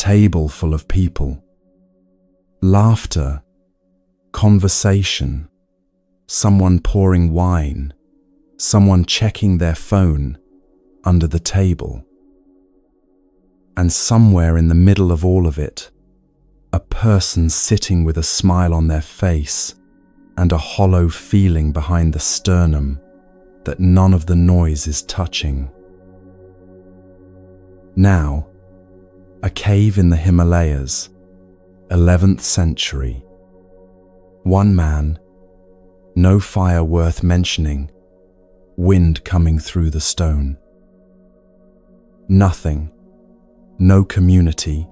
table full of people. Laughter, conversation, someone pouring wine, someone checking their phone under the table. And somewhere in the middle of all of it, a person sitting with a smile on their face and a hollow feeling behind the sternum that none of the noise is touching. Now, a cave in the Himalayas, 11th century. One man, no fire worth mentioning, wind coming through the stone. Nothing, no community,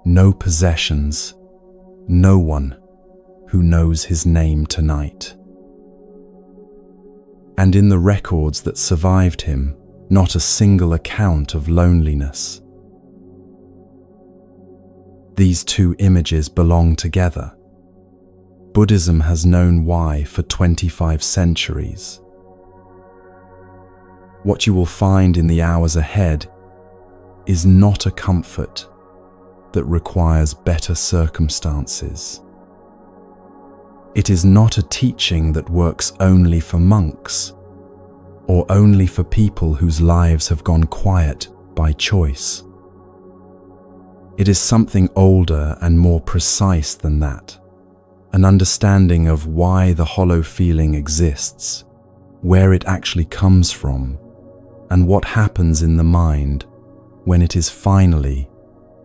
no possessions, no one who knows his name tonight. And in the records that survived him, not a single account of loneliness. These two images belong together. Buddhism has known why for 25 centuries. What you will find in the hours ahead is not a comfort that requires better circumstances. It is not a teaching that works only for monks or only for people whose lives have gone quiet by choice. It is something older and more precise than that, an understanding of why the hollow feeling exists, where it actually comes from, and what happens in the mind when it is finally,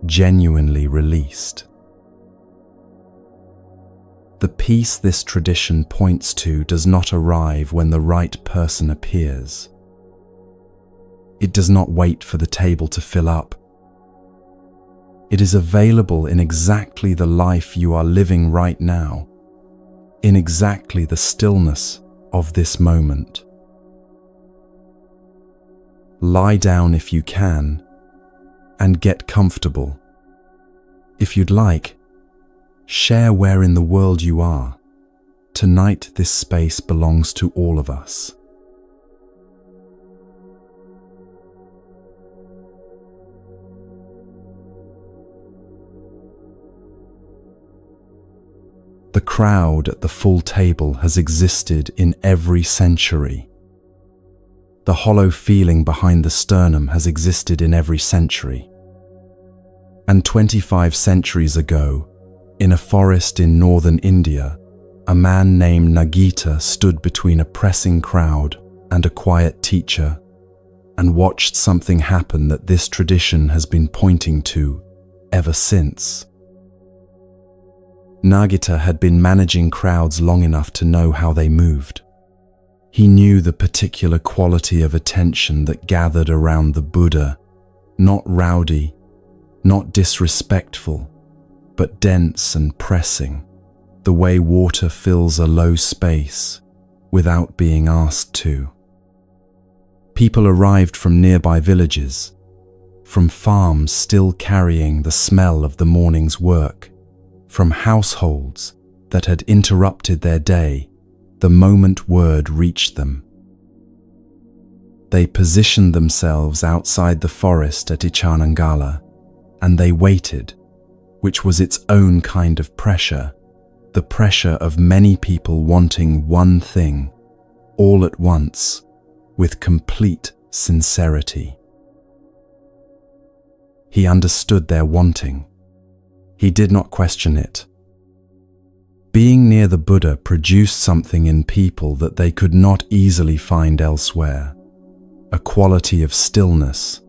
genuinely released. The peace this tradition points to does not arrive when the right person appears. It does not wait for the table to fill up. It is available in exactly the life you are living right now, in exactly the stillness of this moment. Lie down if you can, and get comfortable. If you'd like, share where in the world you are. Tonight, this space belongs to all of us. The crowd at the full table has existed in every century. The hollow feeling behind the sternum has existed in every century. And 25 centuries ago, in a forest in northern India, a man named Nagita stood between a pressing crowd and a quiet teacher and watched something happen that this tradition has been pointing to ever since. Nagita had been managing crowds long enough to know how they moved. He knew the particular quality of attention that gathered around the Buddha, not rowdy, not disrespectful, but dense and pressing, the way water fills a low space without being asked to. People arrived from nearby villages, from farms still carrying the smell of the morning's work, from households that had interrupted their day the moment word reached them. They positioned themselves outside the forest at Ichanangala, and they waited, which was its own kind of pressure, the pressure of many people wanting one thing, all at once, with complete sincerity. He understood their wanting. He did not question it. Being near the Buddha produced something in people that they could not easily find elsewhere, a quality of stillness,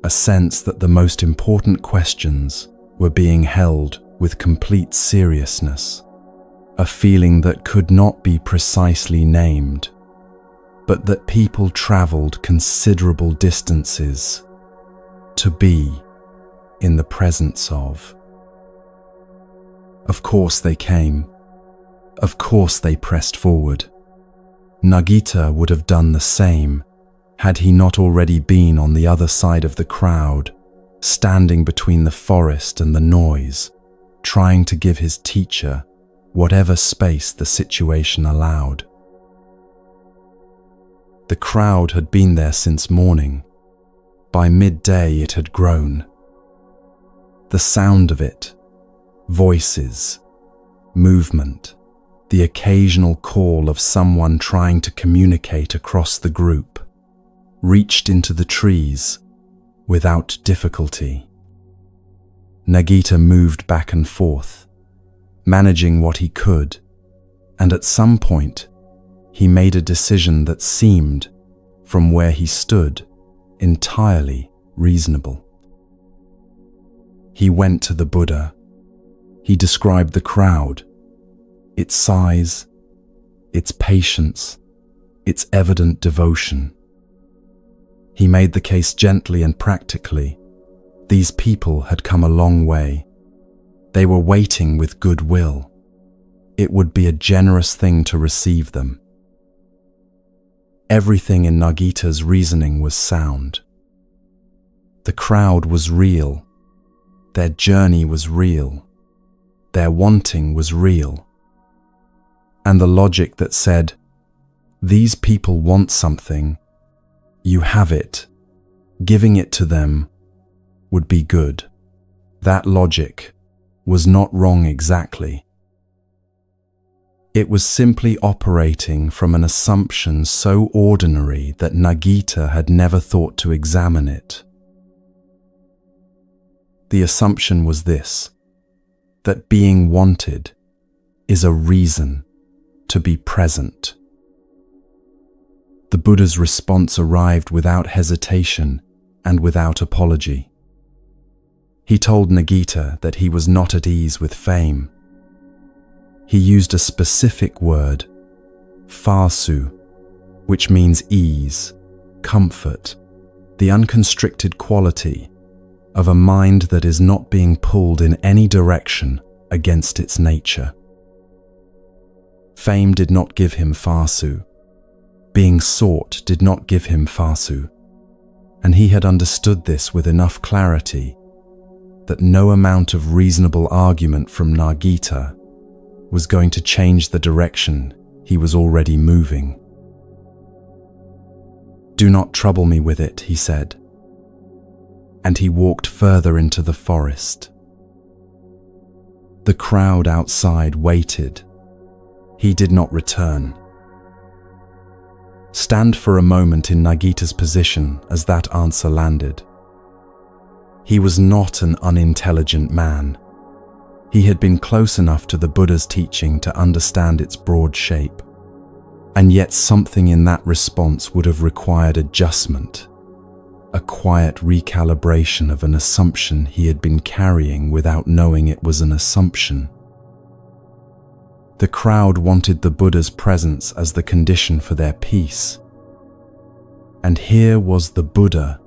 a sense that the most important questions were being held with complete seriousness, a feeling that could not be precisely named, but that people traveled considerable distances to be in the presence of. Of course they came. Of course they pressed forward. Nagita would have done the same had he not already been on the other side of the crowd, standing between the forest and the noise, trying to give his teacher whatever space the situation allowed. The crowd had been there since morning. By midday it had grown. The sound of it, voices, movement, the occasional call of someone trying to communicate across the group, reached into the trees without difficulty. Nagita moved back and forth, managing what he could, and at some point, he made a decision that seemed, from where he stood, entirely reasonable. He went to the Buddha. He described the crowd, its size, its patience, its evident devotion. He made the case gently and practically. These people had come a long way. They were waiting with goodwill. It would be a generous thing to receive them. Everything in Nagita's reasoning was sound. The crowd was real. Their journey was real. Their wanting was real. And the logic that said, these people want something, you have it, giving it to them would be good. That logic was not wrong exactly. It was simply operating from an assumption so ordinary that Nagita had never thought to examine it. The assumption was this, that being wanted is a reason to be present. The Buddha's response arrived without hesitation and without apology. He told Nagita that he was not at ease with fame. He used a specific word, fasu, which means ease, comfort, the unconstricted quality of a mind that is not being pulled in any direction against its nature. Fame did not give him fasu. Being sought did not give him fasu. And he had understood this with enough clarity that no amount of reasonable argument from Nagita was going to change the direction he was already moving. "Do not trouble me with it," he said. And he walked further into the forest. The crowd outside waited. He did not return. Stand for a moment in Nagita's position as that answer landed. He was not an unintelligent man. He had been close enough to the Buddha's teaching to understand its broad shape. And yet something in that response would have required adjustment, a quiet recalibration of an assumption he had been carrying without knowing it was an assumption. The crowd wanted the Buddha's presence as the condition for their peace. And here was the Buddha,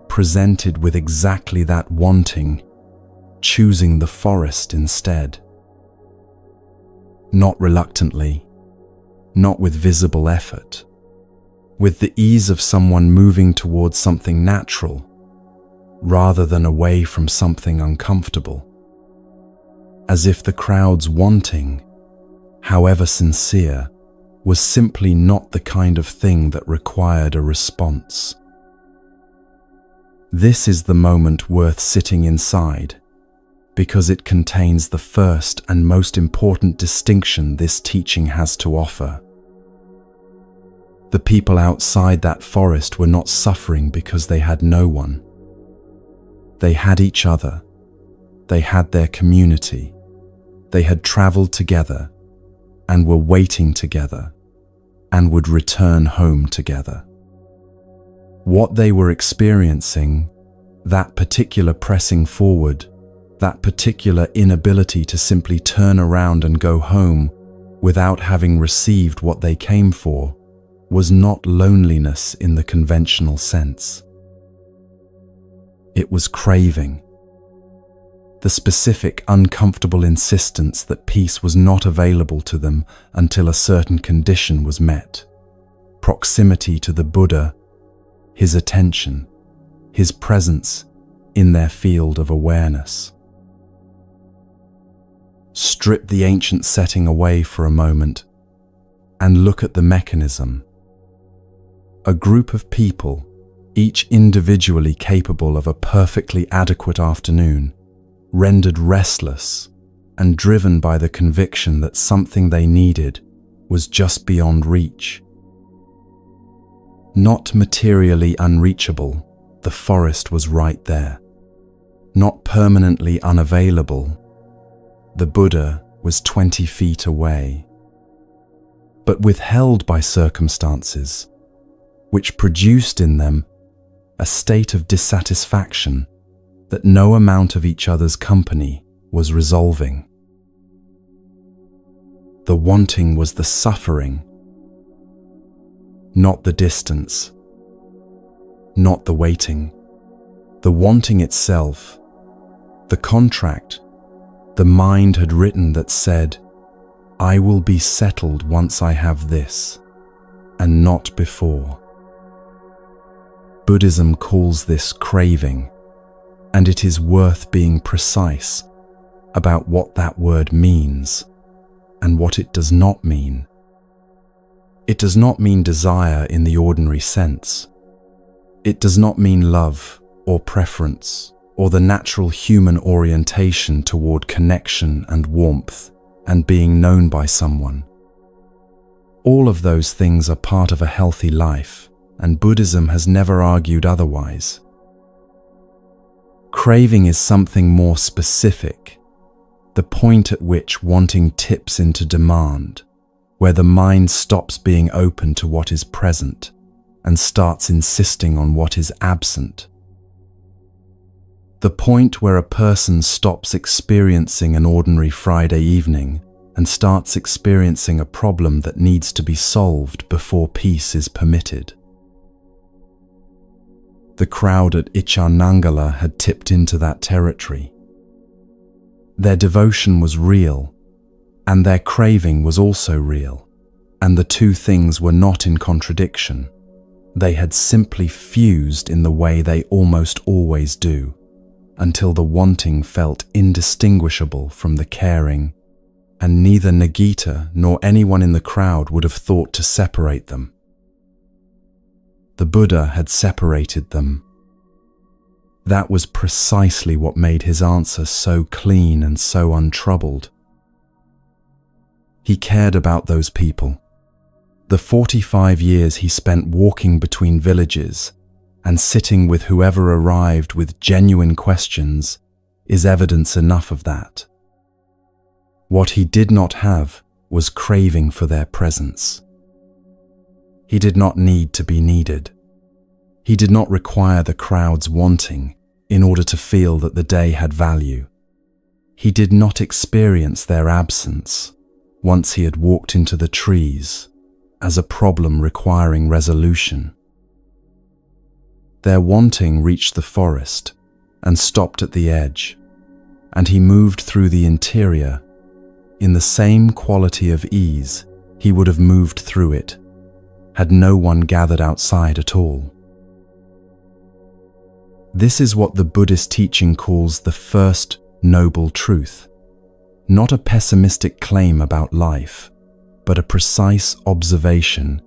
presented with exactly that wanting, choosing the forest instead. Not reluctantly, not with visible effort, with the ease of someone moving towards something natural, rather than away from something uncomfortable. As if the crowd's wanting, however sincere, was simply not the kind of thing that required a response. This is the moment worth sitting inside, because it contains the first and most important distinction this teaching has to offer. The people outside that forest were not suffering because they had no one. They had each other. They had their community. They had traveled together and were waiting together and would return home together. What they were experiencing, that particular pressing forward, that particular inability to simply turn around and go home without having received what they came for, was not loneliness in the conventional sense. It was craving. The specific, uncomfortable insistence that peace was not available to them until a certain condition was met. Proximity to the Buddha, his attention, his presence in their field of awareness. Strip the ancient setting away for a moment and look at the mechanism. A group of people, each individually capable of a perfectly adequate afternoon, rendered restless and driven by the conviction that something they needed was just beyond reach. Not materially unreachable, the forest was right there. Not permanently unavailable, the Buddha was 20 feet away. But withheld by circumstances, which produced in them a state of dissatisfaction that no amount of each other's company was resolving. The wanting was the suffering, not the distance, not the waiting. The wanting itself, the contract, the mind had written that said, "I will be settled once I have this, and not before." Buddhism calls this craving, and it is worth being precise about what that word means and what it does not mean. It does not mean desire in the ordinary sense. It does not mean love or preference or the natural human orientation toward connection and warmth and being known by someone. All of those things are part of a healthy life, and Buddhism has never argued otherwise. Craving is something more specific, the point at which wanting tips into demand, where the mind stops being open to what is present and starts insisting on what is absent. The point where a person stops experiencing an ordinary Friday evening and starts experiencing a problem that needs to be solved before peace is permitted. The crowd at Ichanangala had tipped into that territory. Their devotion was real, and their craving was also real, and the two things were not in contradiction. They had simply fused in the way they almost always do, until the wanting felt indistinguishable from the caring, and neither Nagita nor anyone in the crowd would have thought to separate them. The Buddha had separated them. That was precisely what made his answer so clean and so untroubled. He cared about those people. The 45 years he spent walking between villages and sitting with whoever arrived with genuine questions is evidence enough of that. What he did not have was craving for their presence. He did not need to be needed. He did not require the crowd's wanting in order to feel that the day had value. He did not experience their absence once he had walked into the trees as a problem requiring resolution. Their wanting reached the forest and stopped at the edge, and he moved through the interior in the same quality of ease he would have moved through it had no one gathered outside at all. This is what the Buddhist teaching calls the first noble truth, not a pessimistic claim about life, but a precise observation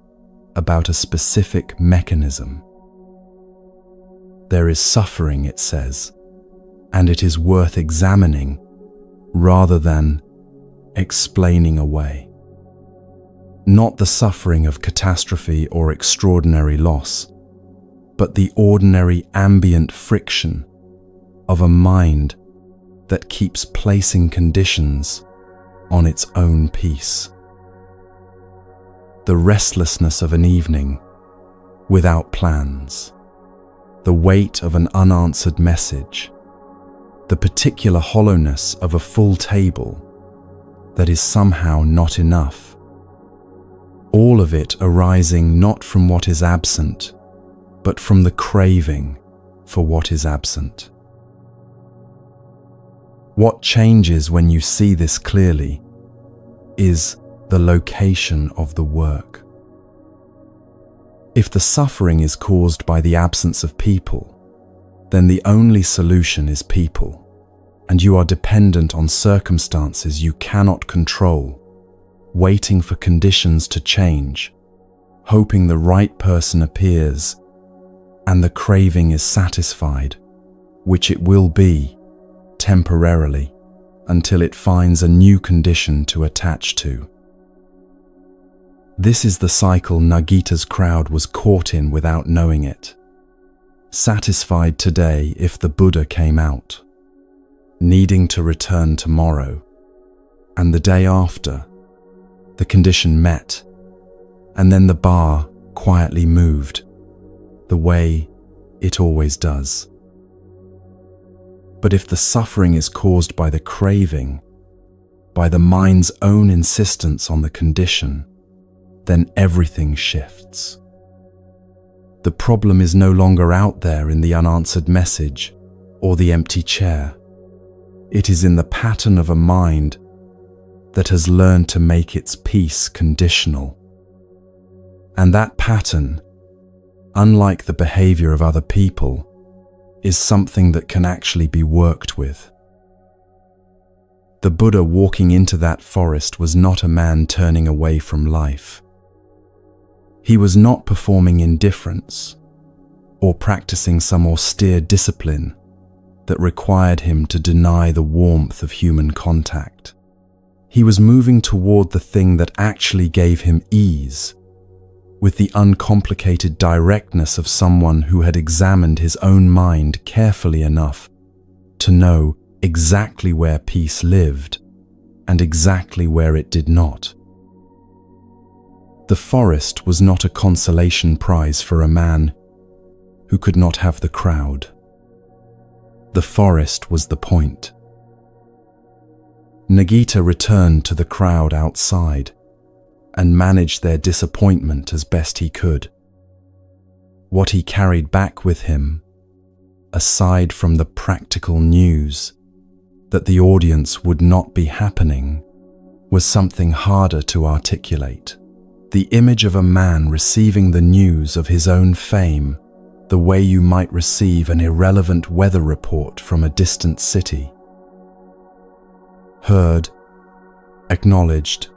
about a specific mechanism. There is suffering, it says, and it is worth examining rather than explaining away. Not the suffering of catastrophe or extraordinary loss, but the ordinary ambient friction of a mind that keeps placing conditions on its own peace. The restlessness of an evening without plans, the weight of an unanswered message, the particular hollowness of a full table that is somehow not enough. All of it arising not from what is absent, but from the craving for what is absent. What changes when you see this clearly is the location of the work. If the suffering is caused by the absence of people, then the only solution is people, and you are dependent on circumstances you cannot control, waiting for conditions to change, hoping the right person appears and the craving is satisfied, which it will be, temporarily until it finds a new condition to attach to. This is the cycle Nagita's crowd was caught in without knowing it. Satisfied today if the Buddha came out, needing to return tomorrow, and the day after, the condition met, and then the bar quietly moved, the way it always does. But if the suffering is caused by the craving, by the mind's own insistence on the condition, then everything shifts. The problem is no longer out there in the unanswered message or the empty chair. It is in the pattern of a mind that has learned to make its peace conditional. And that pattern, unlike the behavior of other people, is something that can actually be worked with. The Buddha walking into that forest was not a man turning away from life. He was not performing indifference or practicing some austere discipline that required him to deny the warmth of human contact. He was moving toward the thing that actually gave him ease, with the uncomplicated directness of someone who had examined his own mind carefully enough to know exactly where peace lived and exactly where it did not. The forest was not a consolation prize for a man who could not have the crowd. The forest was the point. Nagita returned to the crowd outside and managed their disappointment as best he could. What he carried back with him, aside from the practical news that the audience would not be happening, was something harder to articulate. The image of a man receiving the news of his own fame, the way you might receive an irrelevant weather report from a distant city. Heard, acknowledged,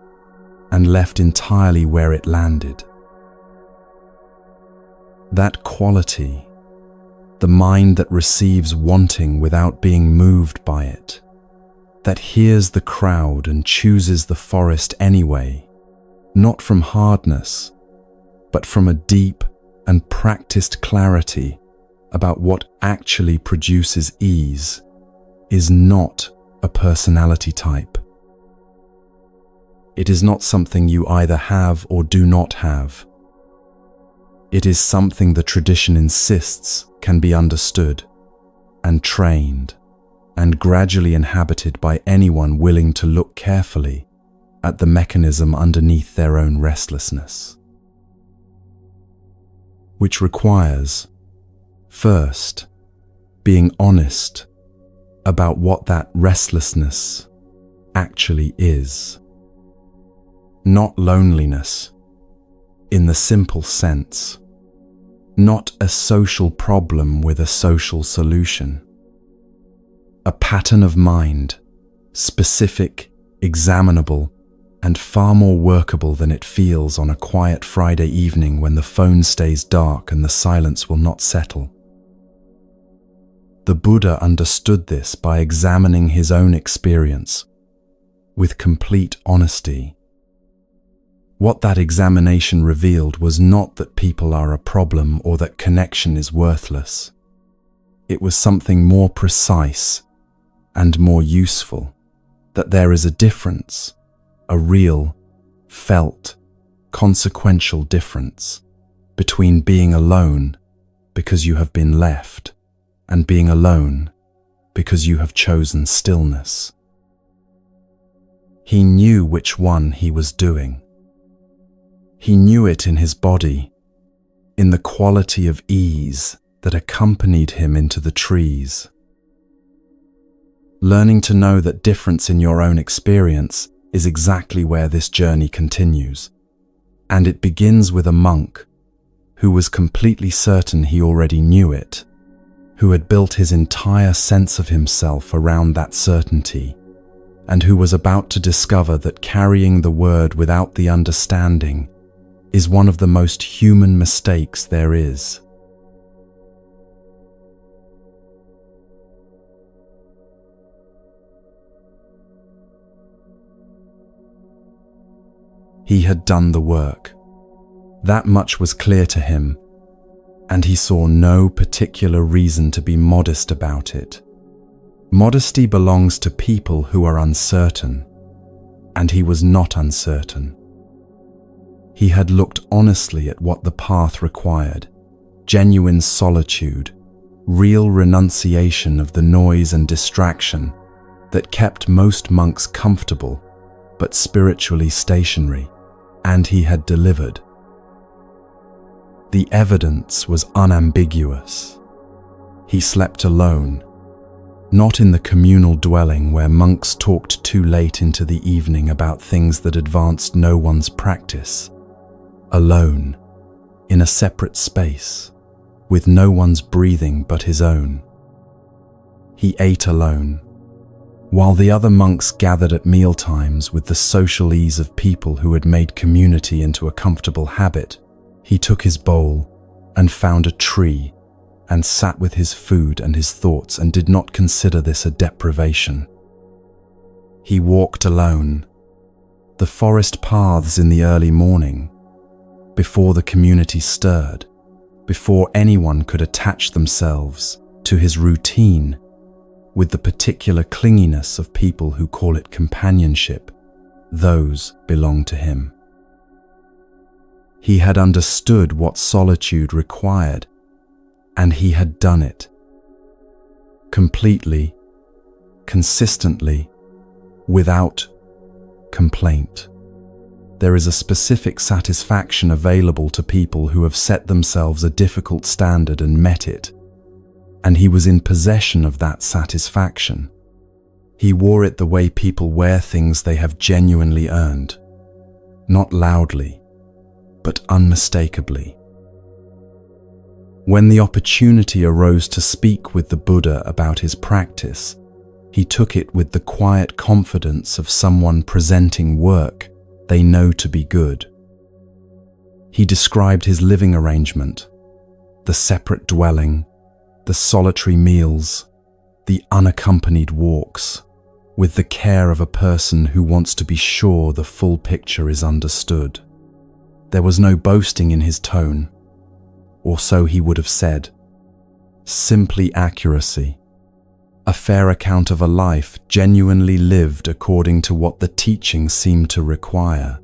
and left entirely where it landed. That quality, the mind that receives wanting without being moved by it, that hears the crowd and chooses the forest anyway, not from hardness, but from a deep and practiced clarity about what actually produces ease, is not a personality type. It is not something you either have or do not have. It is something the tradition insists can be understood and trained and gradually inhabited by anyone willing to look carefully at the mechanism underneath their own restlessness, which requires, first, being honest about what that restlessness actually is. Not loneliness, in the simple sense, not a social problem with a social solution. A pattern of mind, specific, examinable, and far more workable than it feels on a quiet Friday evening when the phone stays dark and the silence will not settle. The Buddha understood this by examining his own experience with complete honesty. What that examination revealed was not that people are a problem or that connection is worthless. It was something more precise and more useful, that there is a difference, a real, felt, consequential difference between being alone because you have been left and being alone because you have chosen stillness. He knew which one he was doing. He knew it in his body, in the quality of ease that accompanied him into the trees. Learning to know that difference in your own experience is exactly where this journey continues, and it begins with a monk who was completely certain he already knew it, who had built his entire sense of himself around that certainty, and who was about to discover that carrying the word without the understanding is one of the most human mistakes there is. He had done the work. That much was clear to him, and he saw no particular reason to be modest about it. Modesty belongs to people who are uncertain, and he was not uncertain. He had looked honestly at what the path required: genuine solitude, real renunciation of the noise and distraction that kept most monks comfortable but spiritually stationary, and he had delivered. The evidence was unambiguous. He slept alone, not in the communal dwelling where monks talked too late into the evening about things that advanced no one's practice. Alone, in a separate space, with no one's breathing but his own. He ate alone, while the other monks gathered at mealtimes with the social ease of people who had made community into a comfortable habit. He took his bowl and found a tree and sat with his food and his thoughts and did not consider this a deprivation. He walked alone, the forest paths in the early morning, before the community stirred, before anyone could attach themselves to his routine with the particular clinginess of people who call it companionship. Those belong to him. He had understood what solitude required, and he had done it. Completely, consistently, without complaint. There is a specific satisfaction available to people who have set themselves a difficult standard and met it, and he was in possession of that satisfaction. He wore it the way people wear things they have genuinely earned, not loudly, but unmistakably. When the opportunity arose to speak with the Buddha about his practice, he took it with the quiet confidence of someone presenting work they know to be good. He described his living arrangement, the separate dwelling, the solitary meals, the unaccompanied walks, with the care of a person who wants to be sure the full picture is understood. There was no boasting in his tone, or so he would have said. Simply accuracy, a fair account of a life genuinely lived according to what the teaching seemed to require.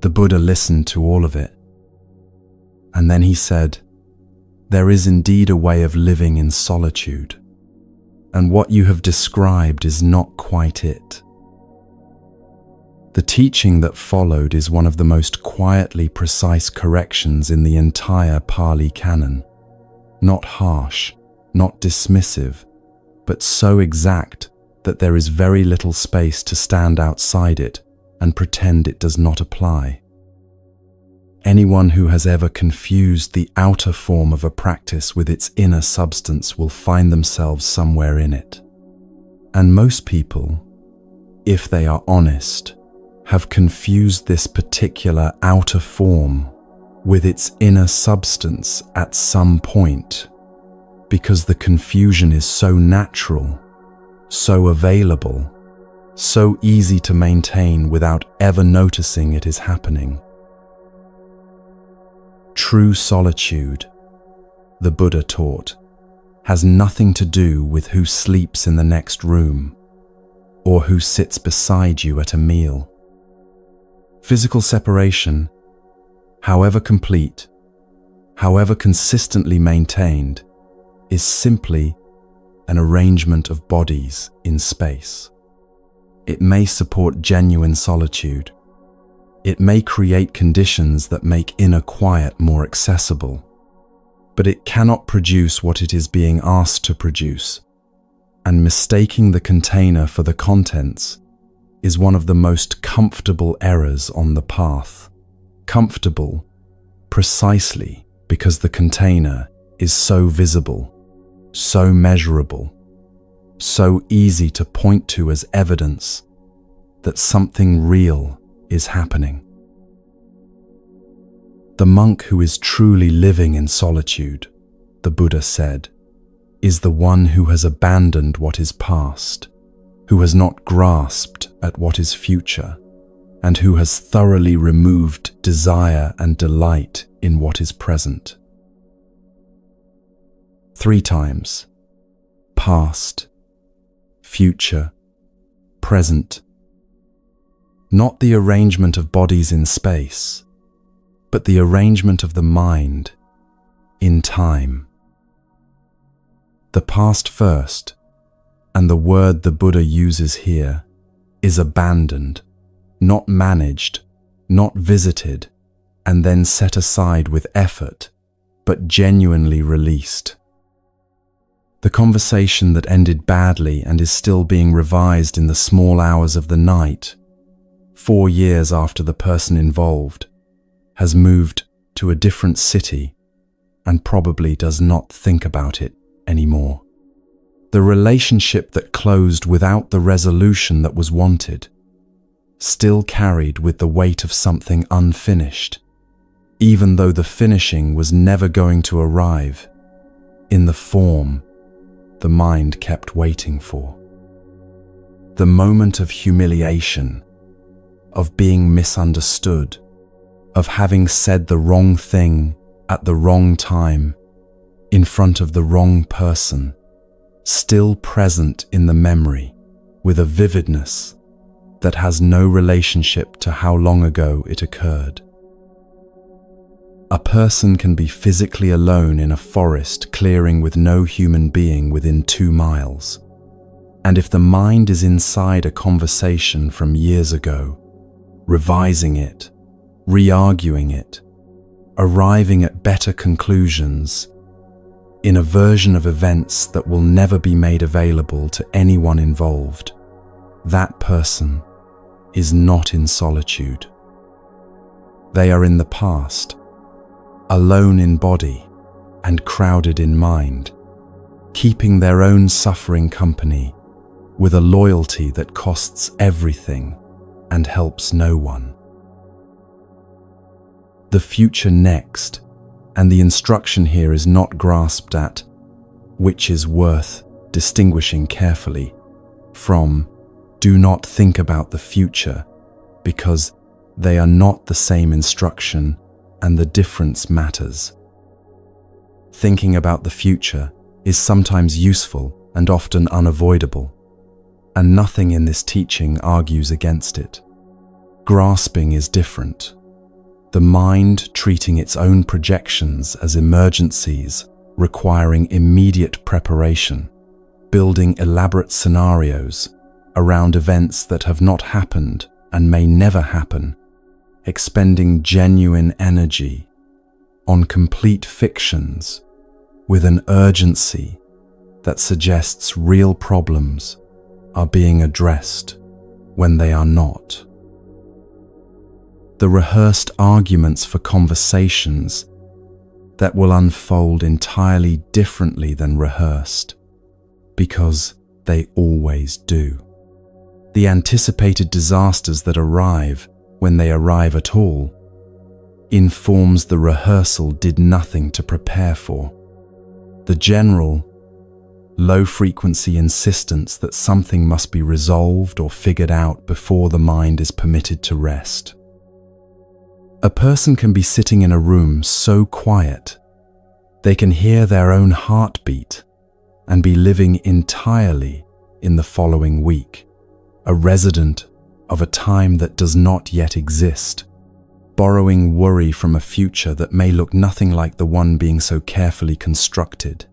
The Buddha listened to all of it, and then he said, "There is indeed a way of living in solitude, and what you have described is not quite it." The teaching that followed is one of the most quietly precise corrections in the entire Pali Canon. Not harsh, not dismissive, but so exact that there is very little space to stand outside it and pretend it does not apply. Anyone who has ever confused the outer form of a practice with its inner substance will find themselves somewhere in it. And most people, if they are honest, have confused this particular outer form with its inner substance at some point, because the confusion is so natural, so available, so easy to maintain without ever noticing it is happening. True solitude, the Buddha taught, has nothing to do with who sleeps in the next room or who sits beside you at a meal. Physical separation, however complete, however consistently maintained, is simply an arrangement of bodies in space. It may support genuine solitude. It may create conditions that make inner quiet more accessible, but it cannot produce what it is being asked to produce, and mistaking the container for the contents is one of the most comfortable errors on the path. Comfortable precisely because the container is so visible, so measurable, so easy to point to as evidence that something real is happening. The monk who is truly living in solitude, the Buddha said, is the one who has abandoned what is past, who has not grasped at what is future, and who has thoroughly removed desire and delight in what is present. 3 times: past, future, present. Not the arrangement of bodies in space, but the arrangement of the mind in time. The past first, and the word the Buddha uses here is abandoned, not managed, not visited, and then set aside with effort, but genuinely released. The conversation that ended badly and is still being revised in the small hours of the night, 4 years after the person involved has moved to a different city and probably does not think about it anymore. The relationship that closed without the resolution that was wanted, still carried with the weight of something unfinished, even though the finishing was never going to arrive in the form the mind kept waiting for. The moment of humiliation, of being misunderstood, of having said the wrong thing at the wrong time, in front of the wrong person, still present in the memory with a vividness that has no relationship to how long ago it occurred. A person can be physically alone in a forest clearing with no human being within 2 miles. And if the mind is inside a conversation from years ago, revising it, re-arguing it, arriving at better conclusions, in a version of events that will never be made available to anyone involved, that person is not in solitude. They are in the past, alone in body and crowded in mind, keeping their own suffering company with a loyalty that costs everything and helps no one. The future next, and the instruction here is not grasped at, which is worth distinguishing carefully from do not think about the future, because they are not the same instruction and the difference matters. Thinking about the future is sometimes useful and often unavoidable, and nothing in this teaching argues against it. Grasping is different. The mind treating its own projections as emergencies, requiring immediate preparation, building elaborate scenarios around events that have not happened and may never happen, expending genuine energy on complete fictions with an urgency that suggests real problems are being addressed when they are not. The rehearsed arguments for conversations that will unfold entirely differently than rehearsed, because they always do. The anticipated disasters that arrive, when they arrive at all, informs the rehearsal did nothing to prepare for. The general, low-frequency insistence that something must be resolved or figured out before the mind is permitted to rest. A person can be sitting in a room so quiet, they can hear their own heartbeat and be living entirely in the following week, a resident of a time that does not yet exist, borrowing worry from a future that may look nothing like the one being so carefully constructed.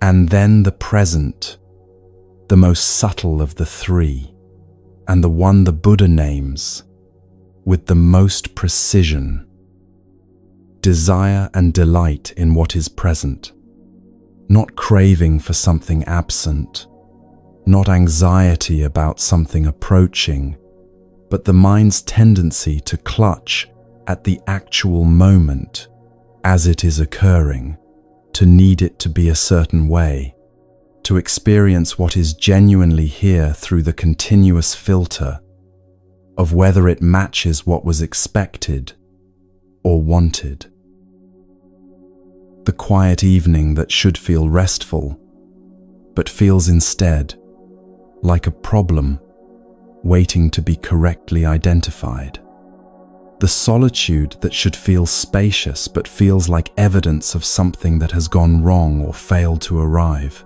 And then the present, the most subtle of the 3, and the one the Buddha names with the most precision. Desire and delight in what is present, not craving for something absent, not anxiety about something approaching, but the mind's tendency to clutch at the actual moment as it is occurring, to need it to be a certain way, to experience what is genuinely here through the continuous filter of whether it matches what was expected or wanted. The quiet evening that should feel restful, but feels instead like a problem waiting to be correctly identified. The solitude that should feel spacious but feels like evidence of something that has gone wrong or failed to arrive.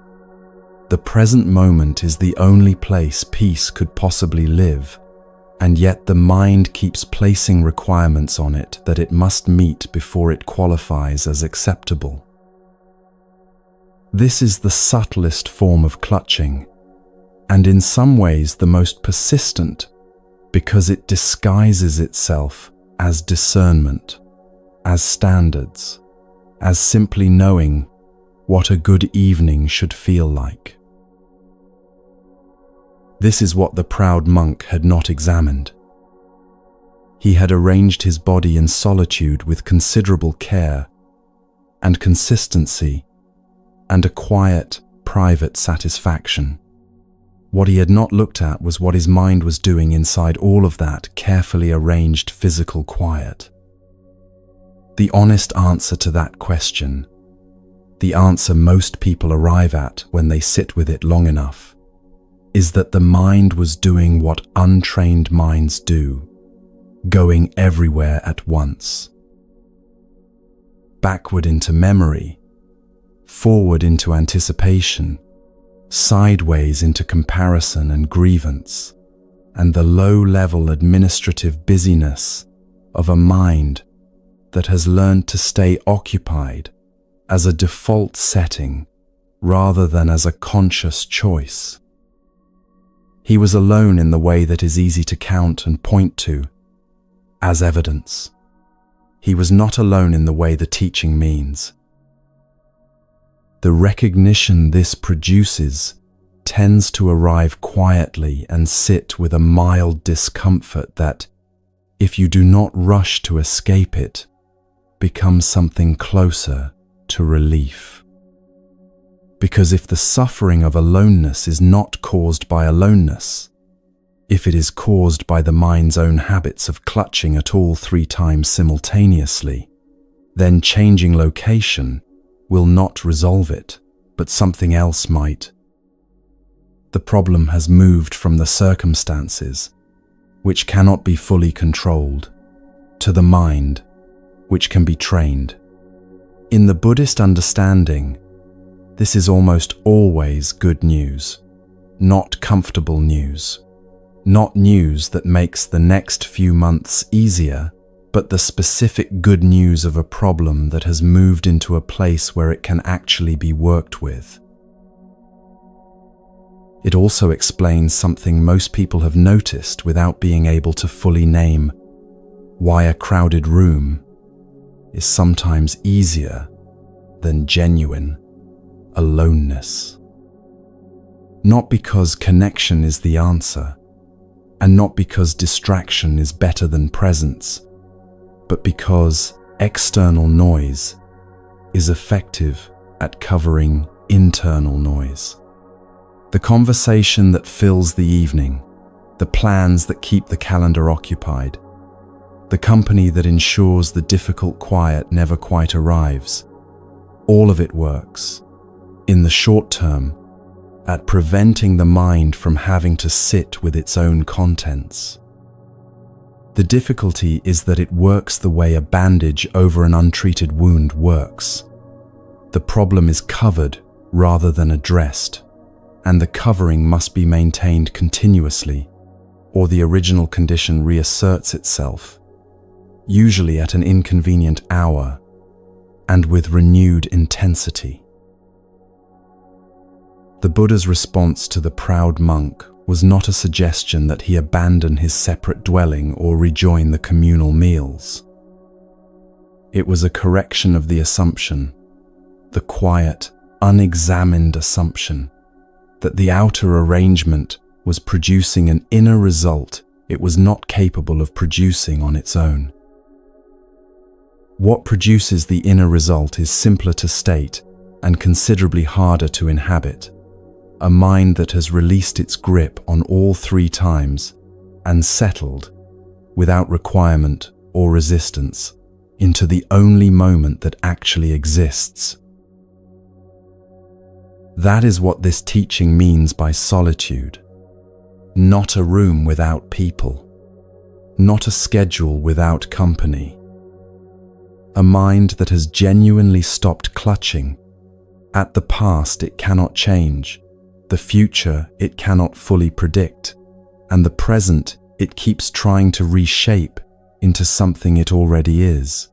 The present moment is the only place peace could possibly live, and yet the mind keeps placing requirements on it that it must meet before it qualifies as acceptable. This is the subtlest form of clutching, and in some ways the most persistent, because it disguises itself as discernment, as standards, as simply knowing what a good evening should feel like. This is what the proud monk had not examined. He had arranged his body in solitude with considerable care and consistency and a quiet, private satisfaction. What he had not looked at was what his mind was doing inside all of that carefully arranged physical quiet. The honest answer to that question, the answer most people arrive at when they sit with it long enough, is that the mind was doing what untrained minds do, going everywhere at once. Backward into memory, forward into anticipation, sideways into comparison and grievance, and the low-level administrative busyness of a mind that has learned to stay occupied as a default setting rather than as a conscious choice. He was alone in the way that is easy to count and point to as evidence. He was not alone in the way the teaching means. The recognition this produces tends to arrive quietly and sit with a mild discomfort that, if you do not rush to escape it, becomes something closer to relief. Because if the suffering of aloneness is not caused by aloneness, if it is caused by the mind's own habits of clutching at all 3 times simultaneously, then changing location will not resolve it, but something else might. The problem has moved from the circumstances, which cannot be fully controlled, to the mind, which can be trained. In the Buddhist understanding, this is almost always good news, not comfortable news, not news that makes the next few months easier, but the specific good news of a problem that has moved into a place where it can actually be worked with. It also explains something most people have noticed without being able to fully name: why a crowded room is sometimes easier than genuine aloneness. Not because connection is the answer, and not because distraction is better than presence, but because external noise is effective at covering internal noise. The conversation that fills the evening, the plans that keep the calendar occupied, the company that ensures the difficult quiet never quite arrives, all of it works, in the short term, at preventing the mind from having to sit with its own contents. The difficulty is that it works the way a bandage over an untreated wound works. The problem is covered rather than addressed, and the covering must be maintained continuously, or the original condition reasserts itself, usually at an inconvenient hour and with renewed intensity. The Buddha's response to the proud monk was not a suggestion that he abandon his separate dwelling or rejoin the communal meals. It was a correction of the assumption, the quiet, unexamined assumption, that the outer arrangement was producing an inner result it was not capable of producing on its own. What produces the inner result is simpler to state and considerably harder to inhabit. A mind that has released its grip on all 3 times and settled, without requirement or resistance, into the only moment that actually exists. That is what this teaching means by solitude. Not a room without people. Not a schedule without company. A mind that has genuinely stopped clutching at the past it cannot change, the future it cannot fully predict, and the present it keeps trying to reshape into something it already is.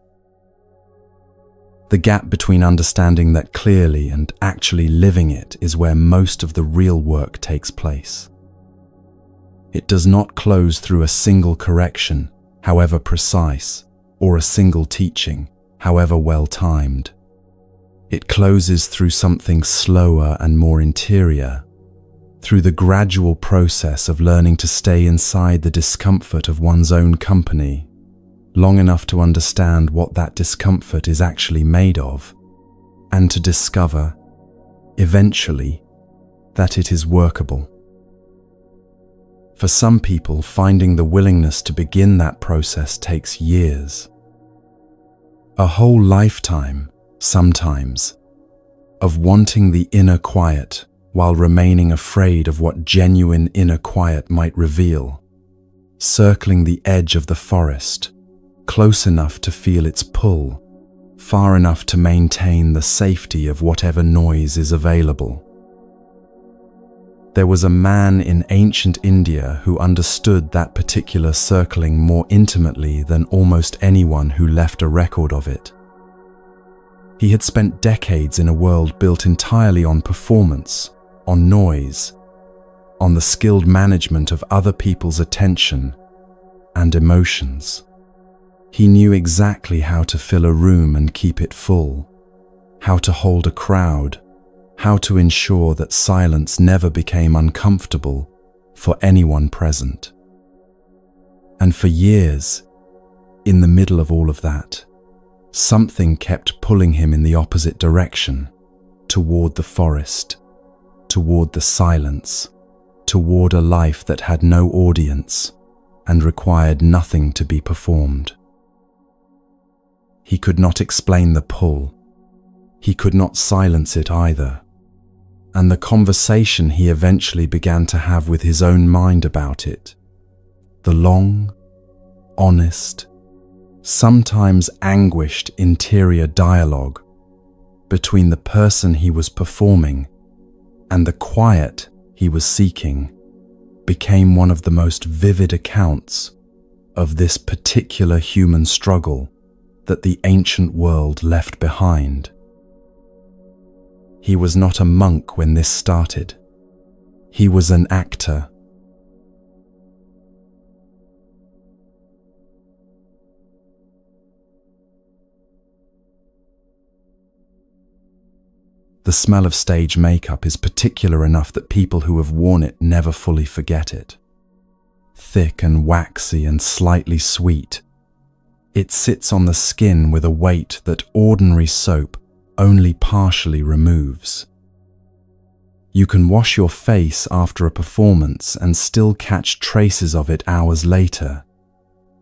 The gap between understanding that clearly and actually living it is where most of the real work takes place. It does not close through a single correction, however precise, or a single teaching, however well-timed. It closes through something slower and more interior, through the gradual process of learning to stay inside the discomfort of one's own company, long enough to understand what that discomfort is actually made of, and to discover, eventually, that it is workable. For some people, finding the willingness to begin that process takes years. A whole lifetime, sometimes, of wanting the inner quiet while remaining afraid of what genuine inner quiet might reveal, circling the edge of the forest, close enough to feel its pull, far enough to maintain the safety of whatever noise is available. There was a man in ancient India who understood that particular circling more intimately than almost anyone who left a record of it. He had spent decades in a world built entirely on performance, on noise, on the skilled management of other people's attention and emotions. He knew exactly how to fill a room and keep it full, how to hold a crowd, how to ensure that silence never became uncomfortable for anyone present. And for years, in the middle of all of that, something kept pulling him in the opposite direction, toward the forest, toward the silence, toward a life that had no audience and required nothing to be performed. He could not explain the pull. He could not silence it either. And the conversation he eventually began to have with his own mind about it, the long, honest, sometimes anguished interior dialogue between the person he was performing and the quiet he was seeking, became one of the most vivid accounts of this particular human struggle that the ancient world left behind. He was not a monk when this started. He was an actor. The smell of stage makeup is particular enough that people who have worn it never fully forget it. Thick and waxy and slightly sweet, it sits on the skin with a weight that ordinary soap only partially removes. You can wash your face after a performance and still catch traces of it hours later,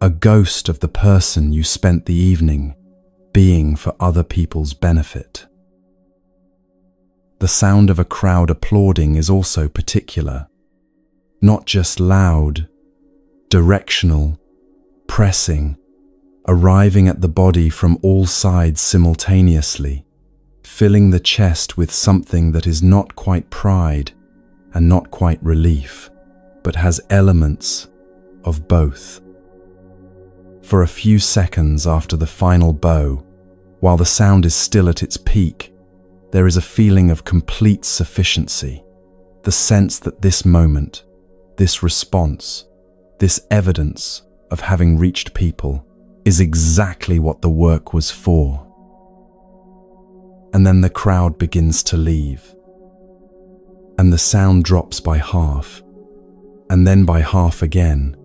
a ghost of the person you spent the evening being for other people's benefit. The sound of a crowd applauding is also particular, not just loud, directional, pressing, arriving at the body from all sides simultaneously, filling the chest with something that is not quite pride and not quite relief, but has elements of both. For a few seconds after the final bow, while the sound is still at its peak, there is a feeling of complete sufficiency, the sense that this moment, this response, this evidence of having reached people is exactly what the work was for. And then the crowd begins to leave, and the sound drops by half, and then by half again,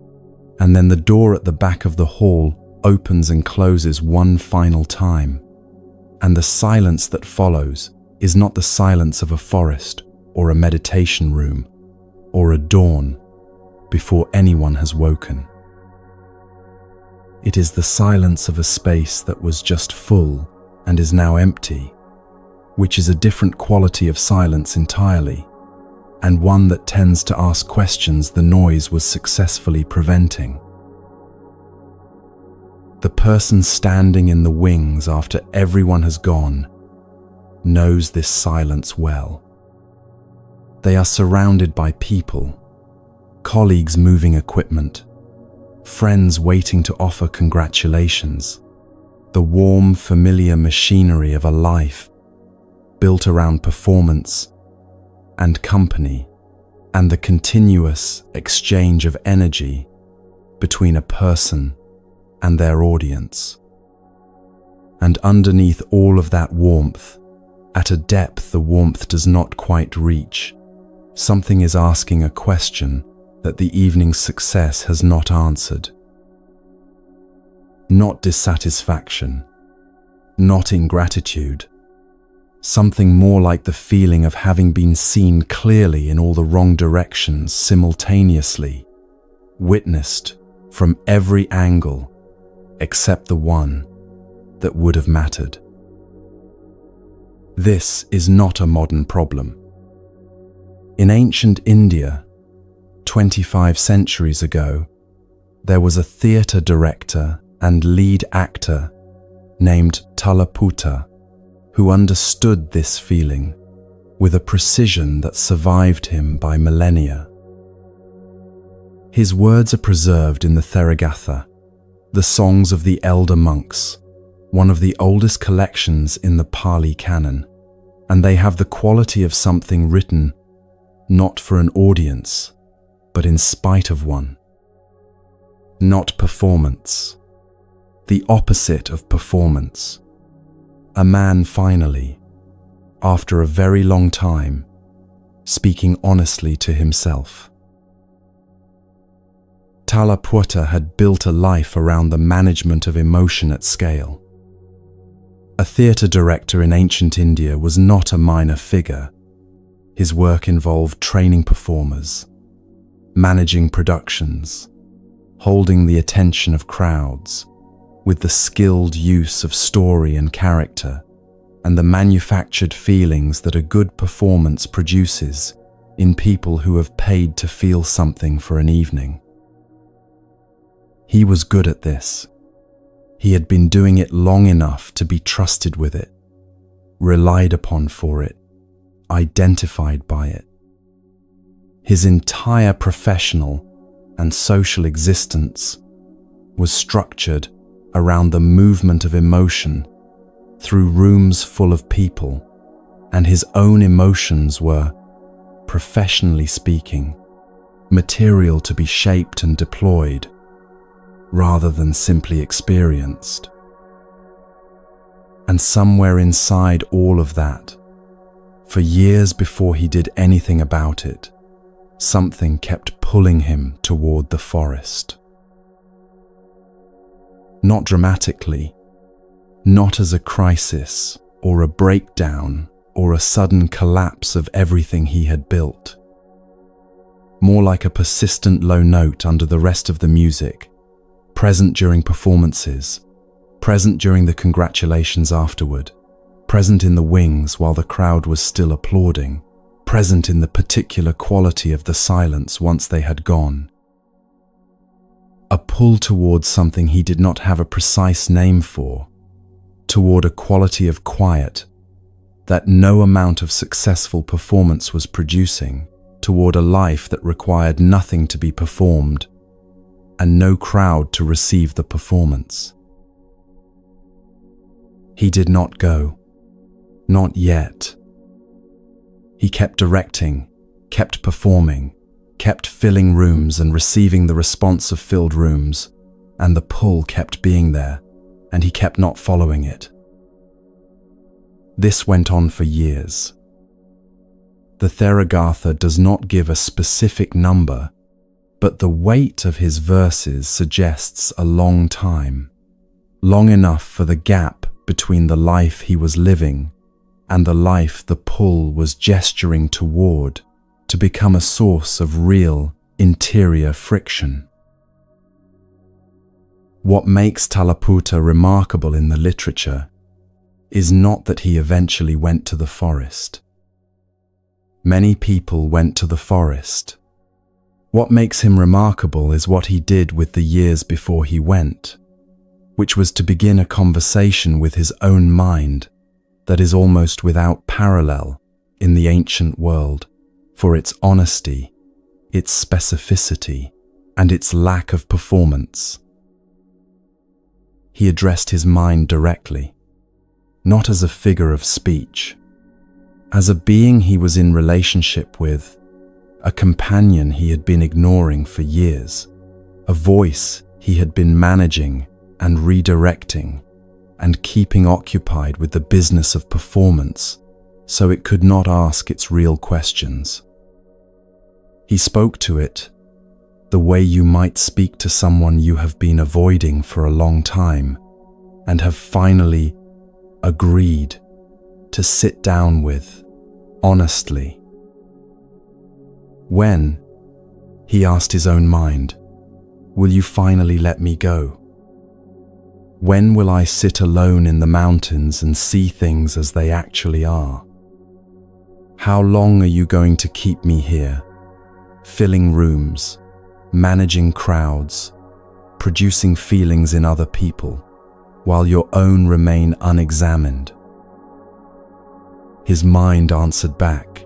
and then the door at the back of the hall opens and closes one final time, and the silence that follows is not the silence of a forest or a meditation room or a dawn before anyone has woken. It is the silence of a space that was just full and is now empty, which is a different quality of silence entirely, and one that tends to ask questions the noise was successfully preventing. The person standing in the wings after everyone has gone knows this silence well. They are surrounded by people, colleagues moving equipment, friends waiting to offer congratulations, the warm, familiar machinery of a life built around performance and company, and the continuous exchange of energy between a person and their audience. And underneath all of that warmth, at a depth the warmth does not quite reach, something is asking a question that the evening's success has not answered. Not dissatisfaction, not ingratitude, something more like the feeling of having been seen clearly in all the wrong directions simultaneously, witnessed from every angle except the one that would have mattered. This is not a modern problem. In ancient India, 25 centuries ago, there was a theatre director and lead actor named Talaputta who understood this feeling with a precision that survived him by millennia. His words are preserved in the Therigatha, the songs of the elder monks, one of the oldest collections in the Pali canon, and they have the quality of something written not for an audience, but in spite of one. Not performance, the opposite of performance. A man finally, after a very long time, speaking honestly to himself. Talaputta had built a life around the management of emotion at scale. A theatre director in ancient India was not a minor figure. His work involved training performers, managing productions, holding the attention of crowds, with the skilled use of story and character, and the manufactured feelings that a good performance produces in people who have paid to feel something for an evening. He was good at this. He had been doing it long enough to be trusted with it, relied upon for it, identified by it. His entire professional and social existence was structured around the movement of emotion through rooms full of people, and his own emotions were, professionally speaking, material to be shaped and deployed, rather than simply experienced. And somewhere inside all of that, for years before he did anything about it, something kept pulling him toward the forest. Not dramatically, not as a crisis or a breakdown or a sudden collapse of everything he had built. More like a persistent low note under the rest of the music, present during performances, present during the congratulations afterward, present in the wings while the crowd was still applauding, present in the particular quality of the silence once they had gone. A pull towards something he did not have a precise name for, toward a quality of quiet that no amount of successful performance was producing, toward a life that required nothing to be performed and no crowd to receive the performance. He did not go. Not yet. He kept directing, kept performing, kept filling rooms and receiving the response of filled rooms, and the pull kept being there, and he kept not following it. This went on for years. The Therigatha does not give a specific number, but the weight of his verses suggests a long time, long enough for the gap between the life he was living and the life the pull was gesturing toward to become a source of real interior friction. What makes Talaputta remarkable in the literature is not that he eventually went to the forest. Many people went to the forest. What makes him remarkable is what he did with the years before he went, which was to begin a conversation with his own mind that is almost without parallel in the ancient world for its honesty, its specificity, and its lack of performance. He addressed his mind directly, not as a figure of speech, as a being he was in relationship with, a companion he had been ignoring for years, a voice he had been managing and redirecting and keeping occupied with the business of performance so it could not ask its real questions. He spoke to it the way you might speak to someone you have been avoiding for a long time and have finally agreed to sit down with honestly. When, he asked his own mind, will you finally let me go? When will I sit alone in the mountains and see things as they actually are? How long are you going to keep me here, filling rooms, managing crowds, producing feelings in other people, while your own remain unexamined? His mind answered back.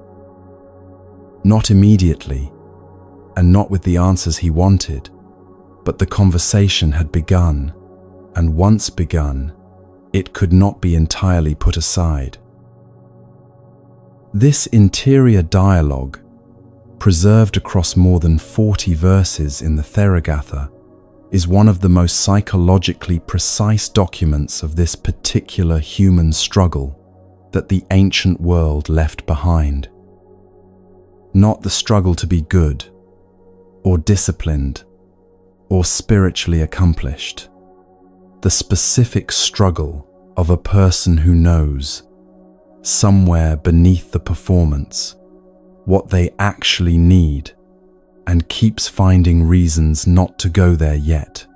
Not immediately, and not with the answers he wanted, but the conversation had begun, and once begun, it could not be entirely put aside. This interior dialogue, preserved across more than 40 verses in the Theragatha, is one of the most psychologically precise documents of this particular human struggle that the ancient world left behind. Not the struggle to be good, or disciplined, or spiritually accomplished. The specific struggle of a person who knows, somewhere beneath the performance, what they actually need, and keeps finding reasons not to go there yet.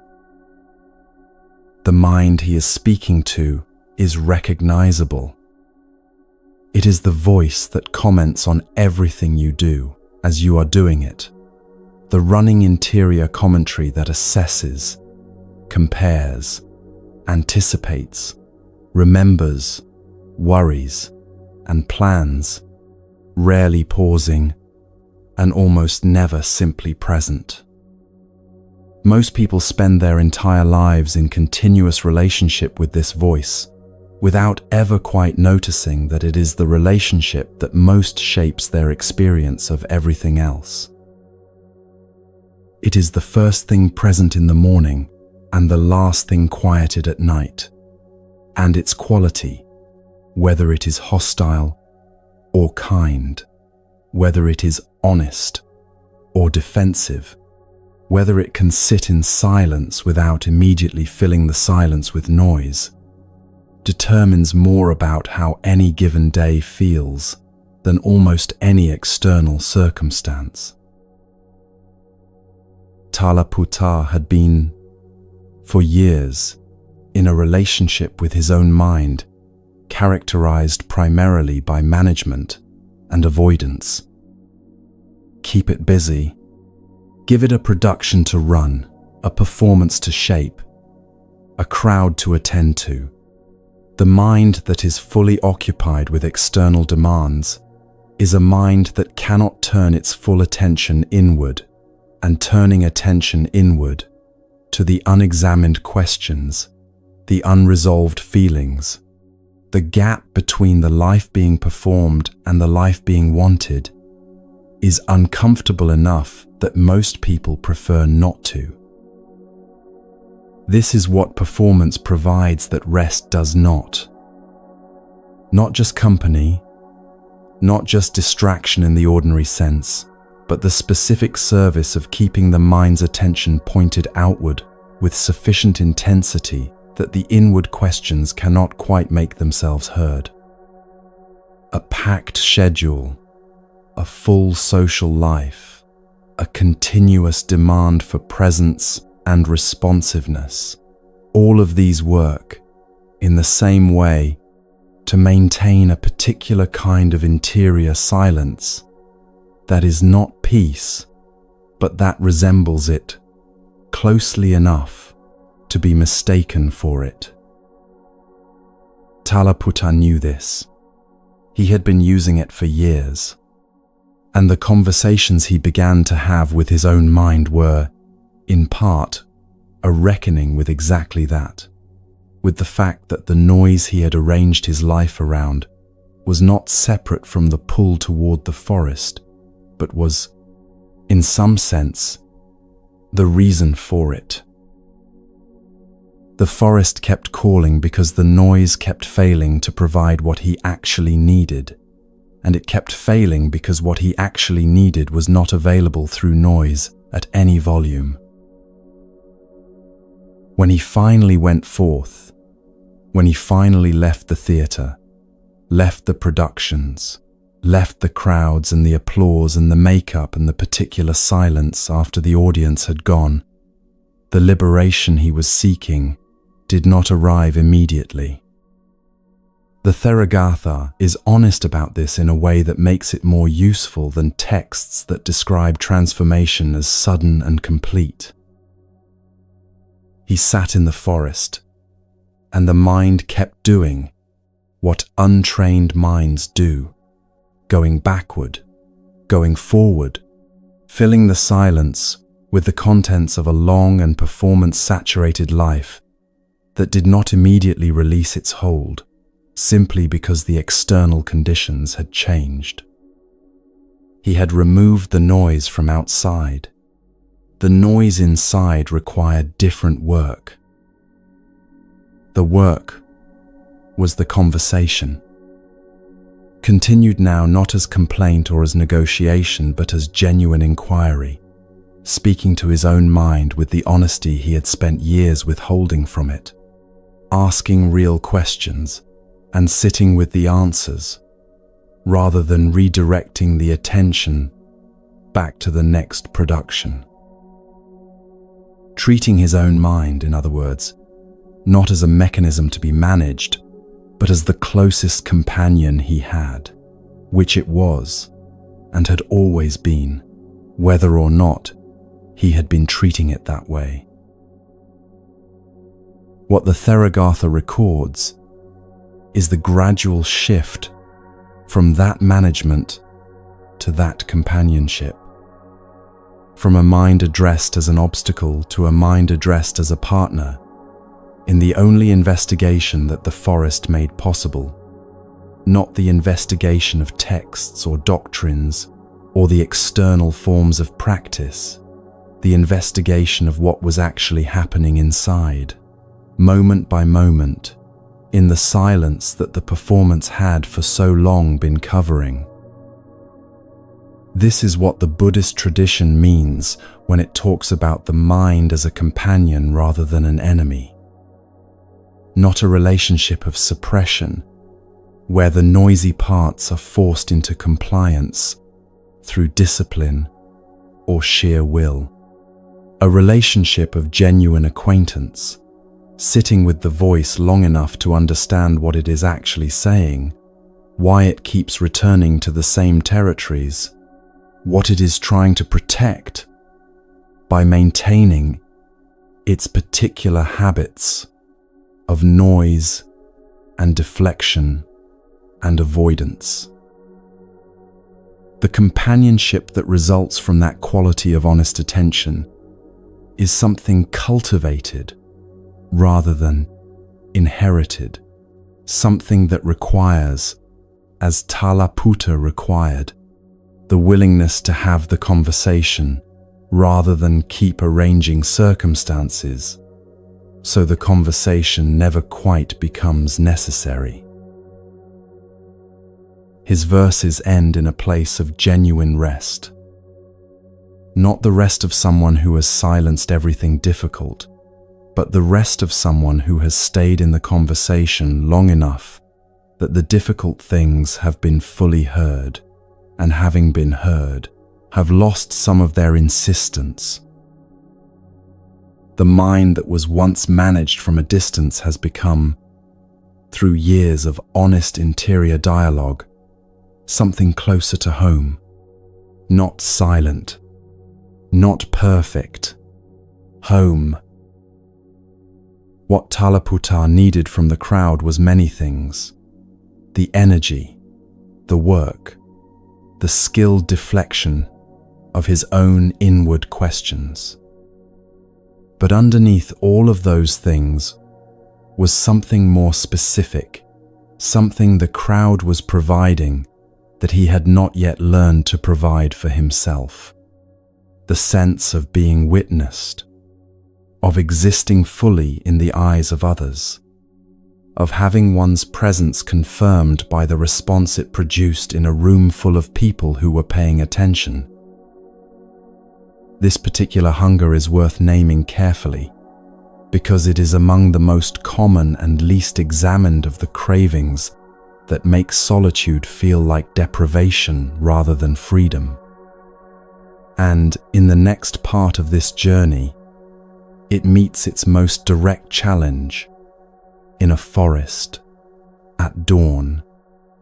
The mind he is speaking to is recognizable. It is the voice that comments on everything you do as you are doing it, the running interior commentary that assesses, compares, anticipates, remembers, worries, and plans, rarely pausing, and almost never simply present. Most people spend their entire lives in continuous relationship with this voice, without ever quite noticing that it is the relationship that most shapes their experience of everything else. It is the first thing present in the morning and the last thing quieted at night, and its quality, whether it is hostile or kind, whether it is honest or defensive, whether it can sit in silence without immediately filling the silence with noise, determines more about how any given day feels than almost any external circumstance. Talaputta had been, for years, in a relationship with his own mind, characterized primarily by management and avoidance. Keep it busy. Give it a production to run, a performance to shape, a crowd to attend to. The mind that is fully occupied with external demands is a mind that cannot turn its full attention inward, and turning attention inward to the unexamined questions, the unresolved feelings, the gap between the life being performed and the life being wanted, is uncomfortable enough that most people prefer not to. This is what performance provides that rest does not. Not just company, not just distraction in the ordinary sense, but the specific service of keeping the mind's attention pointed outward with sufficient intensity that the inward questions cannot quite make themselves heard. A packed schedule, a full social life, a continuous demand for presence and responsiveness, all of these work, in the same way, to maintain a particular kind of interior silence that is not peace, but that resembles it closely enough to be mistaken for it. Talaputta knew this. He had been using it for years, and the conversations he began to have with his own mind were, in part, a reckoning with exactly that, with the fact that the noise he had arranged his life around was not separate from the pull toward the forest, but was, in some sense, the reason for it. The forest kept calling because the noise kept failing to provide what he actually needed, and it kept failing because what he actually needed was not available through noise at any volume. When he finally went forth, when he finally left the theatre, left the productions, left the crowds and the applause and the makeup and the particular silence after the audience had gone, the liberation he was seeking did not arrive immediately. The Theragatha is honest about this in a way that makes it more useful than texts that describe transformation as sudden and complete. He sat in the forest, and the mind kept doing what untrained minds do, going backward, going forward, filling the silence with the contents of a long and performance-saturated life that did not immediately release its hold, simply because the external conditions had changed. He had removed the noise from outside. The noise inside required different work. The work was the conversation, continued now not as complaint or as negotiation, but as genuine inquiry, speaking to his own mind with the honesty he had spent years withholding from it, asking real questions and sitting with the answers, rather than redirecting the attention back to the next production. Treating his own mind, in other words, not as a mechanism to be managed, but as the closest companion he had, which it was, and had always been, whether or not he had been treating it that way. What the Theragatha records is the gradual shift from that management to that companionship, from a mind addressed as an obstacle to a mind addressed as a partner, in the only investigation that the forest made possible, not the investigation of texts or doctrines or the external forms of practice, the investigation of what was actually happening inside, moment by moment, in the silence that the performance had for so long been covering. This is what the Buddhist tradition means when it talks about the mind as a companion rather than an enemy. Not a relationship of suppression, where the noisy parts are forced into compliance through discipline or sheer will. A relationship of genuine acquaintance, sitting with the voice long enough to understand what it is actually saying, why it keeps returning to the same territories, what it is trying to protect by maintaining its particular habits of noise and deflection and avoidance. The companionship that results from that quality of honest attention is something cultivated rather than inherited, something that requires, as Talaputta required, the willingness to have the conversation rather than keep arranging circumstances, so the conversation never quite becomes necessary. His verses end in a place of genuine rest. Not the rest of someone who has silenced everything difficult, but the rest of someone who has stayed in the conversation long enough that the difficult things have been fully heard, and having been heard, have lost some of their insistence. The mind that was once managed from a distance has become, through years of honest interior dialogue, something closer to home, not silent, not perfect. Home. What Tallaputta needed from the crowd was many things: the energy, the work, the skilled deflection of his own inward questions. But underneath all of those things was something more specific, something the crowd was providing that he had not yet learned to provide for himself. The sense of being witnessed, of existing fully in the eyes of others, of having one's presence confirmed by the response it produced in a room full of people who were paying attention. This particular hunger is worth naming carefully, because it is among the most common and least examined of the cravings that make solitude feel like deprivation rather than freedom. And in the next part of this journey, it meets its most direct challenge in a forest, at dawn,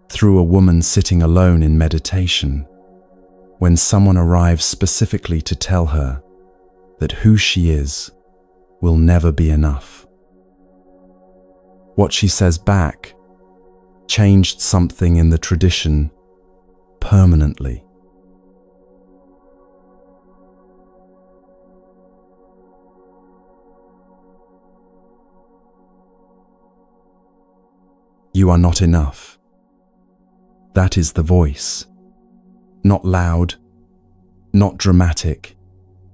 through a woman sitting alone in meditation, when someone arrives specifically to tell her that who she is will never be enough. What she says back changed something in the tradition permanently. You are not enough. That is the voice. Not loud, not dramatic,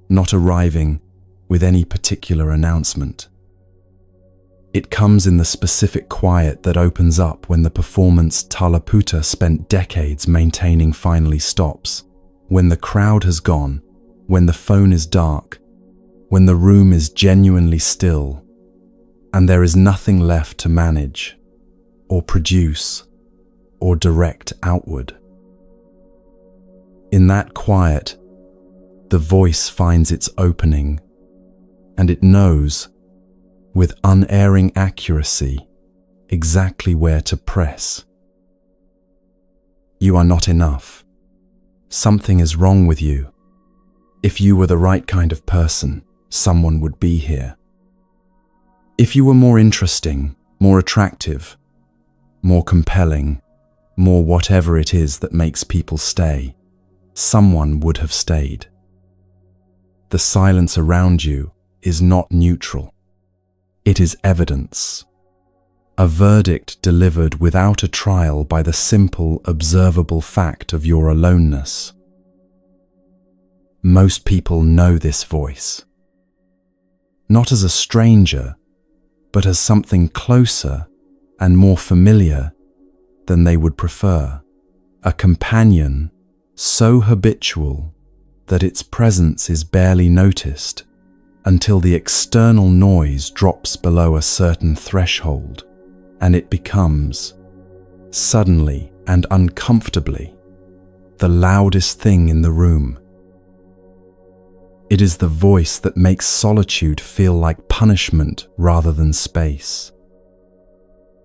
not arriving with any particular announcement. It comes in the specific quiet that opens up when the performance Tallaputta spent decades maintaining finally stops, when the crowd has gone, when the phone is dark, when the room is genuinely still, and there is nothing left to manage, or produce, or direct outward. In that quiet, the voice finds its opening, and it knows, with unerring accuracy, exactly where to press. You are not enough. Something is wrong with you. If you were the right kind of person, someone would be here. If you were more interesting, more attractive, more compelling, more whatever it is that makes people stay, someone would have stayed. The silence around you is not neutral. It is evidence, a verdict delivered without a trial by the simple, observable fact of your aloneness. Most people know this voice, not as a stranger, but as something closer and more familiar than they would prefer, a companion so habitual that its presence is barely noticed until the external noise drops below a certain threshold, and it becomes, suddenly and uncomfortably, the loudest thing in the room. It is the voice that makes solitude feel like punishment rather than space.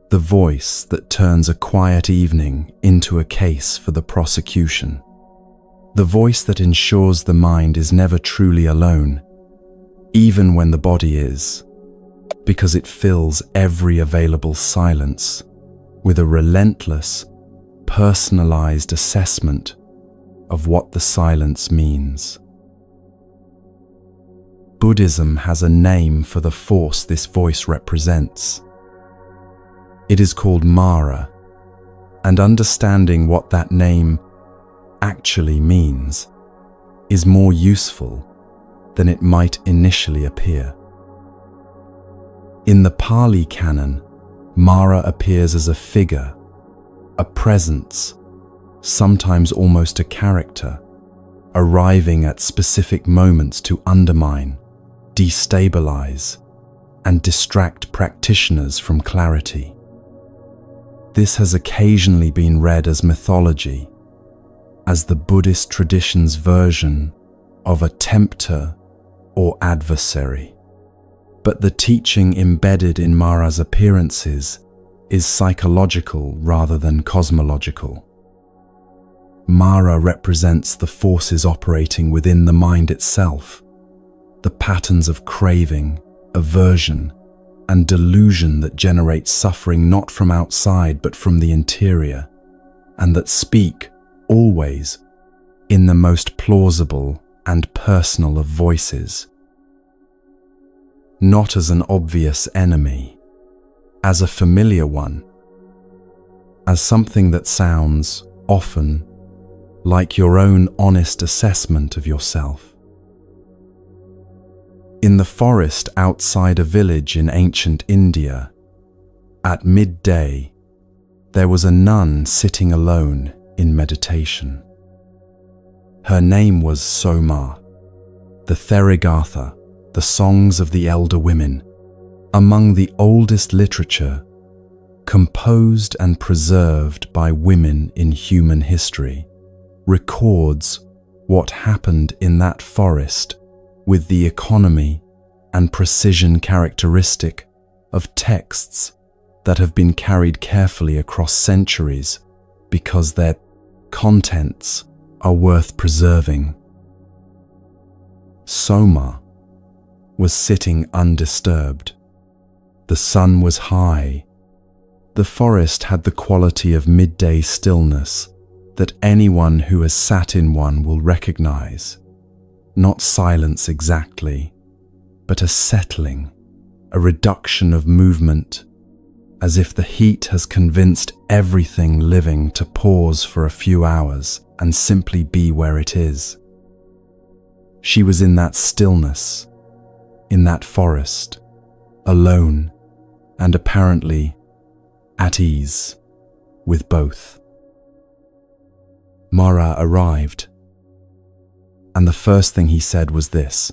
The voice that turns a quiet evening into a case for the prosecution. The voice that ensures the mind is never truly alone, even when the body is, because it fills every available silence with a relentless, personalized assessment of what the silence means. Buddhism has a name for the force this voice represents. It is called Mara, and understanding what that name actually means is more useful than it might initially appear. In the Pali canon, Mara appears as a figure, a presence, sometimes almost a character, arriving at specific moments to undermine, destabilize, and distract practitioners from clarity. This has occasionally been read as mythology, as the Buddhist tradition's version of a tempter or adversary. But the teaching embedded in Mara's appearances is psychological rather than cosmological. Mara represents the forces operating within the mind itself, the patterns of craving, aversion, and delusion that generate suffering not from outside but from the interior, and that speak, always, in the most plausible and personal of voices. Not as an obvious enemy, as a familiar one, as something that sounds, often, like your own honest assessment of yourself. In the forest outside a village in ancient India, at midday, there was a nun sitting alone in meditation. Her name was Soma. The Therigatha, the songs of the elder women, among the oldest literature, composed and preserved by women in human history, records what happened in that forest with the economy and precision characteristic of texts that have been carried carefully across centuries because their contents are worth preserving. Soma was sitting undisturbed. The sun was high. The forest had the quality of midday stillness that anyone who has sat in one will recognize. Not silence exactly, but a settling, a reduction of movement, as if the heat has convinced everything living to pause for a few hours and simply be where it is. She was in that stillness, in that forest, alone, and apparently at ease with both. Mara arrived, and the first thing he said was this: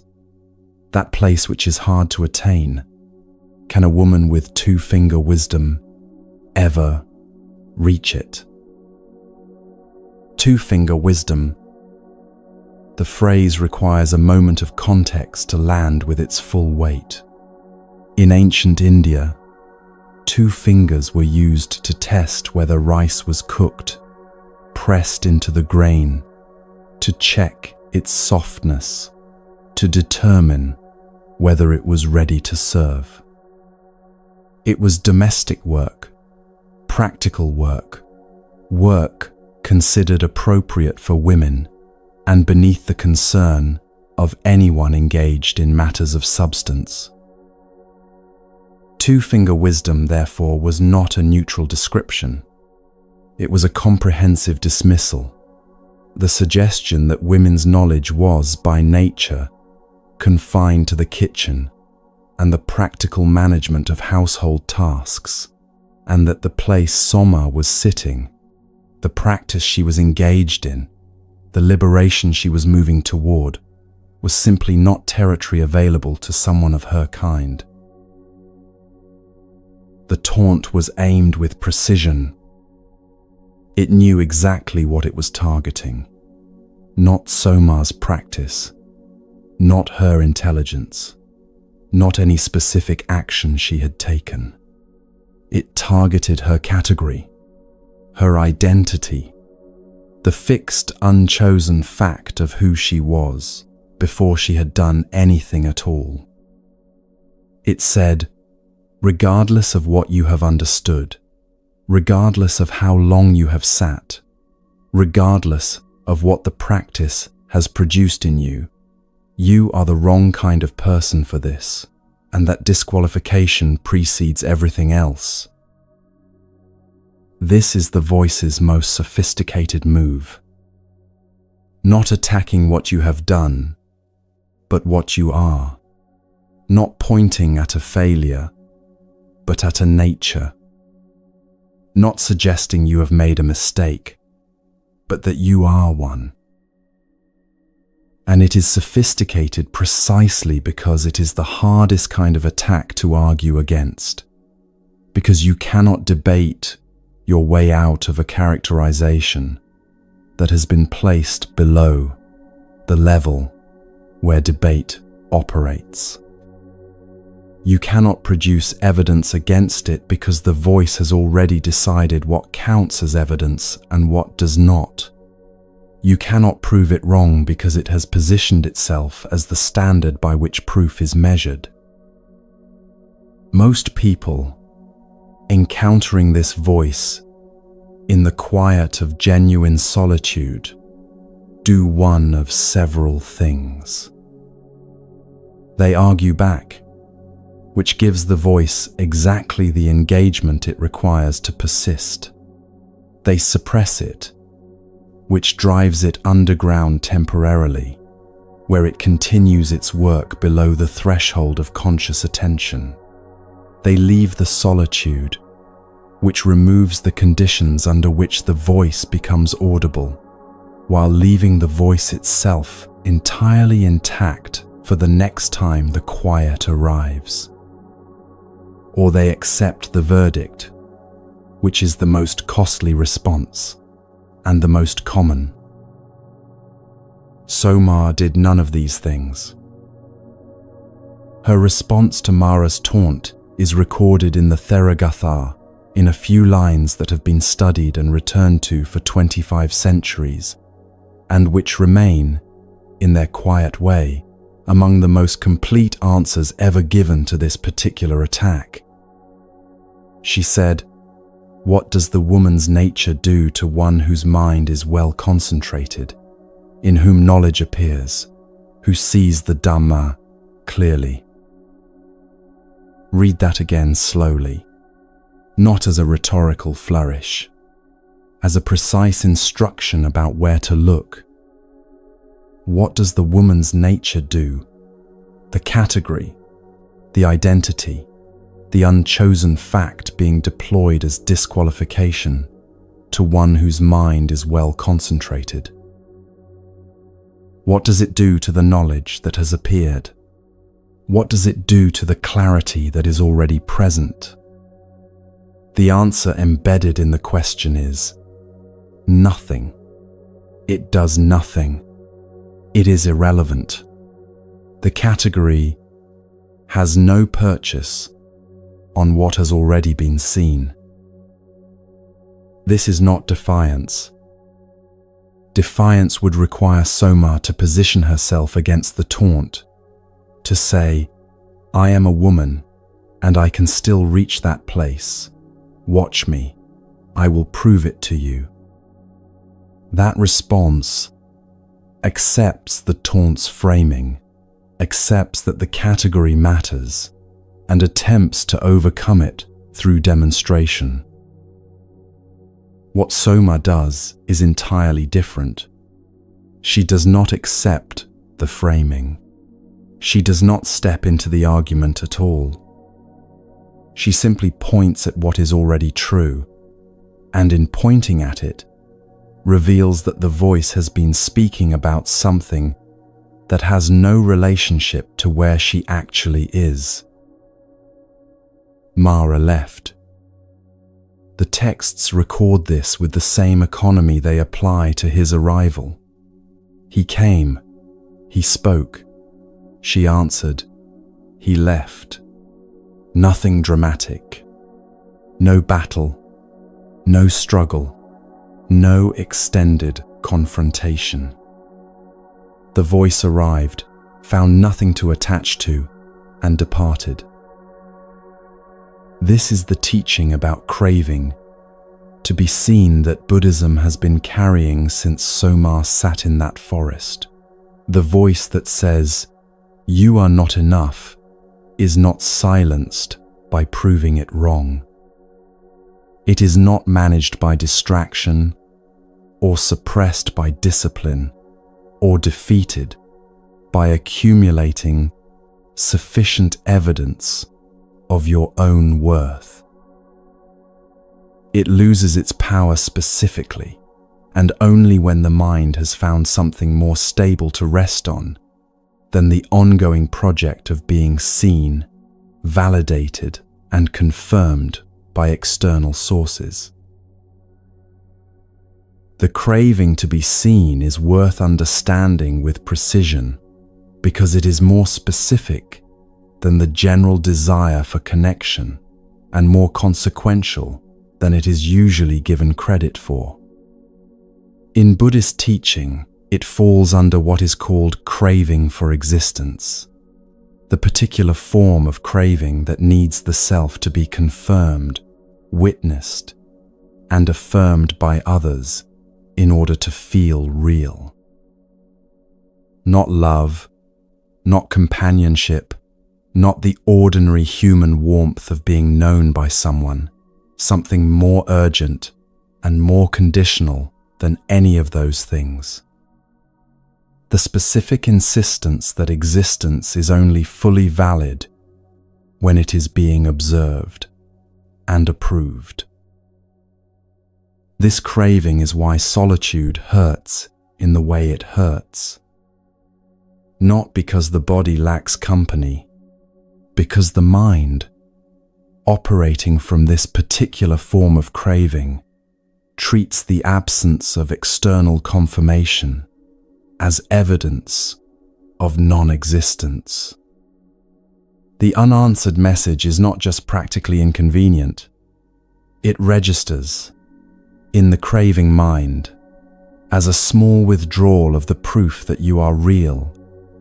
that place which is hard to attain, can a woman with two-finger wisdom ever reach it? Two-finger wisdom. The phrase requires a moment of context to land with its full weight. In ancient India, two fingers were used to test whether rice was cooked, pressed into the grain, to check its softness, to determine whether it was ready to serve. It was domestic work, practical work, work considered appropriate for women and beneath the concern of anyone engaged in matters of substance. Two-finger wisdom, therefore, was not a neutral description. It was a comprehensive dismissal, the suggestion that women's knowledge was, by nature, confined to the kitchen and the practical management of household tasks, and that the place Soma was sitting, the practice she was engaged in, the liberation she was moving toward, was simply not territory available to someone of her kind. The taunt was aimed with precision. It knew exactly what it was targeting. Not Soma's practice, not her intelligence, not any specific action she had taken. It targeted her category, her identity, the fixed, unchosen fact of who she was before she had done anything at all. It said, regardless of what you have understood, regardless of how long you have sat, regardless of what the practice has produced in you, you are the wrong kind of person for this, and that disqualification precedes everything else. This is the voice's most sophisticated move. Not attacking what you have done, but what you are. Not pointing at a failure, but at a nature. Not suggesting you have made a mistake, but that you are one. And it is sophisticated precisely because it is the hardest kind of attack to argue against, because you cannot debate your way out of a characterization that has been placed below the level where debate operates. You cannot produce evidence against it because the voice has already decided what counts as evidence and what does not. You cannot prove it wrong because it has positioned itself as the standard by which proof is measured. Most people, encountering this voice in the quiet of genuine solitude, do one of several things. They argue back, which gives the voice exactly the engagement it requires to persist. They suppress it, which drives it underground temporarily, where it continues its work below the threshold of conscious attention. They leave the solitude, which removes the conditions under which the voice becomes audible, while leaving the voice itself entirely intact for the next time the quiet arrives. Or they accept the verdict, which is the most costly response and the most common. Soma did none of these things. Her response to Mara's taunt is recorded in the Theragatha in a few lines that have been studied and returned to for 25 centuries, and which remain, in their quiet way, among the most complete answers ever given to this particular attack. She said, "What does the woman's nature do to one whose mind is well concentrated, in whom knowledge appears, who sees the Dhamma clearly?" Read that again slowly, not as a rhetorical flourish, as a precise instruction about where to look. What does the woman's nature do? The category, the identity, the unchosen fact being deployed as disqualification to one whose mind is well concentrated. What does it do to the knowledge that has appeared? What does it do to the clarity that is already present? The answer embedded in the question is nothing. It does nothing. It is irrelevant. The category has no purchase on what has already been seen. This is not defiance. Defiance would require Soma to position herself against the taunt, to say, "I am a woman, and I can still reach that place. Watch me. I will prove it to you." That response accepts the taunt's framing, accepts that the category matters, and attempts to overcome it through demonstration. What Soma does is entirely different. She does not accept the framing. She does not step into the argument at all. She simply points at what is already true, and in pointing at it, reveals that the voice has been speaking about something that has no relationship to where she actually is. Mara left. The texts record this with the same economy they apply to his arrival. He came, he spoke, she answered, he left. Nothing dramatic. No battle, no struggle, no extended confrontation. The voice arrived, found nothing to attach to, and departed. This is the teaching about craving, to be seen that Buddhism has been carrying since Soma sat in that forest. The voice that says, "You are not enough," is not silenced by proving it wrong. It is not managed by distraction, or suppressed by discipline, or defeated by accumulating sufficient evidence of your own worth. It loses its power specifically, and only when the mind has found something more stable to rest on than the ongoing project of being seen, validated, and confirmed by external sources. The craving to be seen is worth understanding with precision because it is more specific than the general desire for connection and more consequential than it is usually given credit for. In Buddhist teaching, it falls under what is called craving for existence, the particular form of craving that needs the self to be confirmed, witnessed, and affirmed by others in order to feel real. Not love, not companionship, not the ordinary human warmth of being known by someone, something more urgent and more conditional than any of those things. The specific insistence that existence is only fully valid when it is being observed and approved. This craving is why solitude hurts in the way it hurts. Not because the body lacks company, because the mind, operating from this particular form of craving, treats the absence of external confirmation as evidence of non-existence. The unanswered message is not just practically inconvenient, it registers in the craving mind as a small withdrawal of the proof that you are real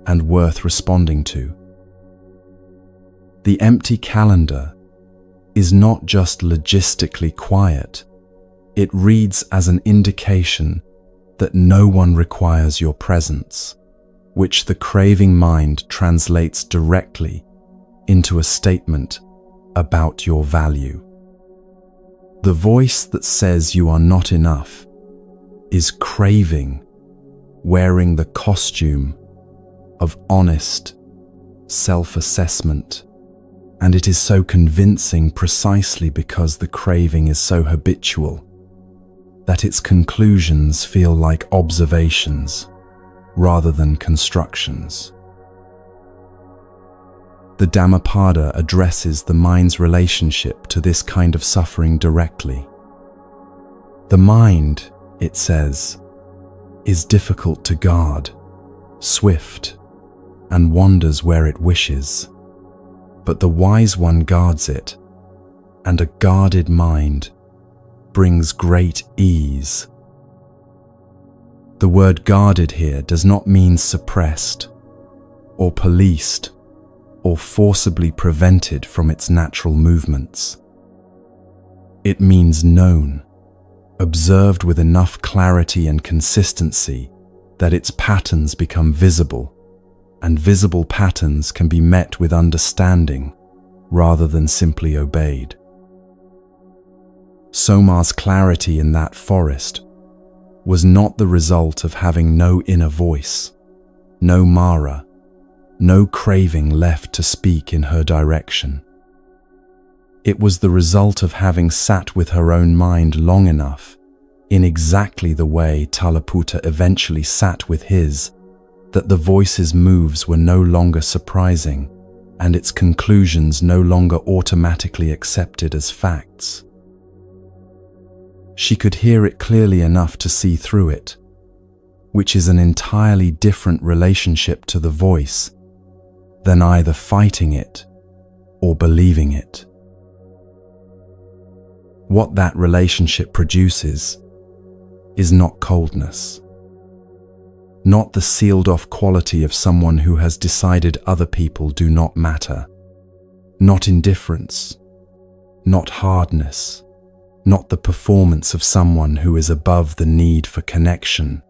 and worth responding to. The empty calendar is not just logistically quiet, it reads as an indication that no one requires your presence, which the craving mind translates directly into a statement about your value. The voice that says you are not enough is craving wearing the costume of honest self-assessment, and it is so convincing precisely because the craving is so habitual that its conclusions feel like observations rather than constructions. The Dhammapada addresses the mind's relationship to this kind of suffering directly. The mind, it says, is difficult to guard, swift, and wanders where it wishes. But the wise one guards it, and a guarded mind brings great ease. The word guarded here does not mean suppressed, or policed, or forcibly prevented from its natural movements. It means known, observed with enough clarity and consistency that its patterns become visible, and visible patterns can be met with understanding rather than simply obeyed. Soma's clarity in that forest was not the result of having no inner voice, no Mara, no craving left to speak in her direction. It was the result of having sat with her own mind long enough, in exactly the way Talaputta eventually sat with his, that the voice's moves were no longer surprising and its conclusions no longer automatically accepted as facts. She could hear it clearly enough to see through it, which is an entirely different relationship to the voice than either fighting it or believing it. What that relationship produces is not coldness, not the sealed-off quality of someone who has decided other people do not matter, not indifference, not hardness, not the performance of someone who is above the need for connection.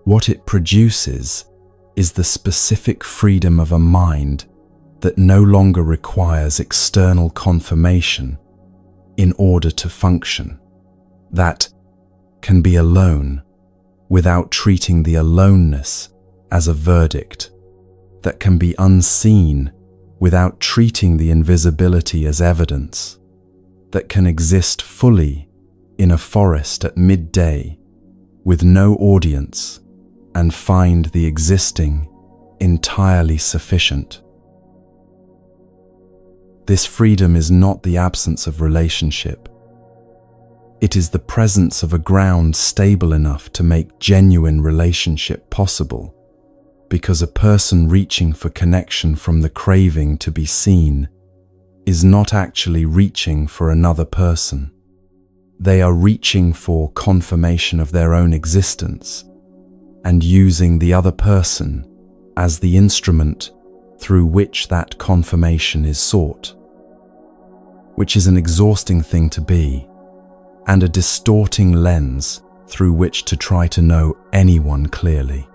What it produces is the specific freedom of a mind that no longer requires external confirmation in order to function, that can be alone without treating the aloneness as a verdict, that can be unseen without treating the invisibility as evidence, that can exist fully in a forest at midday with no audience and find the existing entirely sufficient. This freedom is not the absence of relationship. It is the presence of a ground stable enough to make genuine relationship possible, because a person reaching for connection from the craving to be seen is not actually reaching for another person. They are reaching for confirmation of their own existence and using the other person as the instrument through which that confirmation is sought, which is an exhausting thing to be, and a distorting lens through which to try to know anyone clearly.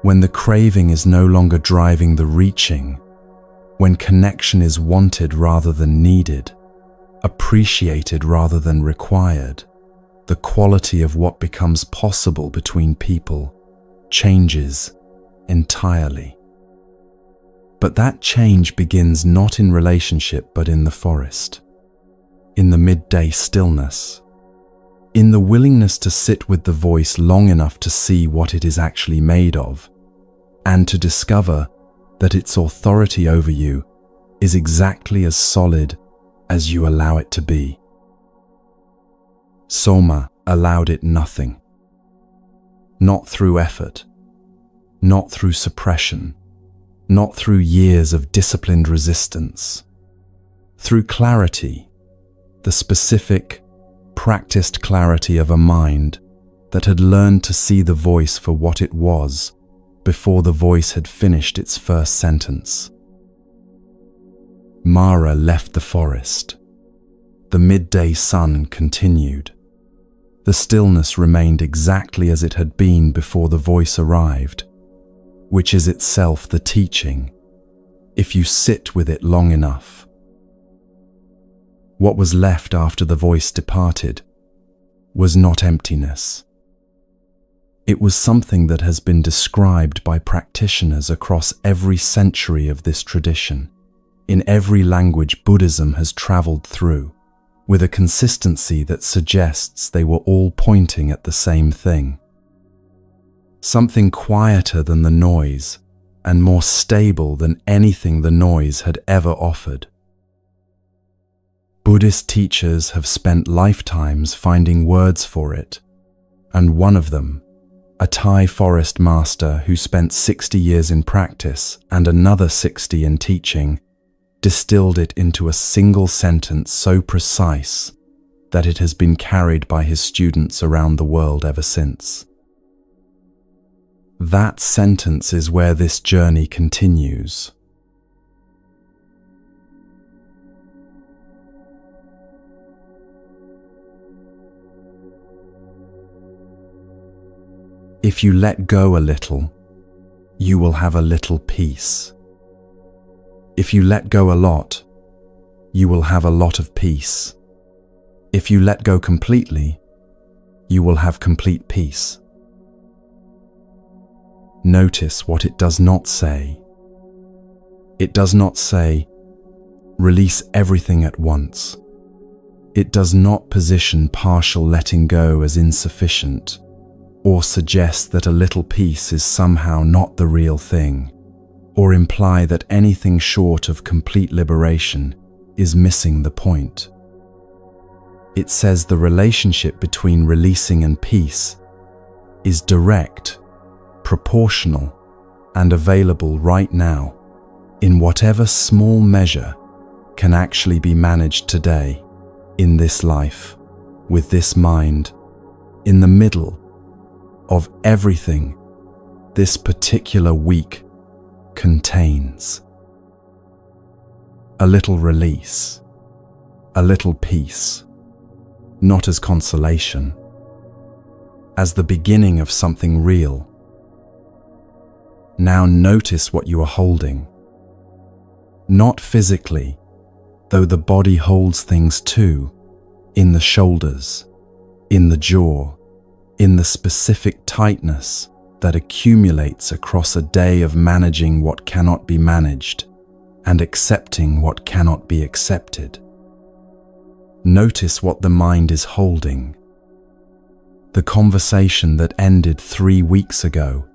When the craving is no longer driving the reaching, when connection is wanted rather than needed, appreciated rather than required, the quality of what becomes possible between people changes entirely. But that change begins not in relationship but in the forest, in the midday stillness, in the willingness to sit with the voice long enough to see what it is actually made of, and to discover that its authority over you is exactly as solid as you allow it to be. Soma allowed it nothing. Not through effort, not through suppression, not through years of disciplined resistance. Through clarity, the specific, practiced clarity of a mind that had learned to see the voice for what it was before the voice had finished its first sentence. Mara left the forest. The midday sun continued. The stillness remained exactly as it had been before the voice arrived, which is itself the teaching, if you sit with it long enough. What was left after the voice departed was not emptiness. It was something that has been described by practitioners across every century of this tradition, in every language Buddhism has traveled through, with a consistency that suggests they were all pointing at the same thing. Something quieter than the noise and more stable than anything the noise had ever offered. Buddhist teachers have spent lifetimes finding words for it, and one of them, a Thai forest master who spent 60 years in practice and another 60 in teaching, distilled it into a single sentence so precise that it has been carried by his students around the world ever since. That sentence is where this journey continues. If you let go a little, you will have a little peace. If you let go a lot, you will have a lot of peace. If you let go completely, you will have complete peace. Notice what it does not say. It does not say, release everything at once. It does not position partial letting go as insufficient, or suggest that a little peace is somehow not the real thing, or imply that anything short of complete liberation is missing the point. It says the relationship between releasing and peace is direct, proportional, and available right now, in whatever small measure can actually be managed today, in this life, with this mind, in the middle of everything this particular week contains. A little release, a little peace, not as consolation, as the beginning of something real. Now notice what you are holding. Not physically, though the body holds things too, in the shoulders, in the jaw, in the specific tightness that accumulates across a day of managing what cannot be managed and accepting what cannot be accepted. Notice what the mind is holding. The conversation that ended 3 weeks ago,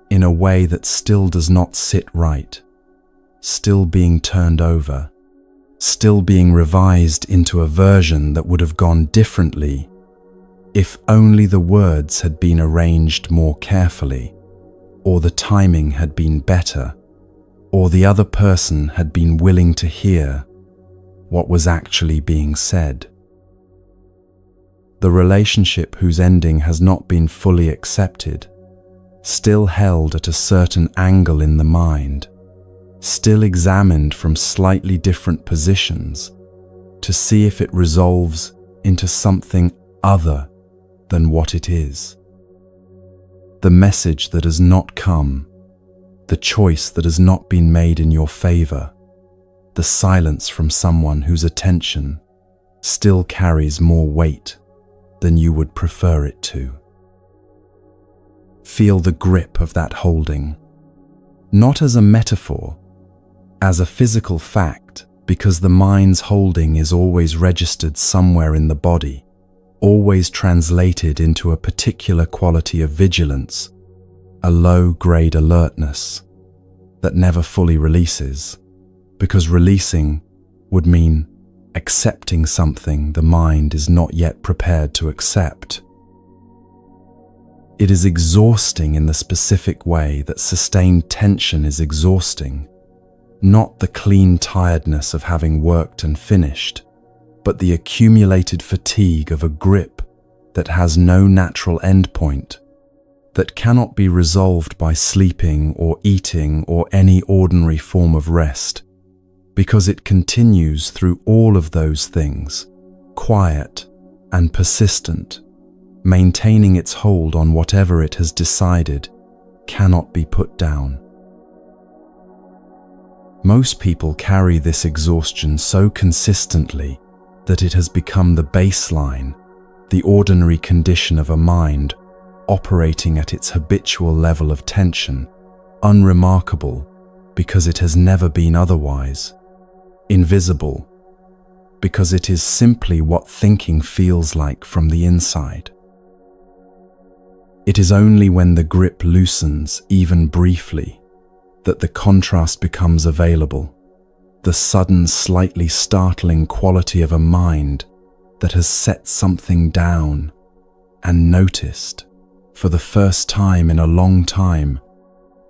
in a way that still does not sit right, still being turned over, still being revised into a version that would have gone differently if only the words had been arranged more carefully, or the timing had been better, or the other person had been willing to hear what was actually being said. the relationship whose ending has not been fully accepted, still held at a certain angle in the mind, still examined from slightly different positions to see if it resolves into something other than what it is. The message that has not come, the choice that has not been made in your favor, the silence from someone whose attention still carries more weight than you would prefer it to. Feel the grip of that holding, not as a metaphor, as a physical fact, because the mind's holding is always registered somewhere in the body, always translated into a particular quality of vigilance, a low-grade alertness that never fully releases, because releasing would mean accepting something the mind is not yet prepared to accept. It is exhausting in the specific way that sustained tension is exhausting, not the clean tiredness of having worked and finished, but the accumulated fatigue of a grip that has no natural endpoint, that cannot be resolved by sleeping or eating or any ordinary form of rest, because it continues through all of those things, quiet and persistent, maintaining its hold on whatever it has decided cannot be put down. Most people carry this exhaustion so consistently that it has become the baseline, the ordinary condition of a mind operating at its habitual level of tension, unremarkable because it has never been otherwise, invisible because it is simply what thinking feels like from the inside. It is only when the grip loosens, even briefly, that the contrast becomes available, the sudden, slightly startling quality of a mind that has set something down and noticed, for the first time in a long time,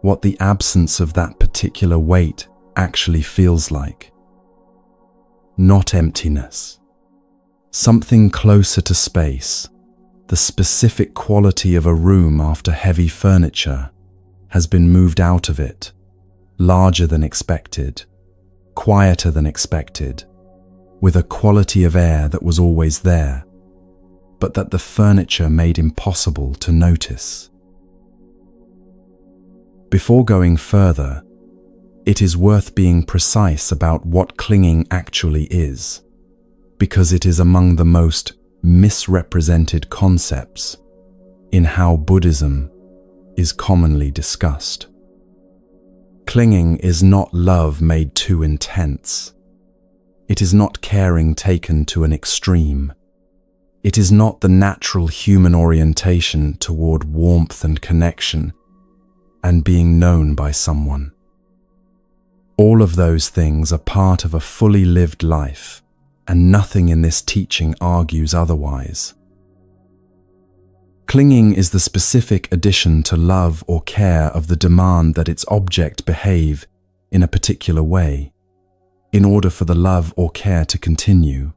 what the absence of that particular weight actually feels like. Not emptiness. Something closer to space, the specific quality of a room after heavy furniture, has been moved out of it, larger than expected, quieter than expected, with a quality of air that was always there, but that the furniture made impossible to notice. Before going further, it is worth being precise about what clinging actually is, because it is among the most misrepresented concepts in how Buddhism is commonly discussed. Clinging is not love made too intense. It is not caring taken to an extreme. It is not the natural human orientation toward warmth and connection and being known by someone. All of those things are part of a fully lived life, and nothing in this teaching argues otherwise. Clinging is the specific addition to love or care of the demand that its object behave in a particular way, in order for the love or care to continue,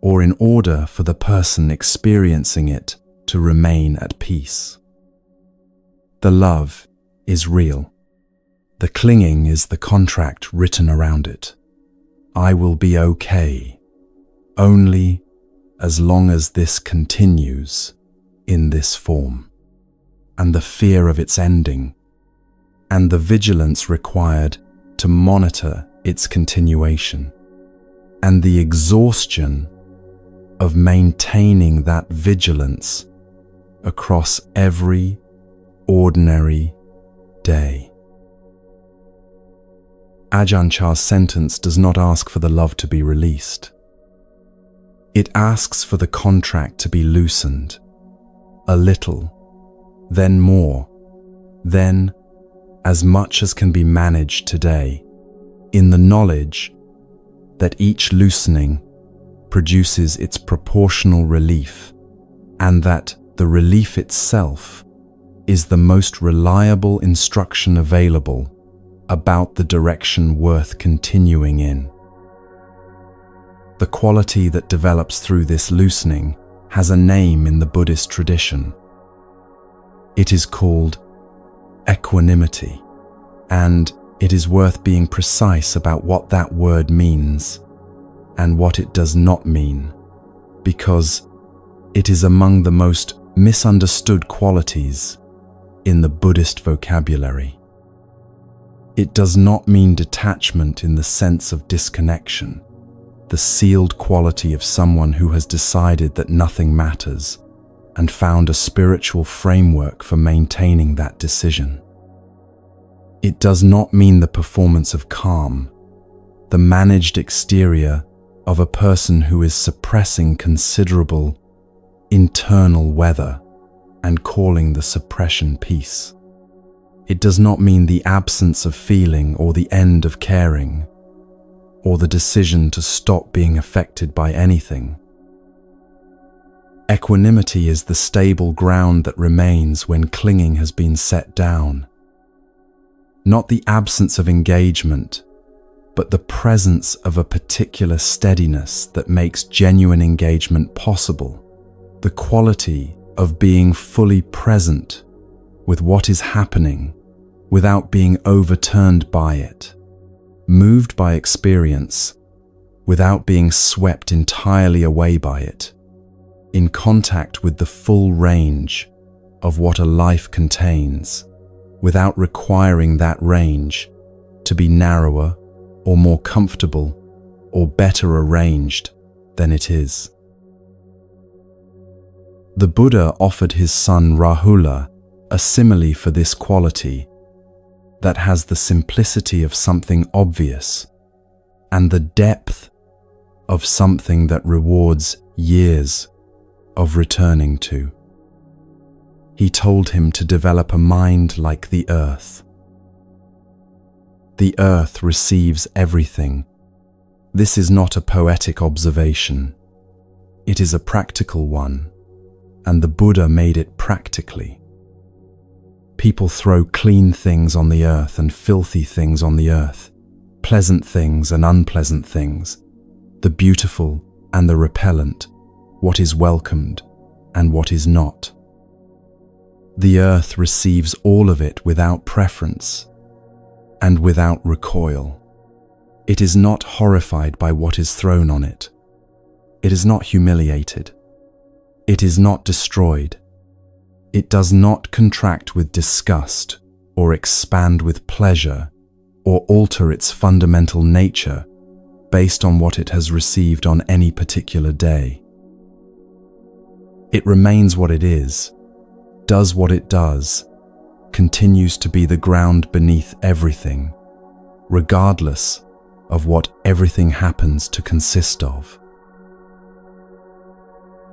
or in order for the person experiencing it to remain at peace. The love is real. The clinging is the contract written around it. I will be okay, only as long as this continues in this form, and the fear of its ending, and the vigilance required to monitor its continuation, and the exhaustion of maintaining that vigilance across every ordinary day. Ajahn Chah's sentence does not ask for the love to be released. It asks for the contract to be loosened, a little, then more, then as much as can be managed today, in the knowledge that each loosening produces its proportional relief, and that the relief itself is the most reliable instruction available about the direction worth continuing in. The quality that develops through this loosening has a name in the Buddhist tradition. It is called equanimity, and it is worth being precise about what that word means and what it does not mean, because it is among the most misunderstood qualities in the Buddhist vocabulary. It does not mean detachment in the sense of disconnection, the sealed quality of someone who has decided that nothing matters and found a spiritual framework for maintaining that decision. It does not mean the performance of calm, the managed exterior of a person who is suppressing considerable internal weather and calling the suppression peace. It does not mean the absence of feeling or the end of caring, or the decision to stop being affected by anything. Equanimity is the stable ground that remains when clinging has been set down. Not the absence of engagement, but the presence of a particular steadiness that makes genuine engagement possible. The quality of being fully present with what is happening without being overturned by it, moved by experience without being swept entirely away by it, in contact with the full range of what a life contains, without requiring that range to be narrower or more comfortable or better arranged than it is. The Buddha offered his son Rahula a simile for this quality that has the simplicity of something obvious and the depth of something that rewards years of returning to. He told him to develop a mind like the earth. The earth receives everything. This is not a poetic observation. It is a practical one, and the Buddha made it practically. People throw clean things on the earth and filthy things on the earth, pleasant things and unpleasant things, the beautiful and the repellent, what is welcomed and what is not. The earth receives all of it without preference and without recoil. It is not horrified by what is thrown on it. It is not humiliated. It is not destroyed. It does not contract with disgust or expand with pleasure or alter its fundamental nature based on what it has received on any particular day. It remains what it is, does what it does, continues to be the ground beneath everything, regardless of what everything happens to consist of.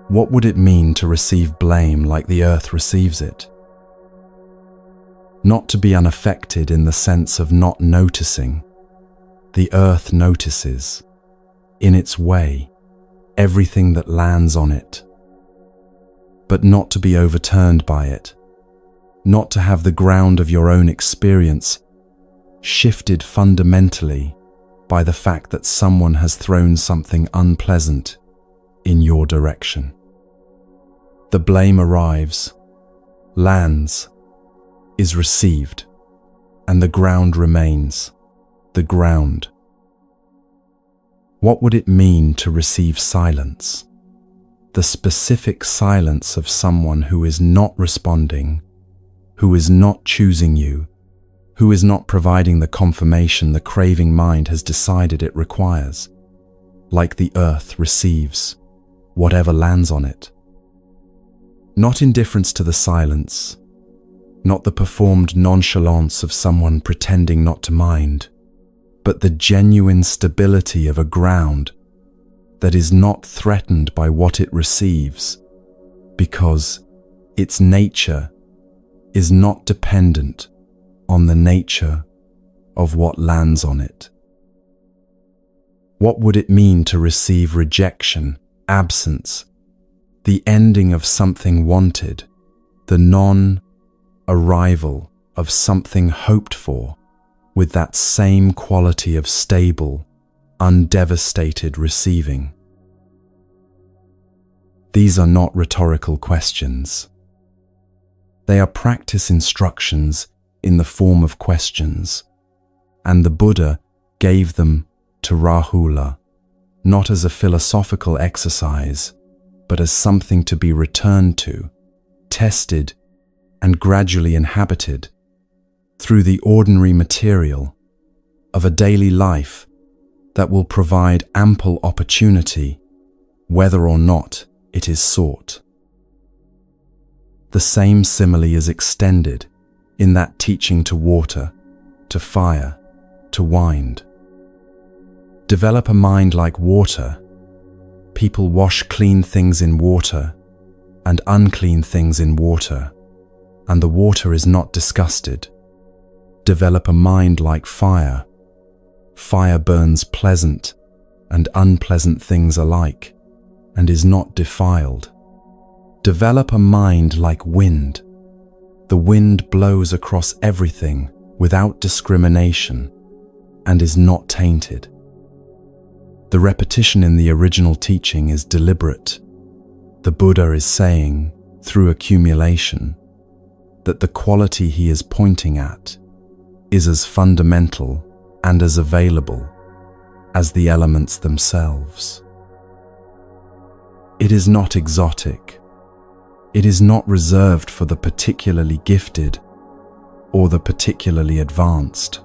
What would it mean to receive blame like the earth receives it? Not to be unaffected in the sense of not noticing. The earth notices, in its way, everything that lands on it, but not to be overturned by it, not to have the ground of your own experience shifted fundamentally by the fact that someone has thrown something unpleasant in your direction. The blame arrives, lands, is received, and the ground remains, the ground. What would it mean to receive silence? The specific silence of someone who is not responding, who is not choosing you, who is not providing the confirmation the craving mind has decided it requires, like the earth receives whatever lands on it. Not indifference to the silence, not the performed nonchalance of someone pretending not to mind, but the genuine stability of a ground that is not threatened by what it receives, because its nature is not dependent on the nature of what lands on it. What would it mean to receive rejection, absence, the ending of something wanted, the non-arrival of something hoped for, with that same quality of stable, undevastated receiving? These are not rhetorical questions. They are practice instructions in the form of questions, and the Buddha gave them to Rahula, not as a philosophical exercise, but as something to be returned to, tested, and gradually inhabited through the ordinary material of a daily life that will provide ample opportunity, whether or not it is sought. The same simile is extended in that teaching to water, to fire, to wind. Develop a mind like water. People wash clean things in water and unclean things in water, and the water is not disgusted. Develop a mind like fire. Fire burns pleasant and unpleasant things alike, and is not defiled. Develop a mind like wind. The wind blows across everything without discrimination and is not tainted. The repetition in the original teaching is deliberate. The Buddha is saying, through accumulation, that the quality he is pointing at is as fundamental and as available as the elements themselves. It is not exotic. It is not reserved for the particularly gifted or the particularly advanced.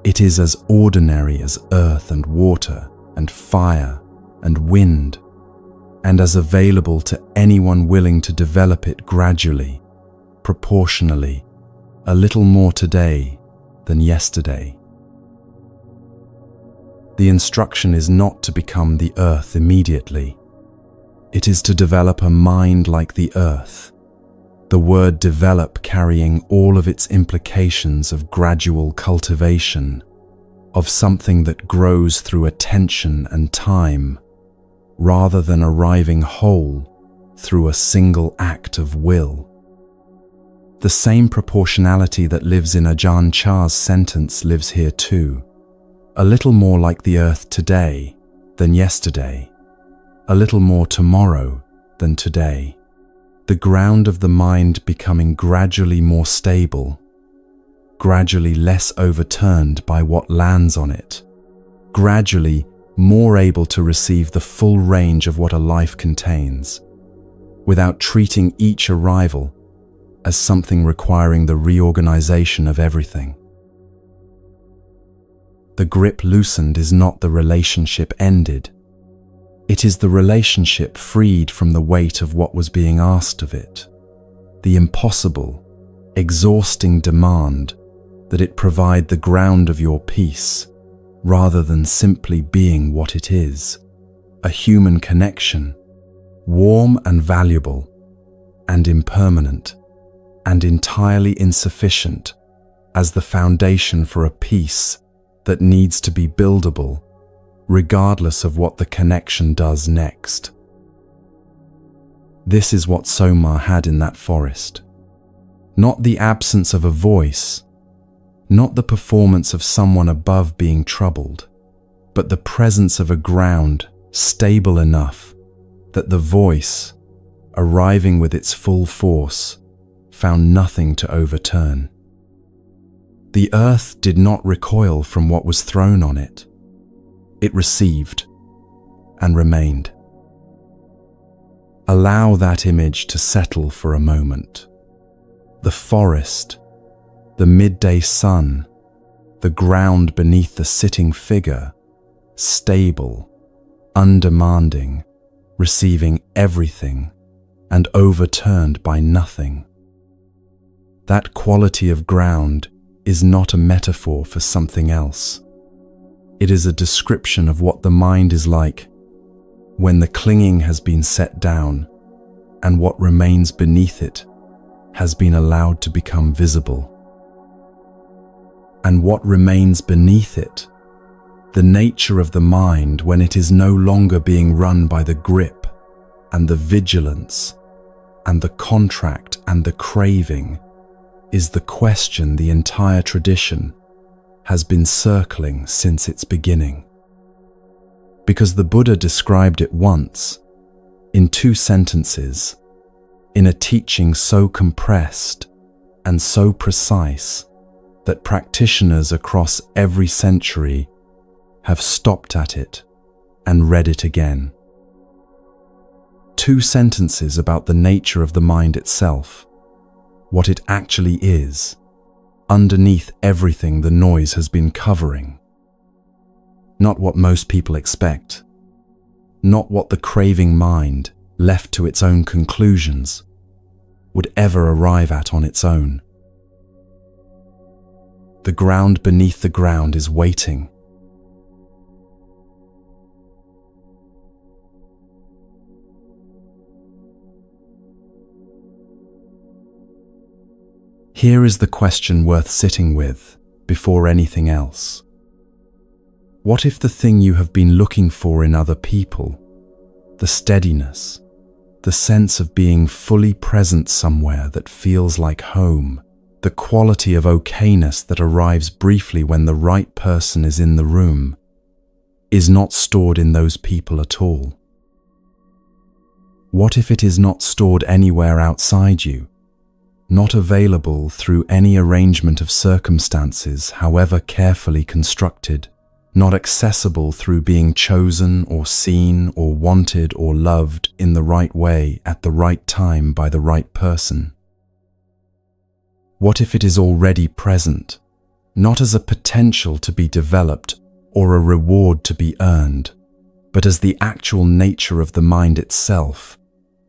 It is as ordinary as earth and water and fire and wind, and as available to anyone willing to develop it gradually, proportionally, a little more today than yesterday. The instruction is not to become the earth immediately. It is to develop a mind like the earth, the word develop carrying all of its implications of gradual cultivation, of something that grows through attention and time, rather than arriving whole through a single act of will. The same proportionality that lives in Ajahn Chah's sentence lives here too, a little more like the earth today than yesterday, a little more tomorrow than today. The ground of the mind becoming gradually more stable, gradually less overturned by what lands on it, gradually more able to receive the full range of what a life contains, without treating each arrival as something requiring the reorganization of everything. The grip loosened is not the relationship ended. It is the relationship freed from the weight of what was being asked of it, the impossible, exhausting demand that it provide the ground of your peace, rather than simply being what it is, a human connection, warm and valuable, and impermanent, and entirely insufficient as the foundation for a peace that needs to be buildable, regardless of what the connection does next. This is what Soma had in that forest. Not the absence of a voice, not the performance of someone above being troubled, but the presence of a ground stable enough that the voice, arriving with its full force, found nothing to overturn. The earth did not recoil from what was thrown on it. It received and remained. Allow that image to settle for a moment. The forest, the midday sun, the ground beneath the sitting figure, stable, undemanding, receiving everything and overturned by nothing. That quality of ground is not a metaphor for something else. It is a description of what the mind is like when the clinging has been set down and what remains beneath it has been allowed to become visible. And what remains beneath it, the nature of the mind when it is no longer being run by the grip and the vigilance and the contract and the craving, is the question the entire tradition has been circling since its beginning. Because the Buddha described it once, in 2 sentences, in a teaching so compressed and so precise that practitioners across every century have stopped at it and read it again. 2 sentences about the nature of the mind itself, what it actually is, underneath everything the noise has been covering. Not what most people expect, not what the craving mind, left to its own conclusions, would ever arrive at on its own. The ground beneath the ground is waiting. Here is the question worth sitting with before anything else. What if the thing you have been looking for in other people, the steadiness, the sense of being fully present somewhere that feels like home, the quality of okayness that arrives briefly when the right person is in the room, is not stored in those people at all? What if it is not stored anywhere outside you? Not available through any arrangement of circumstances, however carefully constructed, not accessible through being chosen or seen or wanted or loved in the right way at the right time by the right person? What if it is already present, not as a potential to be developed or a reward to be earned, but as the actual nature of the mind itself,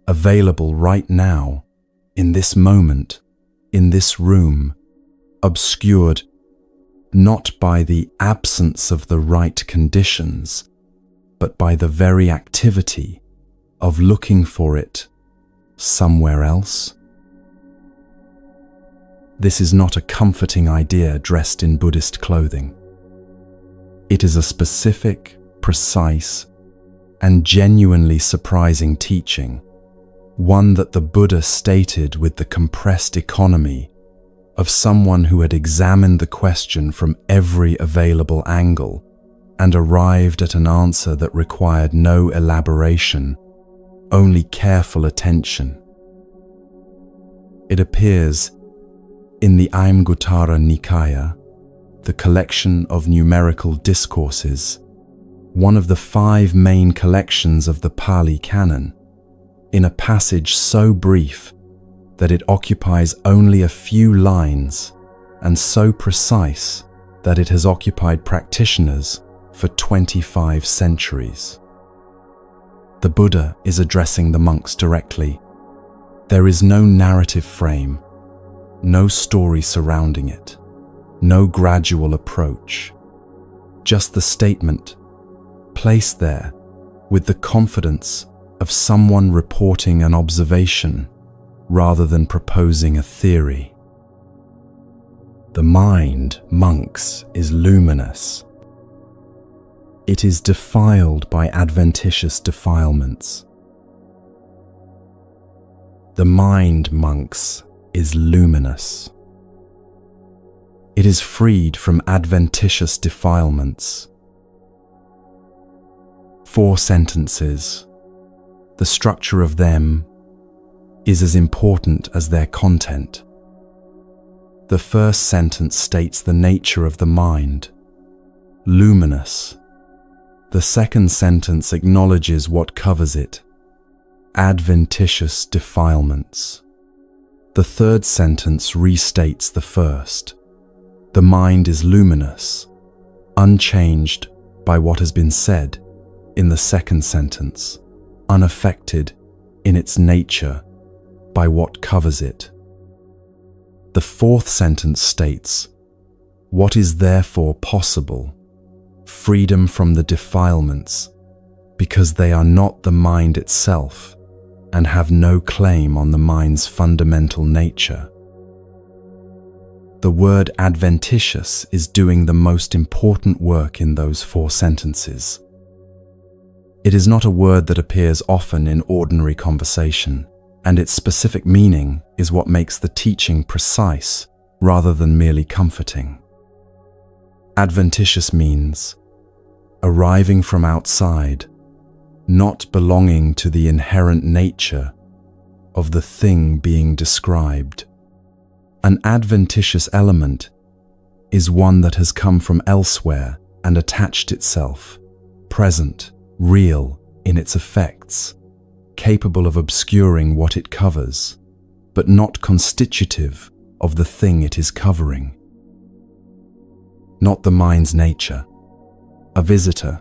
available right now, in this moment, in this room, obscured not by the absence of the right conditions, but by the very activity of looking for it somewhere else? This is not a comforting idea dressed in Buddhist clothing. It is a specific, precise, and genuinely surprising teaching, one that the Buddha stated with the compressed economy of someone who had examined the question from every available angle and arrived at an answer that required no elaboration, only careful attention. It appears in the Aimguttara Nikaya, the collection of numerical discourses, one of the 5 main collections of the Pali Canon, in a passage so brief that it occupies only a few lines and so precise that it has occupied practitioners for 25 centuries. The Buddha is addressing the monks directly. There is no narrative frame, no story surrounding it, no gradual approach, just the statement, placed there with the confidence of someone reporting an observation rather than proposing a theory. The mind, monks, is luminous. It is defiled by adventitious defilements. The mind, monks, is luminous. It is freed from adventitious defilements. 4 sentences. The structure of them is as important as their content. The first sentence states the nature of the mind, luminous. The second sentence acknowledges what covers it, adventitious defilements. The third sentence restates the first. The mind is luminous, unchanged by what has been said in the second sentence, unaffected in its nature by what covers it. The fourth sentence states, what is therefore possible? Freedom from the defilements, because they are not the mind itself and have no claim on the mind's fundamental nature. The word adventitious is doing the most important work in those 4 sentences. It is not a word that appears often in ordinary conversation, and its specific meaning is what makes the teaching precise rather than merely comforting. Adventitious means arriving from outside, not belonging to the inherent nature of the thing being described. An adventitious element is one that has come from elsewhere and attached itself, present, real in its effects, capable of obscuring what it covers, but not constitutive of the thing it is covering. Not the mind's nature, a visitor,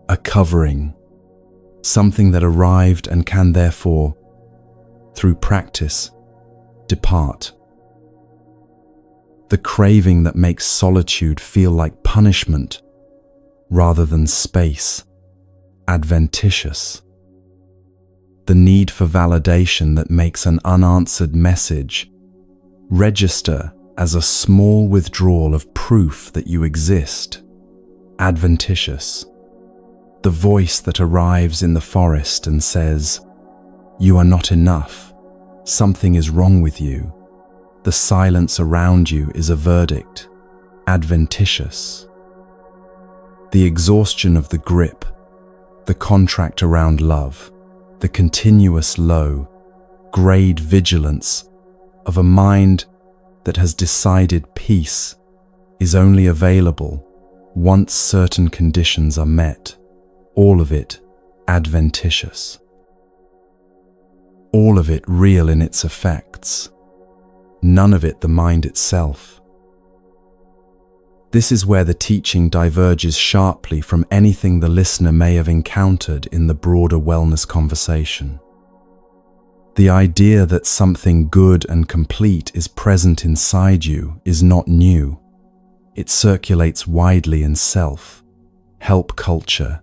a covering, something that arrived and can therefore, through practice, depart. The craving that makes solitude feel like punishment rather than space, adventitious. The need for validation that makes an unanswered message register as a small withdrawal of proof that you exist, adventitious. The voice that arrives in the forest and says, "You are not enough, something is wrong with you." The silence around you is a verdict, adventitious. The exhaustion of the grip, the contract around love, the continuous low, grade vigilance of a mind that has decided peace is only available once certain conditions are met, all of it adventitious. All of it real in its effects, none of it the mind itself. This is where the teaching diverges sharply from anything the listener may have encountered in the broader wellness conversation. The idea that something good and complete is present inside you is not new. It circulates widely in self, help culture,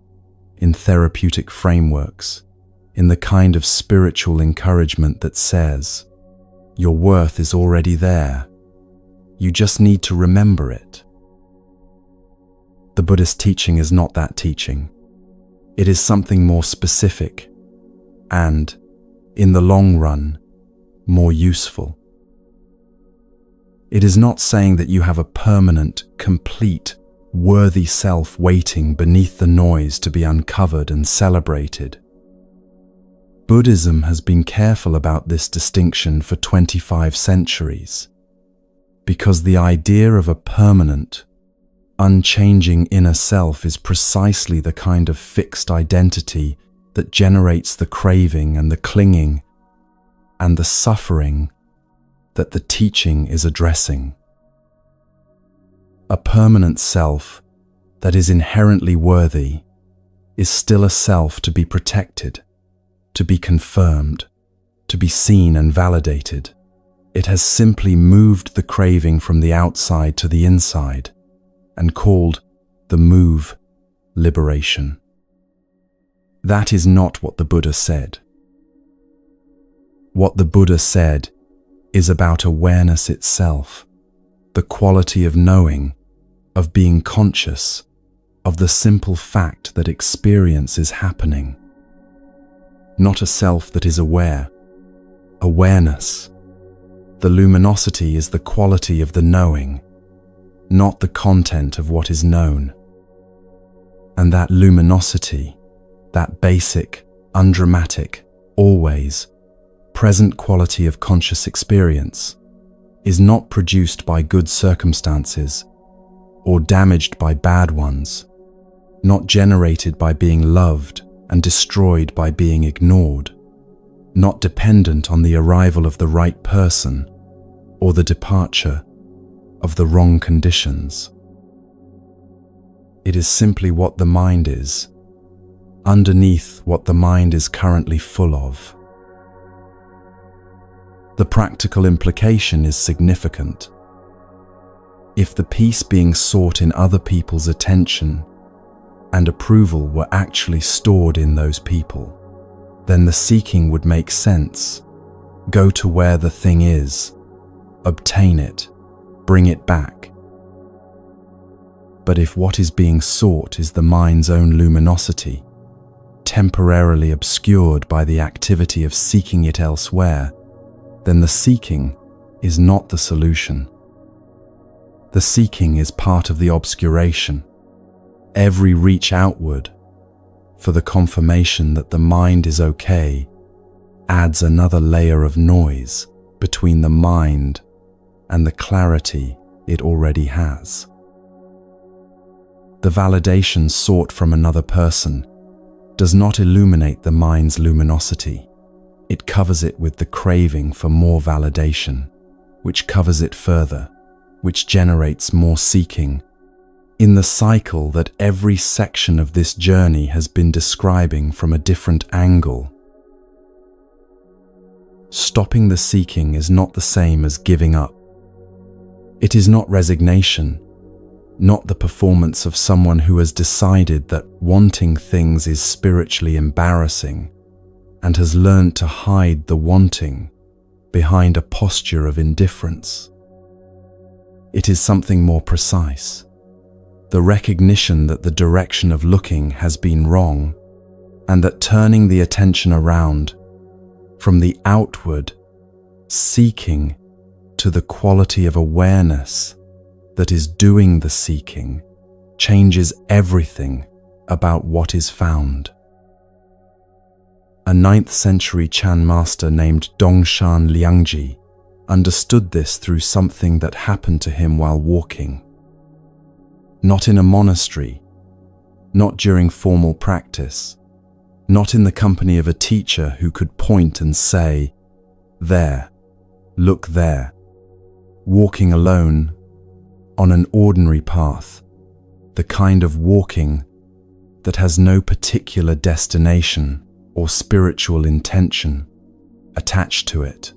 in therapeutic frameworks, in the kind of spiritual encouragement that says, "Your worth is already there. You just need to remember it." The Buddhist teaching is not that teaching. It is something more specific and, in the long run, more useful. It is not saying that you have a permanent, complete, worthy self waiting beneath the noise to be uncovered and celebrated. Buddhism has been careful about this distinction for 25 centuries, because the idea of a permanent, unchanging inner self is precisely the kind of fixed identity that generates the craving and the clinging and the suffering that the teaching is addressing. A permanent self that is inherently worthy is still a self to be protected, to be confirmed, to be seen and validated. It has simply moved the craving from the outside to the inside and called the move liberation. That is not what the Buddha said. What the Buddha said is about awareness itself, the quality of knowing, of being conscious, of the simple fact that experience is happening. Not a self that is aware. Awareness. The luminosity is the quality of the knowing, not the content of what is known. And that luminosity, that basic, undramatic, always present quality of conscious experience, is not produced by good circumstances or damaged by bad ones, not generated by being loved and destroyed by being ignored, not dependent on the arrival of the right person or the departure of the wrong conditions. It is simply what the mind is, underneath what the mind is currently full of. The practical implication is significant. If the peace being sought in other people's attention and approval were actually stored in those people, then the seeking would make sense. Go to where the thing is, obtain it, bring it back. But if what is being sought is the mind's own luminosity, temporarily obscured by the activity of seeking it elsewhere, then the seeking is not the solution. The seeking is part of the obscuration. Every reach outward, for the confirmation that the mind is okay adds another layer of noise between the mind and the clarity it already has. The validation sought from another person does not illuminate the mind's luminosity. It covers it with the craving for more validation, which covers it further, which generates more seeking, in the cycle that every section of this journey has been describing from a different angle. Stopping the seeking is not the same as giving up. It is not resignation, not the performance of someone who has decided that wanting things is spiritually embarrassing and has learned to hide the wanting behind a posture of indifference. It is something more precise, the recognition that the direction of looking has been wrong and that turning the attention around from the outward seeking to the quality of awareness that is doing the seeking changes everything about what is found. A 9th century Chan master named Dongshan Liangji understood this through something that happened to him while walking. Not in a monastery, not during formal practice, not in the company of a teacher who could point and say, "There, look there," walking alone on an ordinary path, the kind of walking that has no particular destination or spiritual intention attached to it.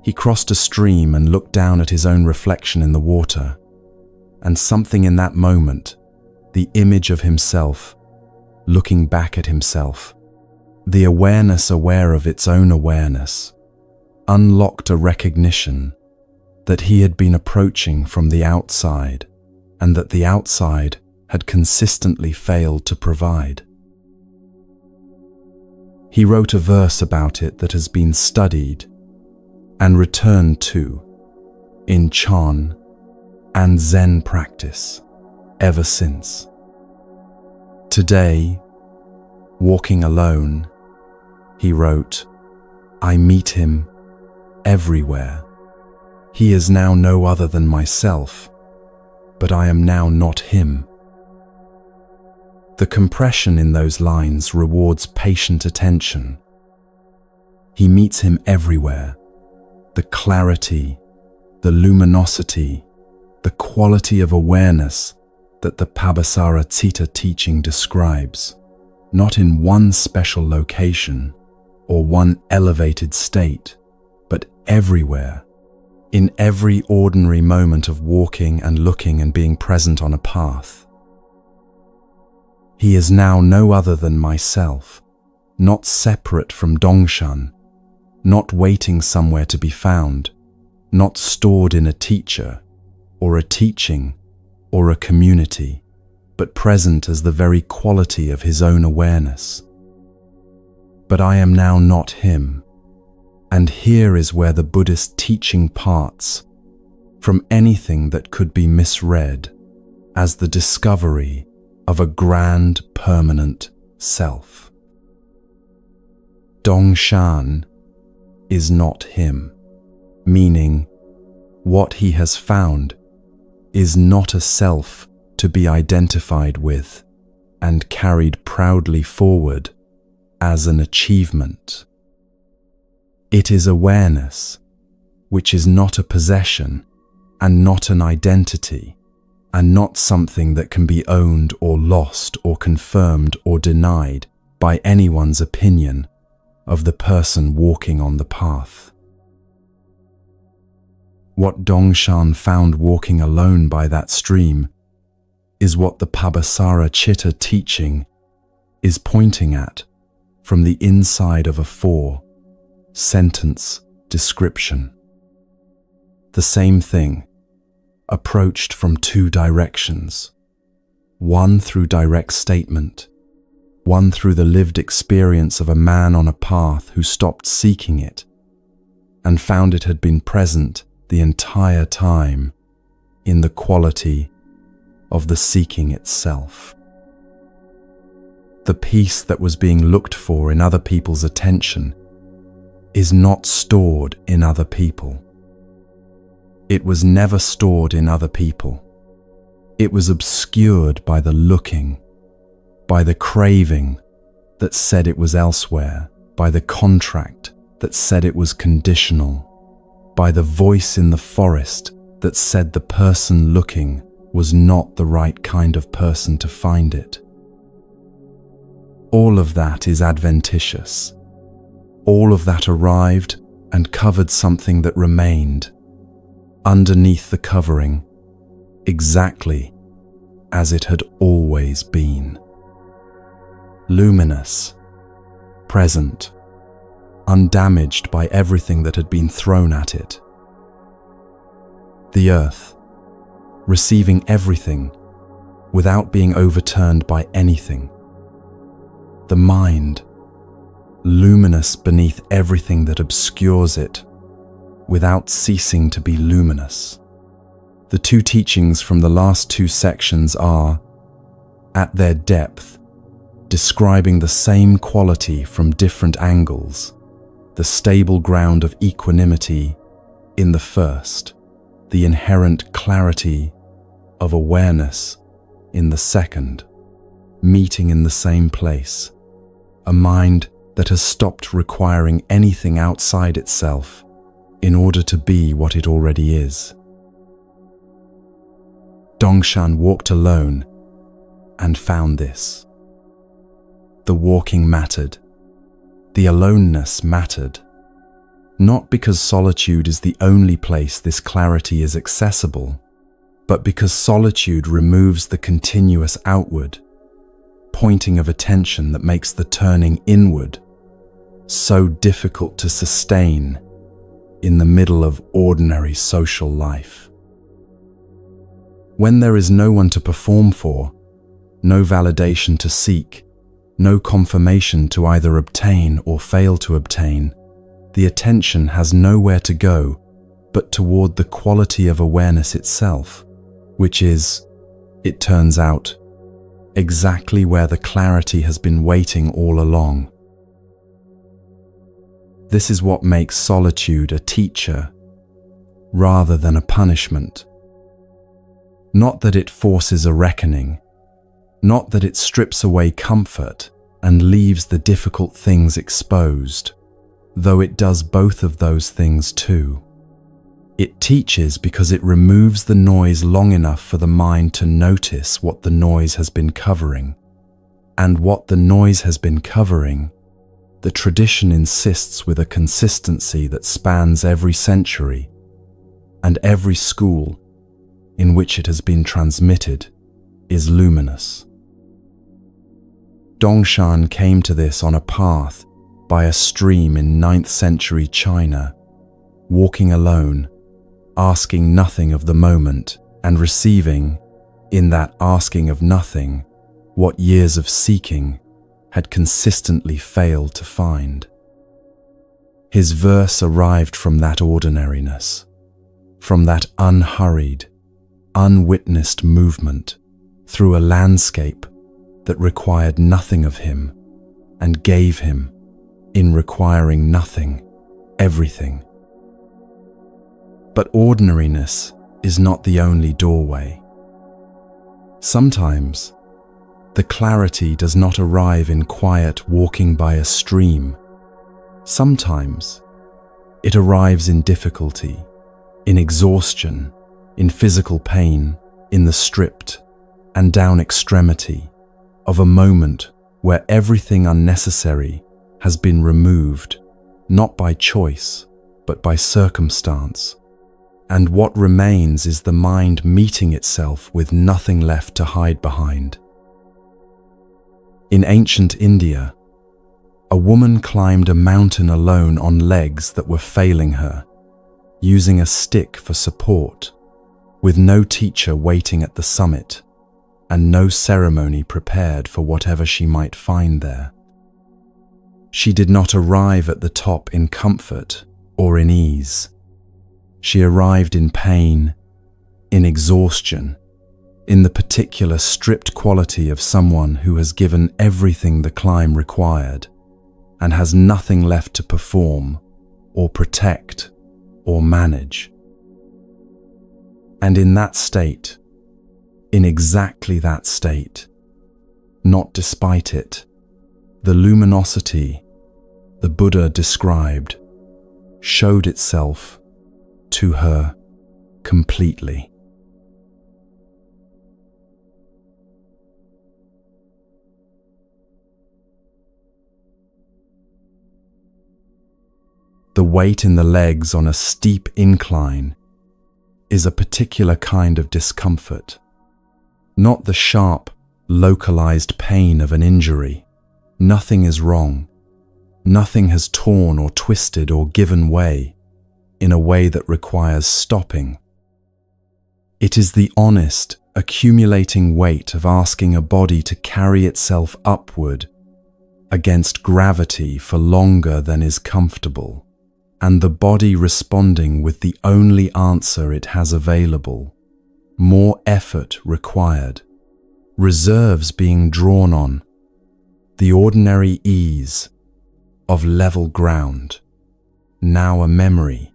He crossed a stream and looked down at his own reflection in the water, and something in that moment, the image of himself, looking back at himself, the awareness aware of its own awareness, unlocked a recognition that he had been approaching from the outside and that the outside had consistently failed to provide. He wrote a verse about it that has been studied and returned to in Chan and Zen practice ever since. Today, walking alone, he wrote, "I meet him everywhere. He is now no other than myself, but I am now not him." The compression in those lines rewards patient attention. He meets him everywhere. The clarity, the luminosity, the quality of awareness that the Pabhasara Citta teaching describes, not in one special location or one elevated state, but everywhere, in every ordinary moment of walking and looking and being present on a path. He is now no other than myself, not separate from Dongshan, not waiting somewhere to be found, not stored in a teacher, or a teaching, or a community, but present as the very quality of his own awareness. But I am now not him, and here is where the Buddhist teaching parts from anything that could be misread as the discovery of a grand permanent self. Dongshan is not him, meaning what he has found is not a self to be identified with and carried proudly forward as an achievement. It is awareness, which is not a possession and not an identity, and not something that can be owned or lost or confirmed or denied by anyone's opinion of the person walking on the path. What Dongshan found walking alone by that stream is what the Pabhasara Citta teaching is pointing at from the inside of a 4-sentence description. The same thing, approached from 2 directions, one through direct statement, one through the lived experience of a man on a path who stopped seeking it and found it had been present the entire time in the quality of the seeking itself. the peace that was being looked for in other people's attention is not stored in other people. It was never stored in other people. It was obscured by the looking, by the craving that said it was elsewhere, by the contract that said it was conditional, by the voice in the forest that said the person looking was not the right kind of person to find it. All of that is adventitious. All of that arrived and covered something that remained underneath the covering, exactly as it had always been. Luminous, present, undamaged by everything that had been thrown at it. The earth, receiving everything without being overturned by anything. The mind, luminous beneath everything that obscures it, without ceasing to be luminous. The two teachings from the last two sections are, at their depth, describing the same quality from different angles, the stable ground of equanimity in the first, the inherent clarity of awareness in the second, meeting in the same place, a mind that has stopped requiring anything outside itself in order to be what it already is. Dongshan walked alone and found this. The walking mattered. The aloneness mattered. Not because solitude is the only place this clarity is accessible, but because solitude removes the continuous outward, pointing of attention that makes the turning inward so difficult to sustain in the middle of ordinary social life. When there is no one to perform for, no validation to seek, no confirmation to either obtain or fail to obtain, the attention has nowhere to go but toward the quality of awareness itself, which is, it turns out, exactly where the clarity has been waiting all along. This is what makes solitude a teacher rather than a punishment. Not that it forces a reckoning, not that it strips away comfort and leaves the difficult things exposed, though it does both of those things too. It teaches because it removes the noise long enough for the mind to notice what the noise has been covering. And what the noise has been covering, the tradition insists with a consistency that spans every century and every school in which it has been transmitted, is luminous. Dongshan came to this on a path by a stream in 9th century China, walking alone, asking nothing of the moment and receiving, in that asking of nothing, what years of seeking had consistently failed to find. His verse arrived from that ordinariness, from that unhurried, unwitnessed movement through a landscape that required nothing of him and gave him, in requiring nothing, everything. But ordinariness is not the only doorway. Sometimes, the clarity does not arrive in quiet walking by a stream. Sometimes, it arrives in difficulty, in exhaustion, in physical pain, in the stripped and down extremity of a moment where everything unnecessary has been removed, not by choice, but by circumstance. And what remains is the mind meeting itself with nothing left to hide behind. In ancient India, a woman climbed a mountain alone on legs that were failing her, using a stick for support, with no teacher waiting at the summit, and no ceremony prepared for whatever she might find there. She did not arrive at the top in comfort or in ease. She arrived in pain, in exhaustion, in the particular stripped quality of someone who has given everything the climb required and has nothing left to perform or protect or manage. And in that state, in exactly that state, not despite it, the luminosity the Buddha described showed itself to her completely. The weight in the legs on a steep incline is a particular kind of discomfort, not the sharp, localized pain of an injury. Nothing is wrong. Nothing has torn or twisted or given way in a way that requires stopping. It is the honest, accumulating weight of asking a body to carry itself upward against gravity for longer than is comfortable, and the body responding with the only answer it has available, more effort required, reserves being drawn on, the ordinary ease of level ground, now a memory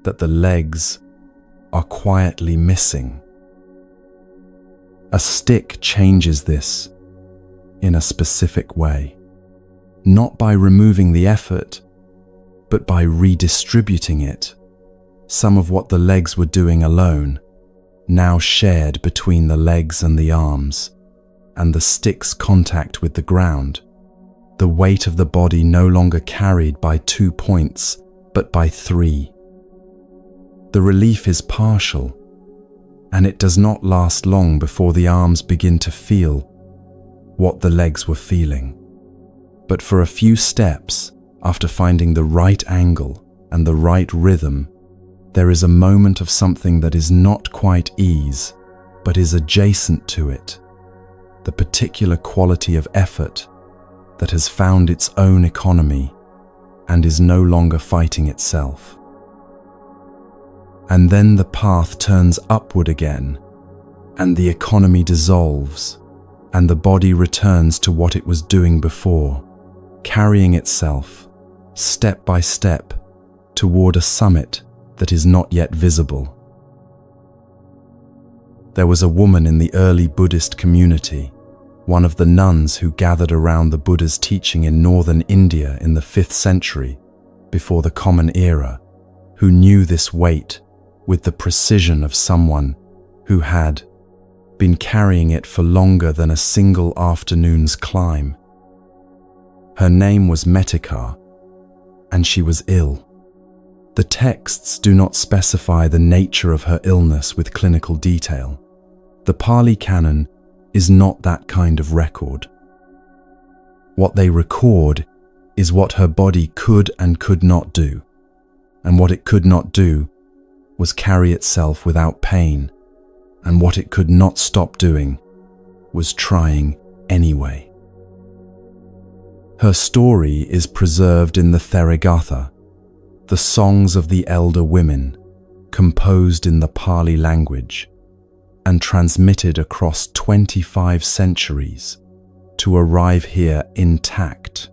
that the legs are quietly missing. A stick changes this in a specific way, not by removing the effort, but by redistributing it. Some of what the legs were doing alone, now shared between the legs and the arms, and the stick's contact with the ground, the weight of the body no longer carried by 2 points, but by 3. The relief is partial, and it does not last long before the arms begin to feel what the legs were feeling. But for a few steps, after finding the right angle and the right rhythm, there is a moment of something that is not quite ease, but is adjacent to it, the particular quality of effort that has found its own economy and is no longer fighting itself. And then the path turns upward again, and the economy dissolves, and the body returns to what it was doing before, carrying itself step by step toward a summit that is not yet visible. There was a woman in the early Buddhist community, one of the nuns who gathered around the Buddha's teaching in northern India in the 5th century, before the Common Era, who knew this weight with the precision of someone who had been carrying it for longer than a single afternoon's climb. Her name was Metikar, and she was ill. The texts do not specify the nature of her illness with clinical detail. The Pali Canon is not that kind of record. What they record is what her body could and could not do, and what it could not do was carry itself without pain, and what it could not stop doing was trying anyway. Her story is preserved in the Therigatha, the songs of the elder women, composed in the Pali language and transmitted across 25 centuries to arrive here intact.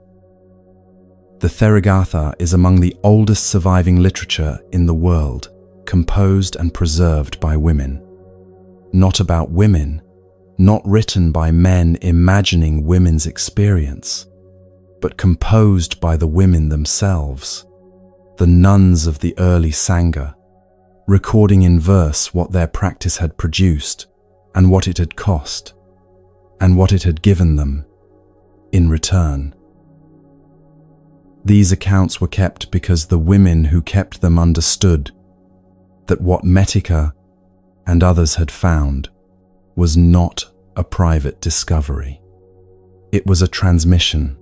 The Therigatha is among the oldest surviving literature in the world, composed and preserved by women. Not about women, not written by men imagining women's experience, but composed by the women themselves, the nuns of the early Sangha, recording in verse what their practice had produced and what it had cost, and what it had given them in return. These accounts were kept because the women who kept them understood that what Metika and others had found was not a private discovery. It was a transmission,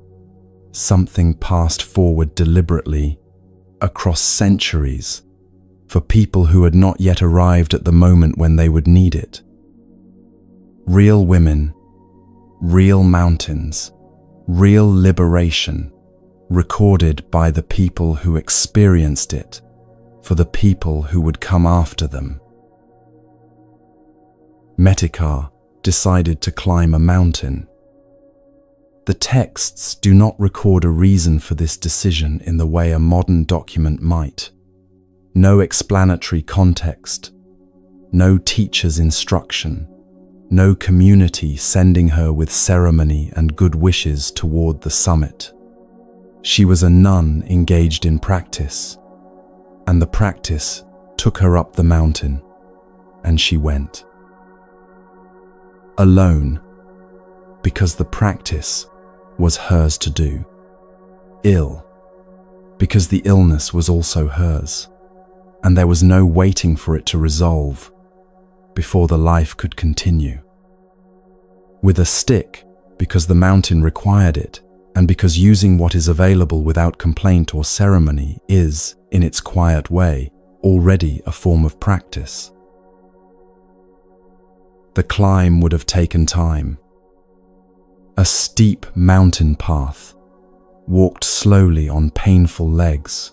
something passed forward deliberately across centuries for people who had not yet arrived at the moment when they would need it. Real women, real mountains, real liberation, recorded by the people who experienced it for the people who would come after them. Metikar decided to climb a mountain. The texts do not record a reason for this decision in the way a modern document might. No explanatory context, no teacher's instruction, no community sending her with ceremony and good wishes toward the summit. She was a nun engaged in practice, and the practice took her up the mountain, and she went. Alone, because the practice was hers to do. Ill, because the illness was also hers, and there was no waiting for it to resolve before the life could continue. With a stick, because the mountain required it, and because using what is available without complaint or ceremony is, in its quiet way, already a form of practice. The climb would have taken time. A steep mountain path, walked slowly on painful legs,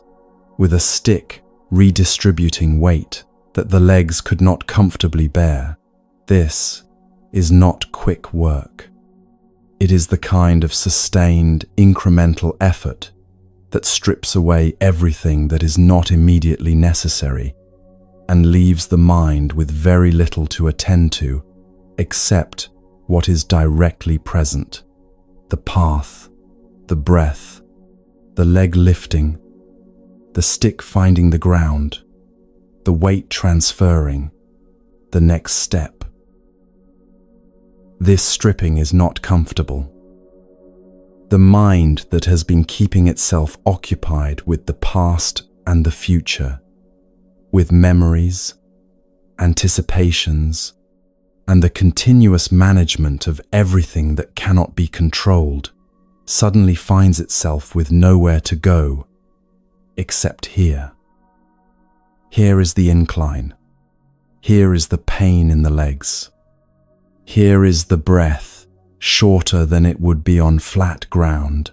with a stick redistributing weight that the legs could not comfortably bear. This is not quick work. It is the kind of sustained, incremental effort that strips away everything that is not immediately necessary and leaves the mind with very little to attend to except what is directly present: the path, the breath, the leg lifting, the stick finding the ground, the weight transferring, the next step. This stripping is not comfortable. The mind that has been keeping itself occupied with the past and the future, with memories, anticipations, and the continuous management of everything that cannot be controlled, suddenly finds itself with nowhere to go except here. Here is the incline. Here is the pain in the legs. Here is the breath, shorter than it would be on flat ground,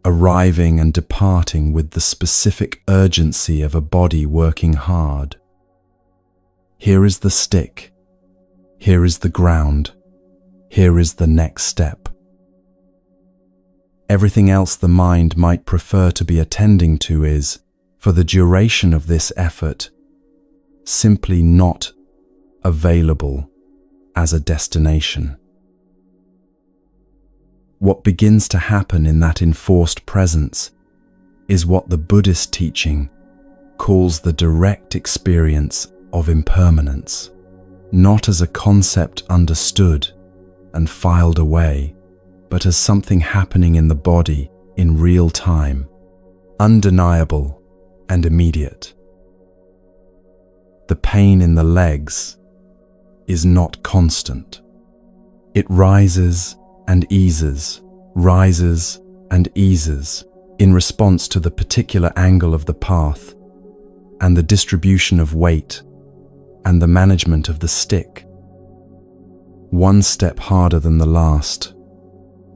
arriving and departing with the specific urgency of a body working hard. Here is the stick. Here is the ground. Here is the next step. Everything else the mind might prefer to be attending to is, for the duration of this effort, simply not available as a destination. What begins to happen in that enforced presence is what the Buddhist teaching calls the direct experience of impermanence, not as a concept understood and filed away, but as something happening in the body in real time, undeniable and immediate. The pain in the legs is not constant. It rises and eases in response to the particular angle of the path and the distribution of weight and the management of the stick. One step harder than the last,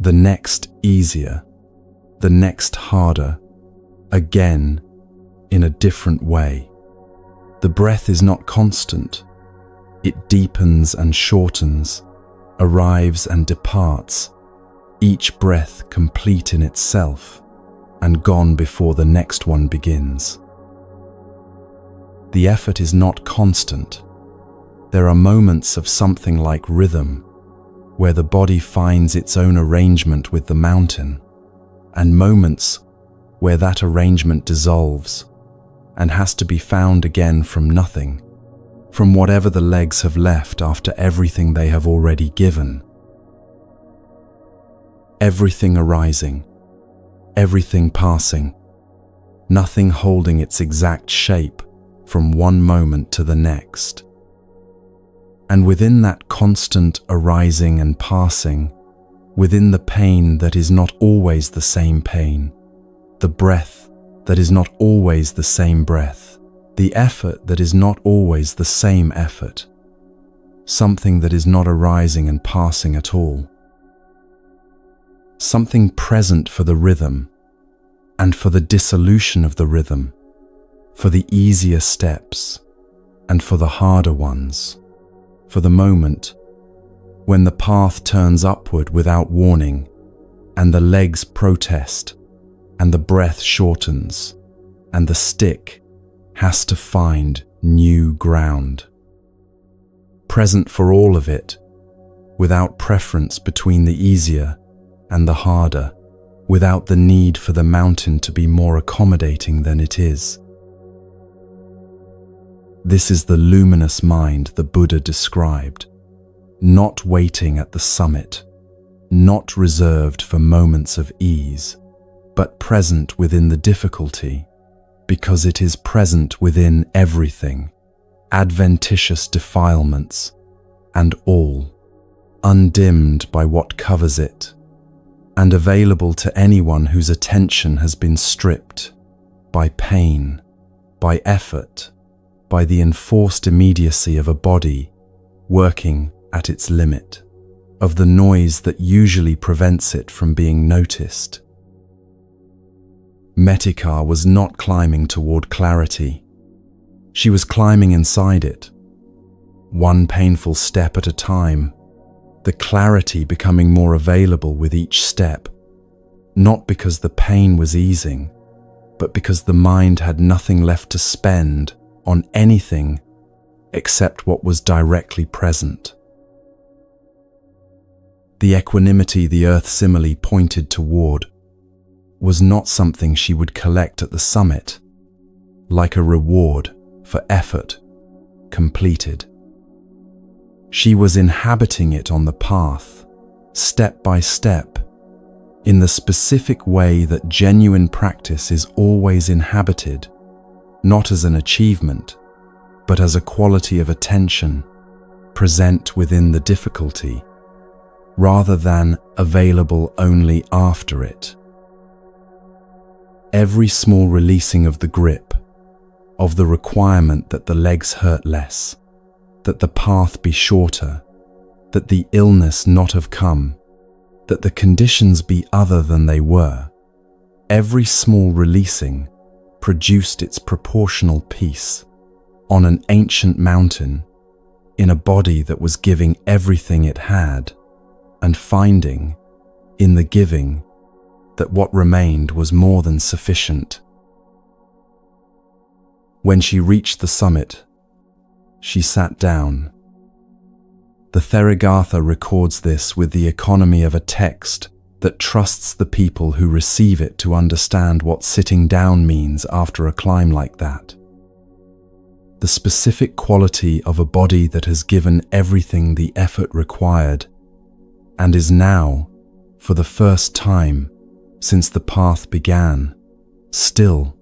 the next easier, the next harder, again in a different way. The breath is not constant. It deepens and shortens, arrives and departs, each breath complete in itself and gone before the next one begins. The effort is not constant. There are moments of something like rhythm, where the body finds its own arrangement with the mountain, and moments where that arrangement dissolves and has to be found again from nothing, from whatever the legs have left after everything they have already given. Everything arising, everything passing, nothing holding its exact shape from one moment to the next. And within that constant arising and passing, within the pain that is not always the same pain, the breath that is not always the same breath, the effort that is not always the same effort, something that is not arising and passing at all. Something present for the rhythm and for the dissolution of the rhythm, for the easier steps and for the harder ones. for the moment, when the path turns upward without warning, and the legs protest, and the breath shortens, and the stick has to find new ground. Present for all of it, without preference between the easier and the harder, without the need for the mountain to be more accommodating than it is. This is the luminous mind the Buddha described, not waiting at the summit, not reserved for moments of ease, but present within the difficulty, because it is present within everything, adventitious defilements, and all, undimmed by what covers it, and available to anyone whose attention has been stripped by pain, by effort, by the enforced immediacy of a body working at its limit, of the noise that usually prevents it from being noticed. Metika was not climbing toward clarity. She was climbing inside it, one painful step at a time, the clarity becoming more available with each step, not because the pain was easing, but because the mind had nothing left to spend on anything except what was directly present. The equanimity the earth simile pointed toward was not something she would collect at the summit, like a reward for effort completed. She was inhabiting it on the path, step by step, in the specific way that genuine practice is always inhabited, not as an achievement, but as a quality of attention present within the difficulty, rather than available only after it. Every small releasing of the grip, of the requirement that the legs hurt less, that the path be shorter, that the illness not have come, that the conditions be other than they were, every small releasing produced its proportional peace on an ancient mountain, in a body that was giving everything it had, and finding, in the giving, that what remained was more than sufficient. When she reached the summit, she sat down. The Therigatha records this with the economy of a text that trusts the people who receive it to understand what sitting down means after a climb like that. The specific quality of a body that has given everything the effort required and is now, for the first time since the path began, still.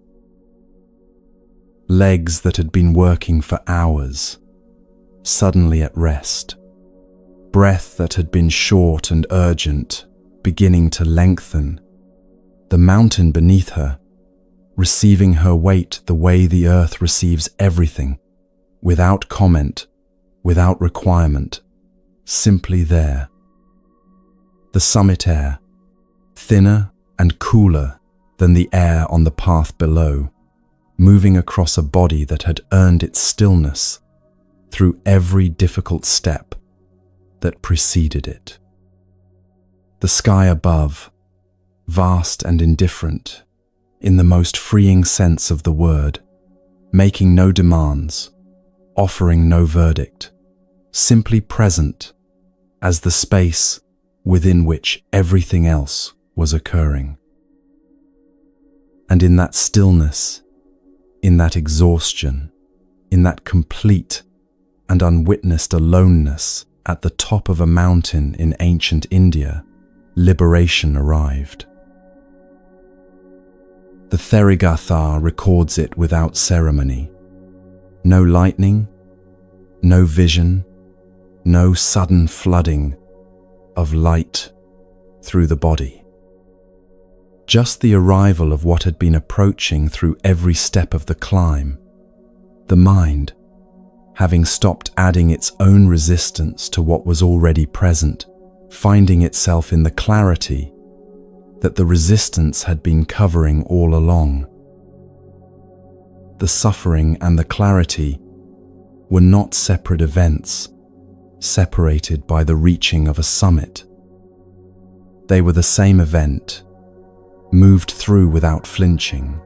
Legs that had been working for hours, suddenly at rest. Breath that had been short and urgent, beginning to lengthen. The mountain beneath her, receiving her weight the way the earth receives everything, without comment, without requirement, simply there. The summit air, thinner and cooler than the air on the path below, moving across a body that had earned its stillness through every difficult step that preceded it. The sky above, vast and indifferent, in the most freeing sense of the word, making no demands, offering no verdict, simply present as the space within which everything else was occurring. And in that stillness, in that exhaustion, in that complete and unwitnessed aloneness at the top of a mountain in ancient India, liberation arrived. The Therigatha records it without ceremony. No lightning, no vision, no sudden flooding of light through the body. Just the arrival of what had been approaching through every step of the climb, the mind, having stopped adding its own resistance to what was already present, finding itself in the clarity that the resistance had been covering all along. The suffering and the clarity were not separate events, separated by the reaching of a summit. They were the same event, moved through without flinching,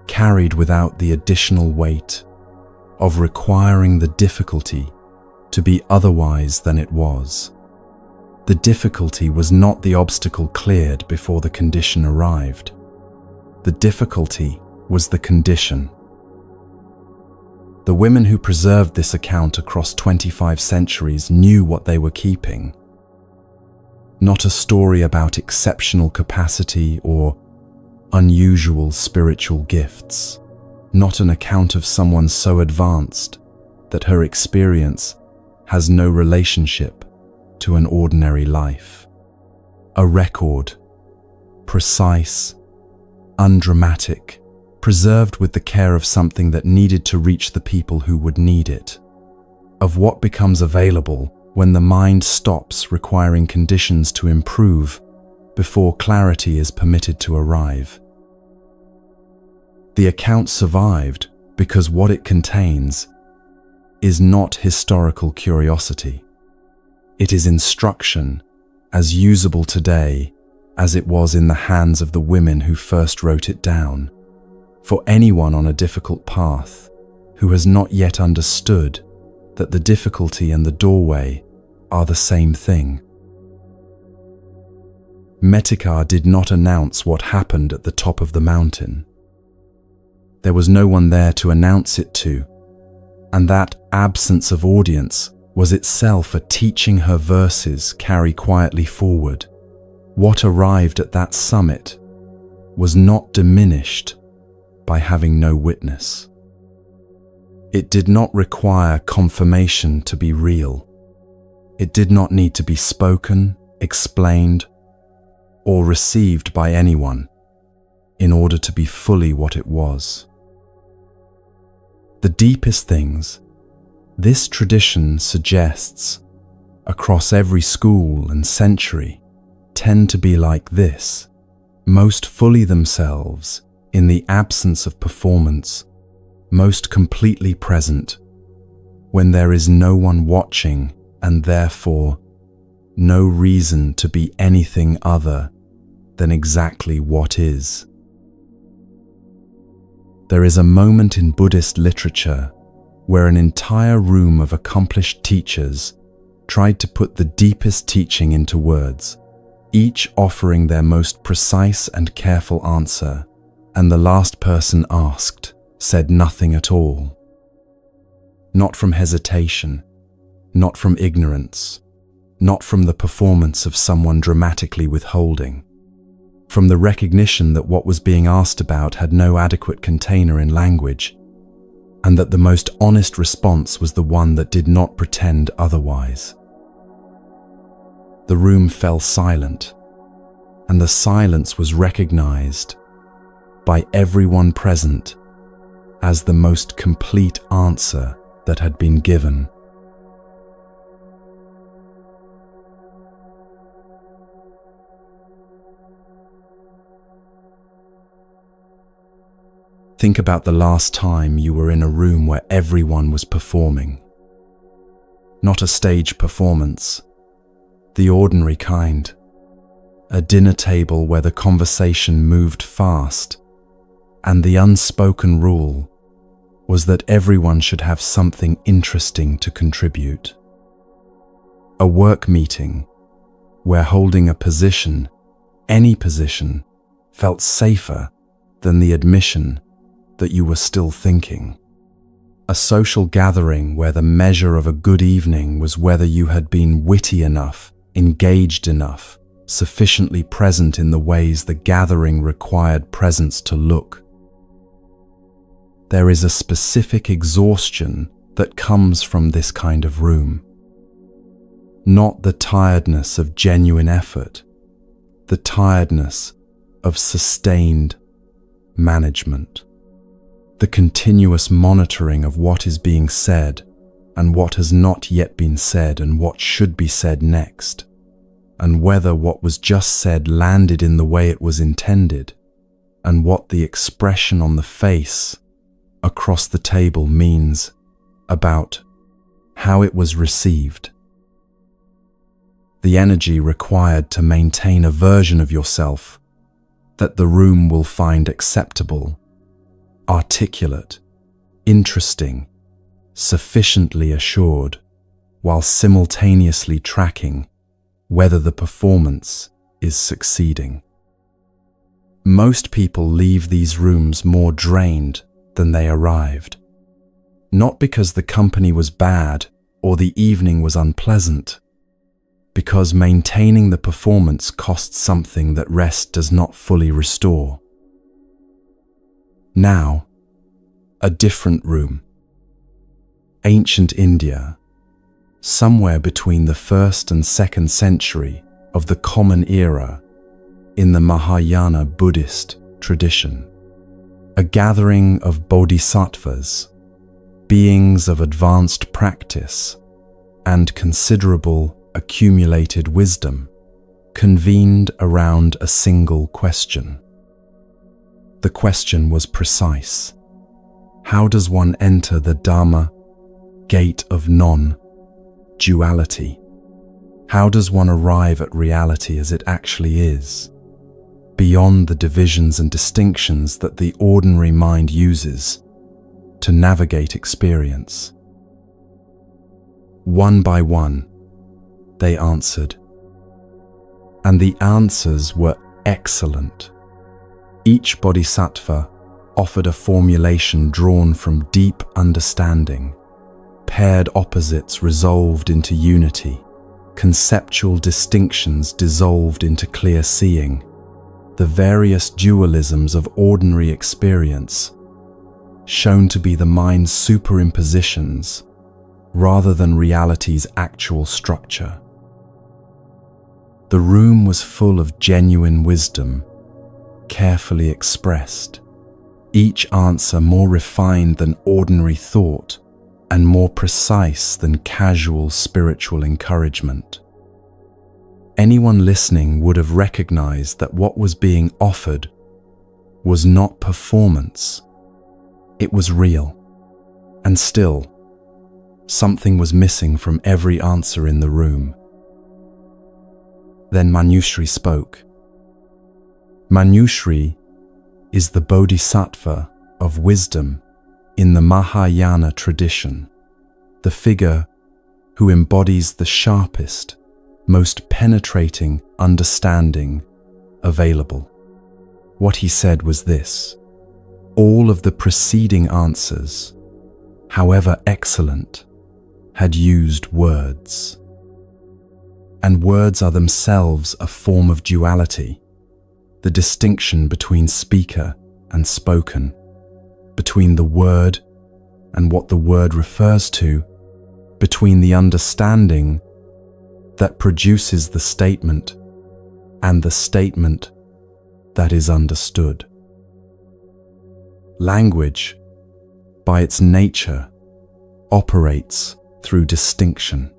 carried without the additional weight of requiring the difficulty to be otherwise than it was. The difficulty was not the obstacle cleared before the condition arrived. The difficulty was the condition. The women who preserved this account across 25 centuries knew what they were keeping. Not a story about exceptional capacity or unusual spiritual gifts. Not an account of someone so advanced that her experience has no relationship to an ordinary life. A record, precise, undramatic, preserved with the care of something that needed to reach the people who would need it, of what becomes available when the mind stops requiring conditions to improve before clarity is permitted to arrive. The account survived because what it contains is not historical curiosity. It is instruction as usable today as it was in the hands of the women who first wrote it down. For anyone on a difficult path who has not yet understood that the difficulty and the doorway are the same thing. Metikar did not announce what happened at the top of the mountain. There was no one there to announce it to, and that absence of audience was itself a teaching her verses carry quietly forward. What arrived at that summit was not diminished by having no witness. It did not require confirmation to be real. It did not need to be spoken, explained, or received by anyone in order to be fully what it was. The deepest things this tradition suggests across every school and century tend to be like this, most fully themselves in the absence of performance, most completely present when there is no one watching and therefore no reason to be anything other than exactly what is. There is a moment in Buddhist literature where an entire room of accomplished teachers tried to put the deepest teaching into words, each offering their most precise and careful answer, and the last person asked said nothing at all. Not from hesitation, not from ignorance, not from the performance of someone dramatically withholding, from the recognition that what was being asked about had no adequate container in language, and that the most honest response was the one that did not pretend otherwise. The room fell silent, and the silence was recognized by everyone present as the most complete answer that had been given. Think about the last time you were in a room where everyone was performing. Not a stage performance, the ordinary kind. A dinner table where the conversation moved fast, and the unspoken rule was that everyone should have something interesting to contribute. A work meeting where holding a position, any position, felt safer than the admission that you were still thinking. A social gathering where the measure of a good evening was whether you had been witty enough, engaged enough, sufficiently present in the ways the gathering required presence to look. There is a specific exhaustion that comes from this kind of room. Not the tiredness of genuine effort, the tiredness of sustained management. The continuous monitoring of what is being said and what has not yet been said and what should be said next, and whether what was just said landed in the way it was intended, and what the expression on the face across the table means about how it was received. the energy required to maintain a version of yourself that the room will find acceptable, articulate, interesting, sufficiently assured, while simultaneously tracking whether the performance is succeeding. Most people leave these rooms more drained than they arrived, not because the company was bad or the evening was unpleasant, because maintaining the performance costs something that rest does not fully restore. Now, a different room. Ancient India, somewhere between the 1st and 2nd century of the Common Era in the Mahayana Buddhist tradition. A gathering of bodhisattvas, beings of advanced practice and considerable accumulated wisdom, convened around a single question. The question was precise. How does one enter the Dharma gate of non-duality? How does one arrive at reality as it actually is, beyond the divisions and distinctions that the ordinary mind uses to navigate experience? One by one, they answered, and the answers were excellent. Each bodhisattva offered a formulation drawn from deep understanding, paired opposites resolved into unity, conceptual distinctions dissolved into clear seeing, the various dualisms of ordinary experience shown to be the mind's superimpositions rather than reality's actual structure. The room was full of genuine wisdom, carefully expressed, each answer more refined than ordinary thought and more precise than casual spiritual encouragement. Anyone listening would have recognized that what was being offered was not performance. It was real. And still, something was missing from every answer in the room. Then Manjushri spoke. Manjushri is the bodhisattva of wisdom in the Mahayana tradition, the figure who embodies the sharpest, most penetrating understanding available. What he said was this: all of the preceding answers, however excellent, had used words. And words are themselves a form of duality, the distinction between speaker and spoken, between the word and what the word refers to, between the understanding that produces the statement and the statement that is understood. Language, by its nature, operates through distinction.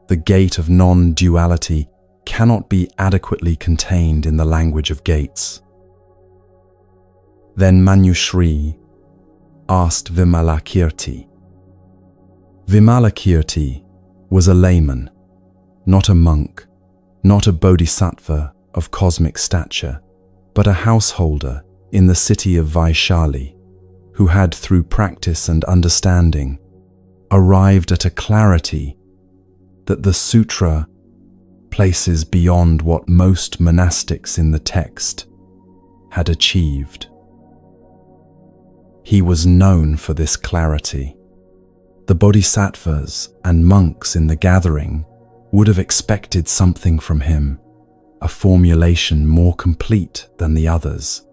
The gate of non-duality cannot be adequately contained in the language of gates. Then Manjushri asked Vimalakirti. Vimalakirti was a layman, not a monk, not a bodhisattva of cosmic stature, but a householder in the city of Vaishali, who had, through practice and understanding, arrived at a clarity that the sutra places beyond what most monastics in the text had achieved. He was known for this clarity. The bodhisattvas and monks in the gathering would have expected something from him, a formulation more complete than the others,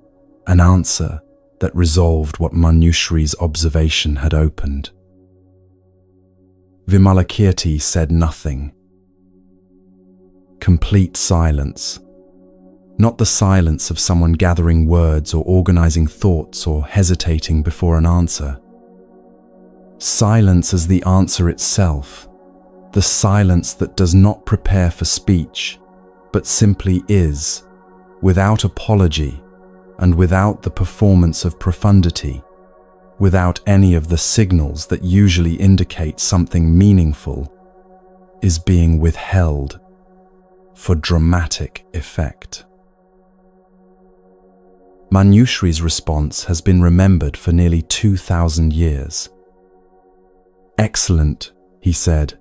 an answer that resolved what Manjushri's observation had opened. Vimalakirti said nothing. Complete silence. Not the silence of someone gathering words or organizing thoughts or hesitating before an answer. Silence as the answer itself, the silence that does not prepare for speech, but simply is, without apology and without the performance of profundity, without any of the signals that usually indicate something meaningful is being withheld for dramatic effect. Manjushri's response has been remembered for nearly 2,000 years. "Excellent," he said.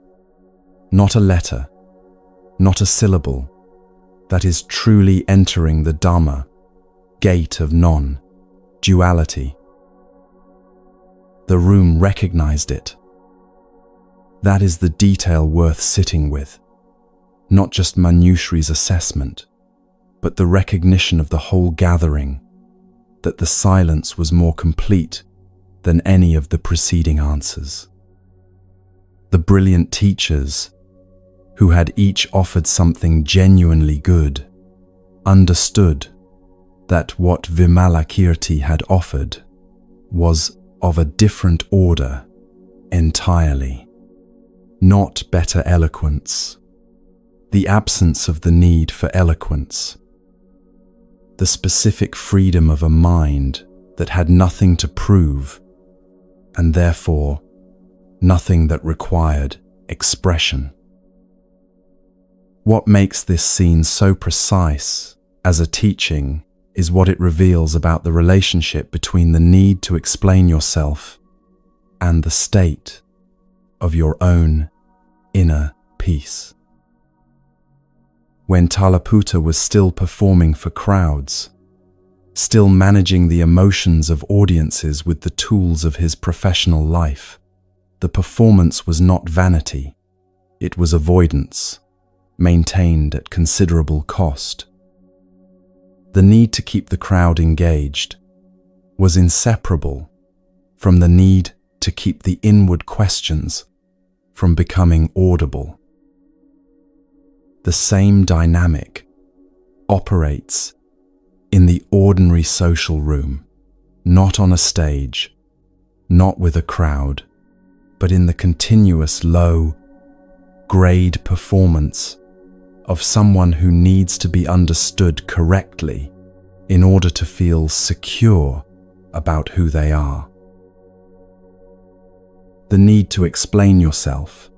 "Not a letter, not a syllable. That is truly entering the Dhamma, gate of non-duality." The room recognized it. That is the detail worth sitting with. Not just Manjushri's assessment, but the recognition of the whole gathering, that the silence was more complete than any of the preceding answers. The brilliant teachers, who had each offered something genuinely good, understood that what Vimalakirti had offered was of a different order entirely. Not better eloquence, the absence of the need for eloquence, the specific freedom of a mind that had nothing to prove, and therefore nothing that required expression. What makes this scene so precise as a teaching is what it reveals about the relationship between the need to explain yourself and the state of your own inner peace. When Tallaputta was still performing for crowds, still managing the emotions of audiences with the tools of his professional life, the performance was not vanity, it was avoidance, maintained at considerable cost. The need to keep the crowd engaged was inseparable from the need to keep the inward questions from becoming audible. The same dynamic operates in the ordinary social room, not on a stage, not with a crowd, but in the continuous low-grade performance of someone who needs to be understood correctly in order to feel secure about who they are. The need to explain yourself,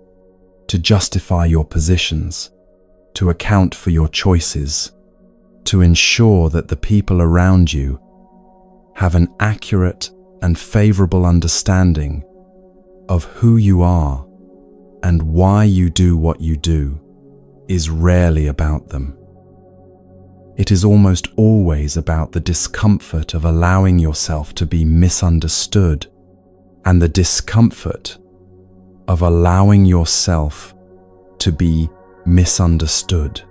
to justify your positions, to account for your choices, to ensure that the people around you have an accurate and favorable understanding of who you are and why you do what you do, is rarely about them. It is almost always about the discomfort of allowing yourself to be misunderstood, and the discomfort of allowing yourself to be misunderstood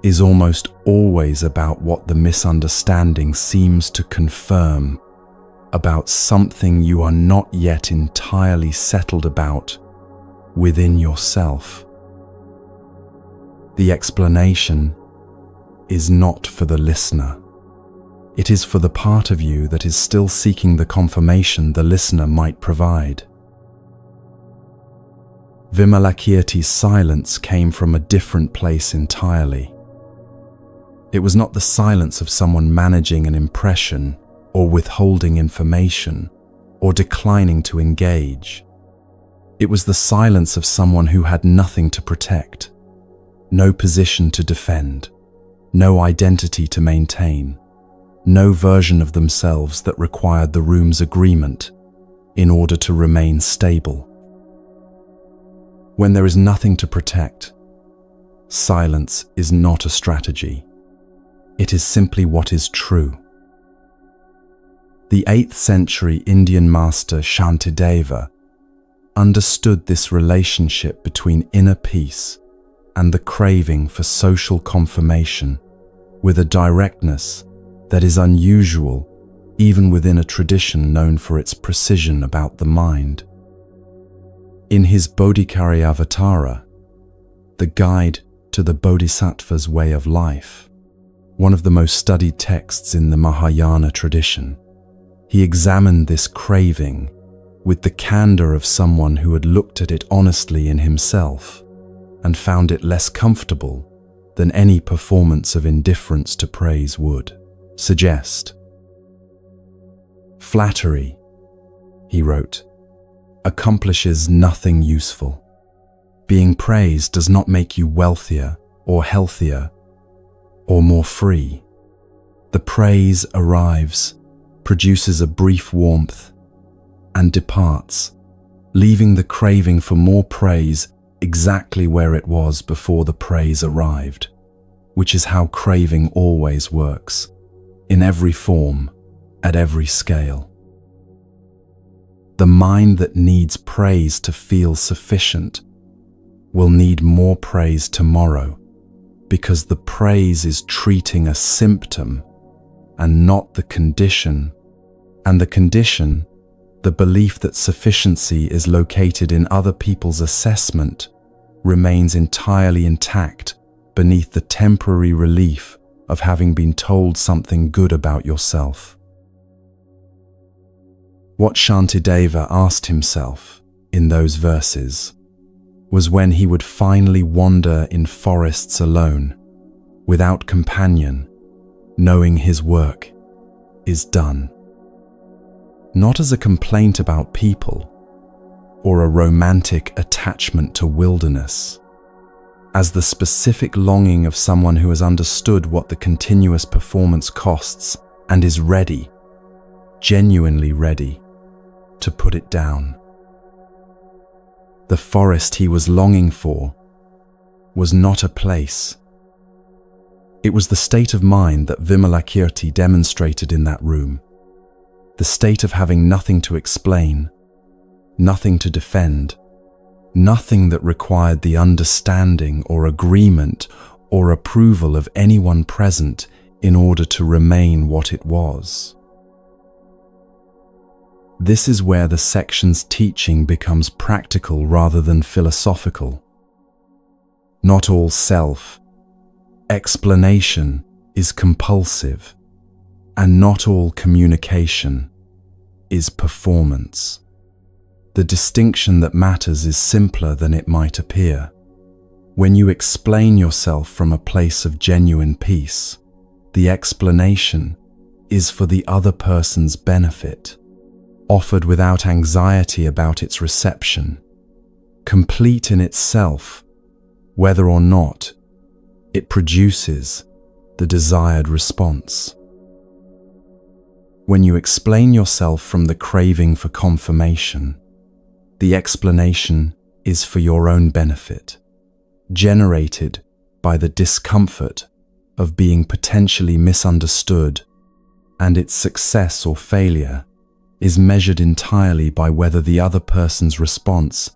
is almost always about what the misunderstanding seems to confirm about something you are not yet entirely settled about within yourself. The explanation is not for the listener. It is for the part of you that is still seeking the confirmation the listener might provide. Vimalakirti's silence came from a different place entirely. It was not the silence of someone managing an impression or withholding information or declining to engage. It was the silence of someone who had nothing to protect, no position to defend, no identity to maintain, no version of themselves that required the room's agreement in order to remain stable. When there is nothing to protect, silence is not a strategy. It is simply what is true. The 8th century Indian master Shantideva understood this relationship between inner peace and the craving for social confirmation with a directness that is unusual even within a tradition known for its precision about the mind. In his Bodhicharyavatara, the guide to the Bodhisattva's way of life, one of the most studied texts in the Mahayana tradition, he examined this craving with the candor of someone who had looked at it honestly in himself and found it less comfortable than any performance of indifference to praise would suggest. Flattery, he wrote, accomplishes nothing useful. Being praised does not make you wealthier or healthier or more free. The praise arrives, produces a brief warmth, and departs, leaving the craving for more praise exactly where it was before the praise arrived, which is how craving always works, in every form, at every scale. The mind that needs praise to feel sufficient will need more praise tomorrow, because the praise is treating a symptom and not the condition, and the condition, the belief that sufficiency is located in other people's assessment, remains entirely intact beneath the temporary relief of having been told something good about yourself. What Shantideva asked himself in those verses was when he would finally wander in forests alone, without companion, knowing his work is done. Not as a complaint about people or a romantic attachment to wilderness, as the specific longing of someone who has understood what the continuous performance costs and is ready, genuinely ready, to put it down. The forest he was longing for was not a place. It was the state of mind that Vimalakirti demonstrated in that room, the state of having nothing to explain, nothing to defend, nothing that required the understanding or agreement or approval of anyone present in order to remain what it was. This is where the section's teaching becomes practical rather than philosophical. Not all self-explanation is compulsive, and not all communication is performance. The distinction that matters is simpler than it might appear. When you explain yourself from a place of genuine peace, the explanation is for the other person's benefit, offered without anxiety about its reception, complete in itself, whether or not it produces the desired response. When you explain yourself from the craving for confirmation, the explanation is for your own benefit, generated by the discomfort of being potentially misunderstood, and its success or failure is measured entirely by whether the other person's response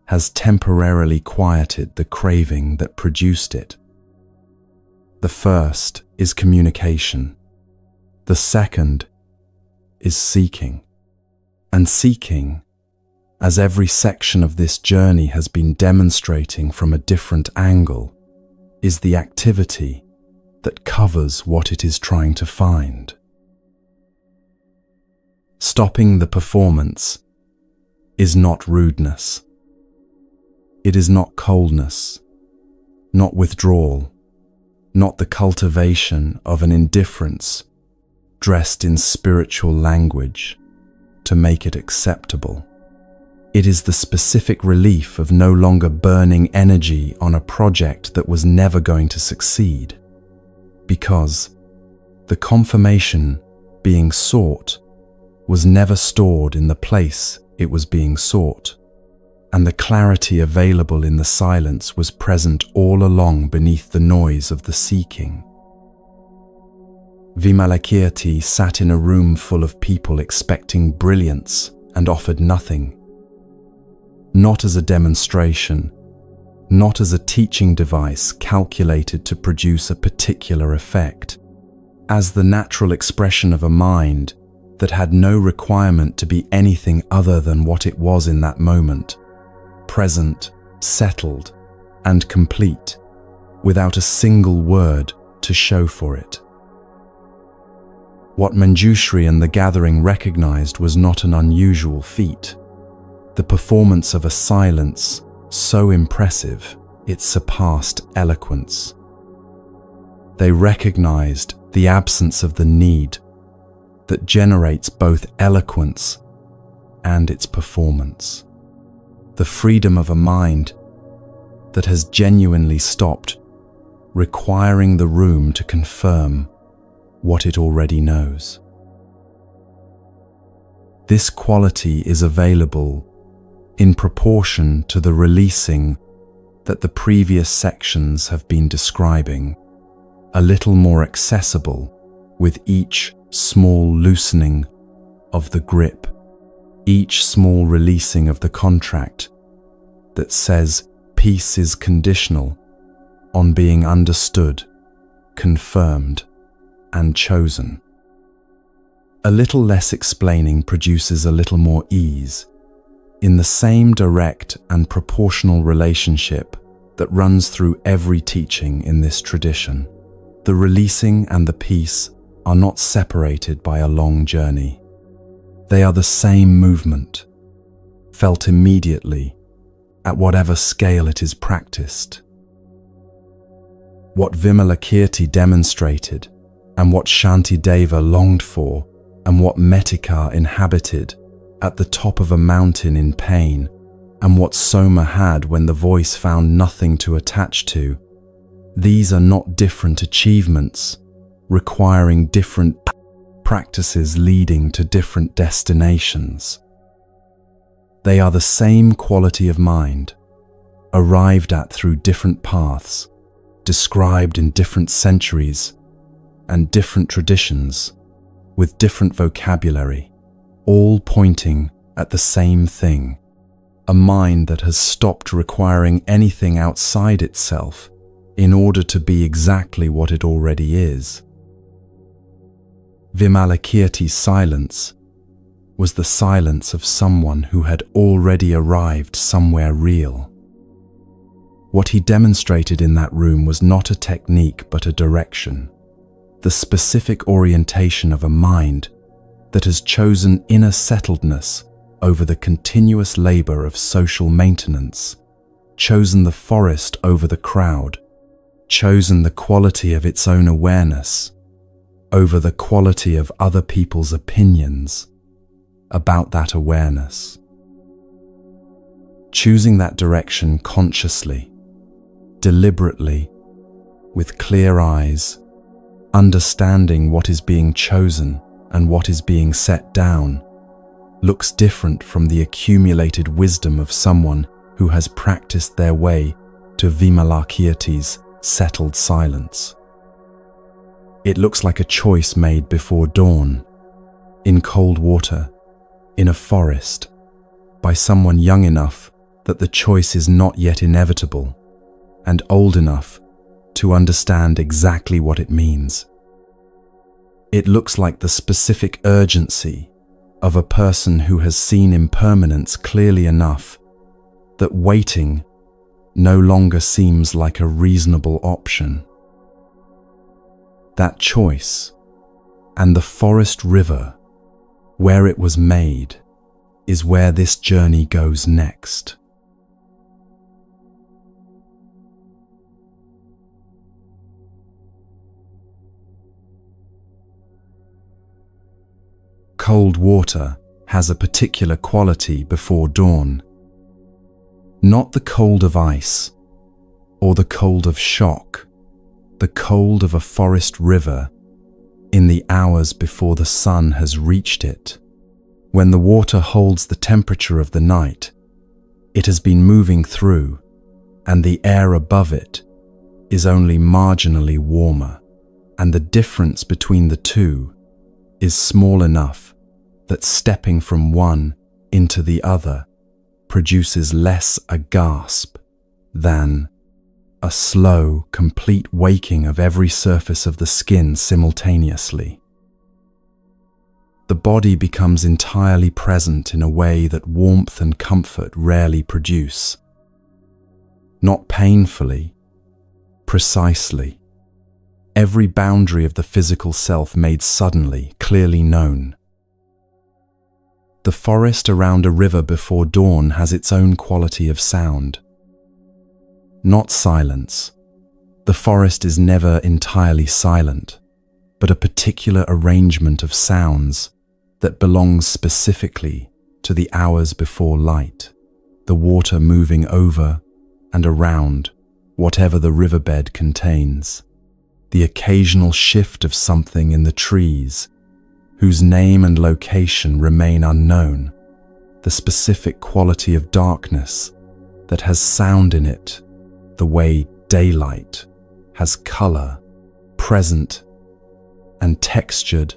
has temporarily quieted the craving that produced it. The first is communication. The second is seeking. And seeking, as every section of this journey has been demonstrating from a different angle, is the activity that covers what it is trying to find. Stopping the performance is not rudeness. It is not coldness, not withdrawal, not the cultivation of an indifference dressed in spiritual language to make it acceptable. It is the specific relief of no longer burning energy on a project that was never going to succeed, because the confirmation being sought was never stored in the place it was being sought, and the clarity available in the silence was present all along beneath the noise of the seeking. Vimalakirti sat in a room full of people expecting brilliance and offered nothing. Not as a demonstration, not as a teaching device calculated to produce a particular effect, as the natural expression of a mind that had no requirement to be anything other than what it was in that moment, present, settled, and complete, without a single word to show for it. What Manjushri and the gathering recognized was not an unusual feat, the performance of a silence so impressive it surpassed eloquence. They recognized the absence of the need that generates both eloquence and its performance, the freedom of a mind that has genuinely stopped requiring the room to confirm what it already knows. This quality is available in proportion to the releasing that the previous sections have been describing, a little more accessible with each small loosening of the grip, each small releasing of the contract that says peace is conditional on being understood, confirmed, and chosen. A little less explaining produces a little more ease in the same direct and proportional relationship that runs through every teaching in this tradition. The releasing and the peace are not separated by a long journey. They are the same movement, felt immediately at whatever scale it is practiced. What Vimalakirti demonstrated, and what Shantideva longed for, and what Metika inhabited at the top of a mountain in pain, and what Soma had when the voice found nothing to attach to, these are not different achievements, requiring different practices leading to different destinations. They are the same quality of mind, arrived at through different paths, described in different centuries and different traditions, with different vocabulary, all pointing at the same thing, a mind that has stopped requiring anything outside itself in order to be exactly what it already is. Vimalakirti's silence was the silence of someone who had already arrived somewhere real. What he demonstrated in that room was not a technique but a direction, the specific orientation of a mind that has chosen inner settledness over the continuous labor of social maintenance, chosen the forest over the crowd, chosen the quality of its own awareness over the quality of other people's opinions about that awareness. Choosing that direction consciously, deliberately, with clear eyes, understanding what is being chosen and what is being set down, looks different from the accumulated wisdom of someone who has practiced their way to Vimalakirti's settled silence. It looks like a choice made before dawn, in cold water, in a forest, by someone young enough that the choice is not yet inevitable, and old enough to understand exactly what it means. It looks like the specific urgency of a person who has seen impermanence clearly enough that waiting no longer seems like a reasonable option. That choice, and the forest river where it was made, is where this journey goes next. Cold water has a particular quality before dawn. Not the cold of ice, or the cold of shock, the cold of a forest river in the hours before the sun has reached it. When the water holds the temperature of the night, it has been moving through, and the air above it is only marginally warmer, and the difference between the two is small enough that stepping from one into the other produces less a gasp than a slow, complete waking of every surface of the skin simultaneously. The body becomes entirely present in a way that warmth and comfort rarely produce. Not painfully, precisely. Every boundary of the physical self made suddenly, clearly known. The forest around a river before dawn has its own quality of sound. Not silence. The forest is never entirely silent, but a particular arrangement of sounds that belongs specifically to the hours before light, the water moving over and around whatever the riverbed contains, the occasional shift of something in the trees, whose name and location remain unknown, the specific quality of darkness that has sound in it, the way daylight has color, present and textured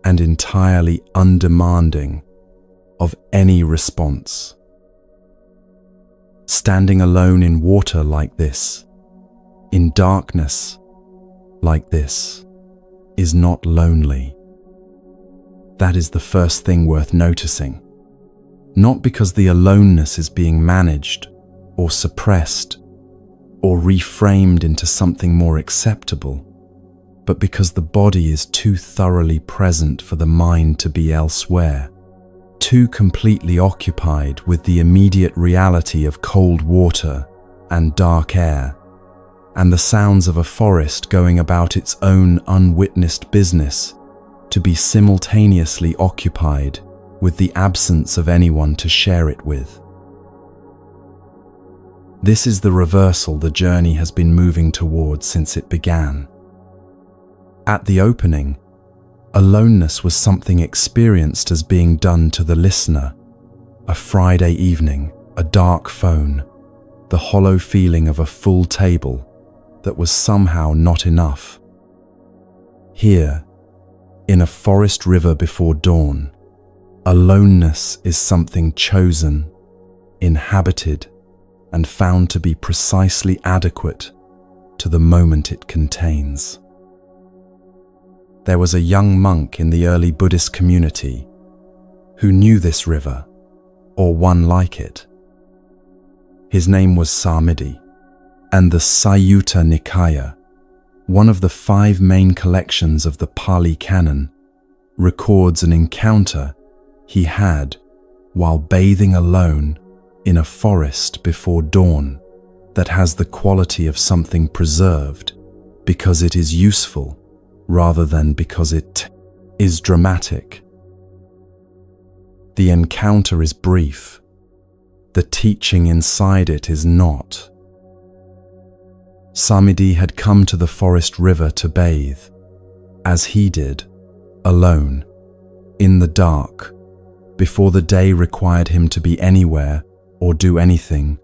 and entirely undemanding of any response. Standing alone in water like this, in darkness like this, is not lonely. That is the first thing worth noticing. Not because the aloneness is being managed or suppressed or reframed into something more acceptable, but because the body is too thoroughly present for the mind to be elsewhere, too completely occupied with the immediate reality of cold water and dark air, and the sounds of a forest going about its own unwitnessed business, to be simultaneously occupied with the absence of anyone to share it with. This is the reversal the journey has been moving towards since it began. At the opening, aloneness was something experienced as being done to the listener, a Friday evening, a dark phone, the hollow feeling of a full table that was somehow not enough. Here, in a forest river before dawn, aloneness is something chosen, inhabited, and found to be precisely adequate to the moment it contains. There was a young monk in the early Buddhist community who knew this river, or one like it. His name was Samidi, and the Sayutta Nikaya, one of the 5 main collections of the Pali Canon, records an encounter he had while bathing alone in a forest before dawn that has the quality of something preserved because it is useful rather than because it is dramatic. The encounter is brief. The teaching inside it is not. Samidi had come to the forest river to bathe, as he did, alone, in the dark, before the day required him to be anywhere or do anything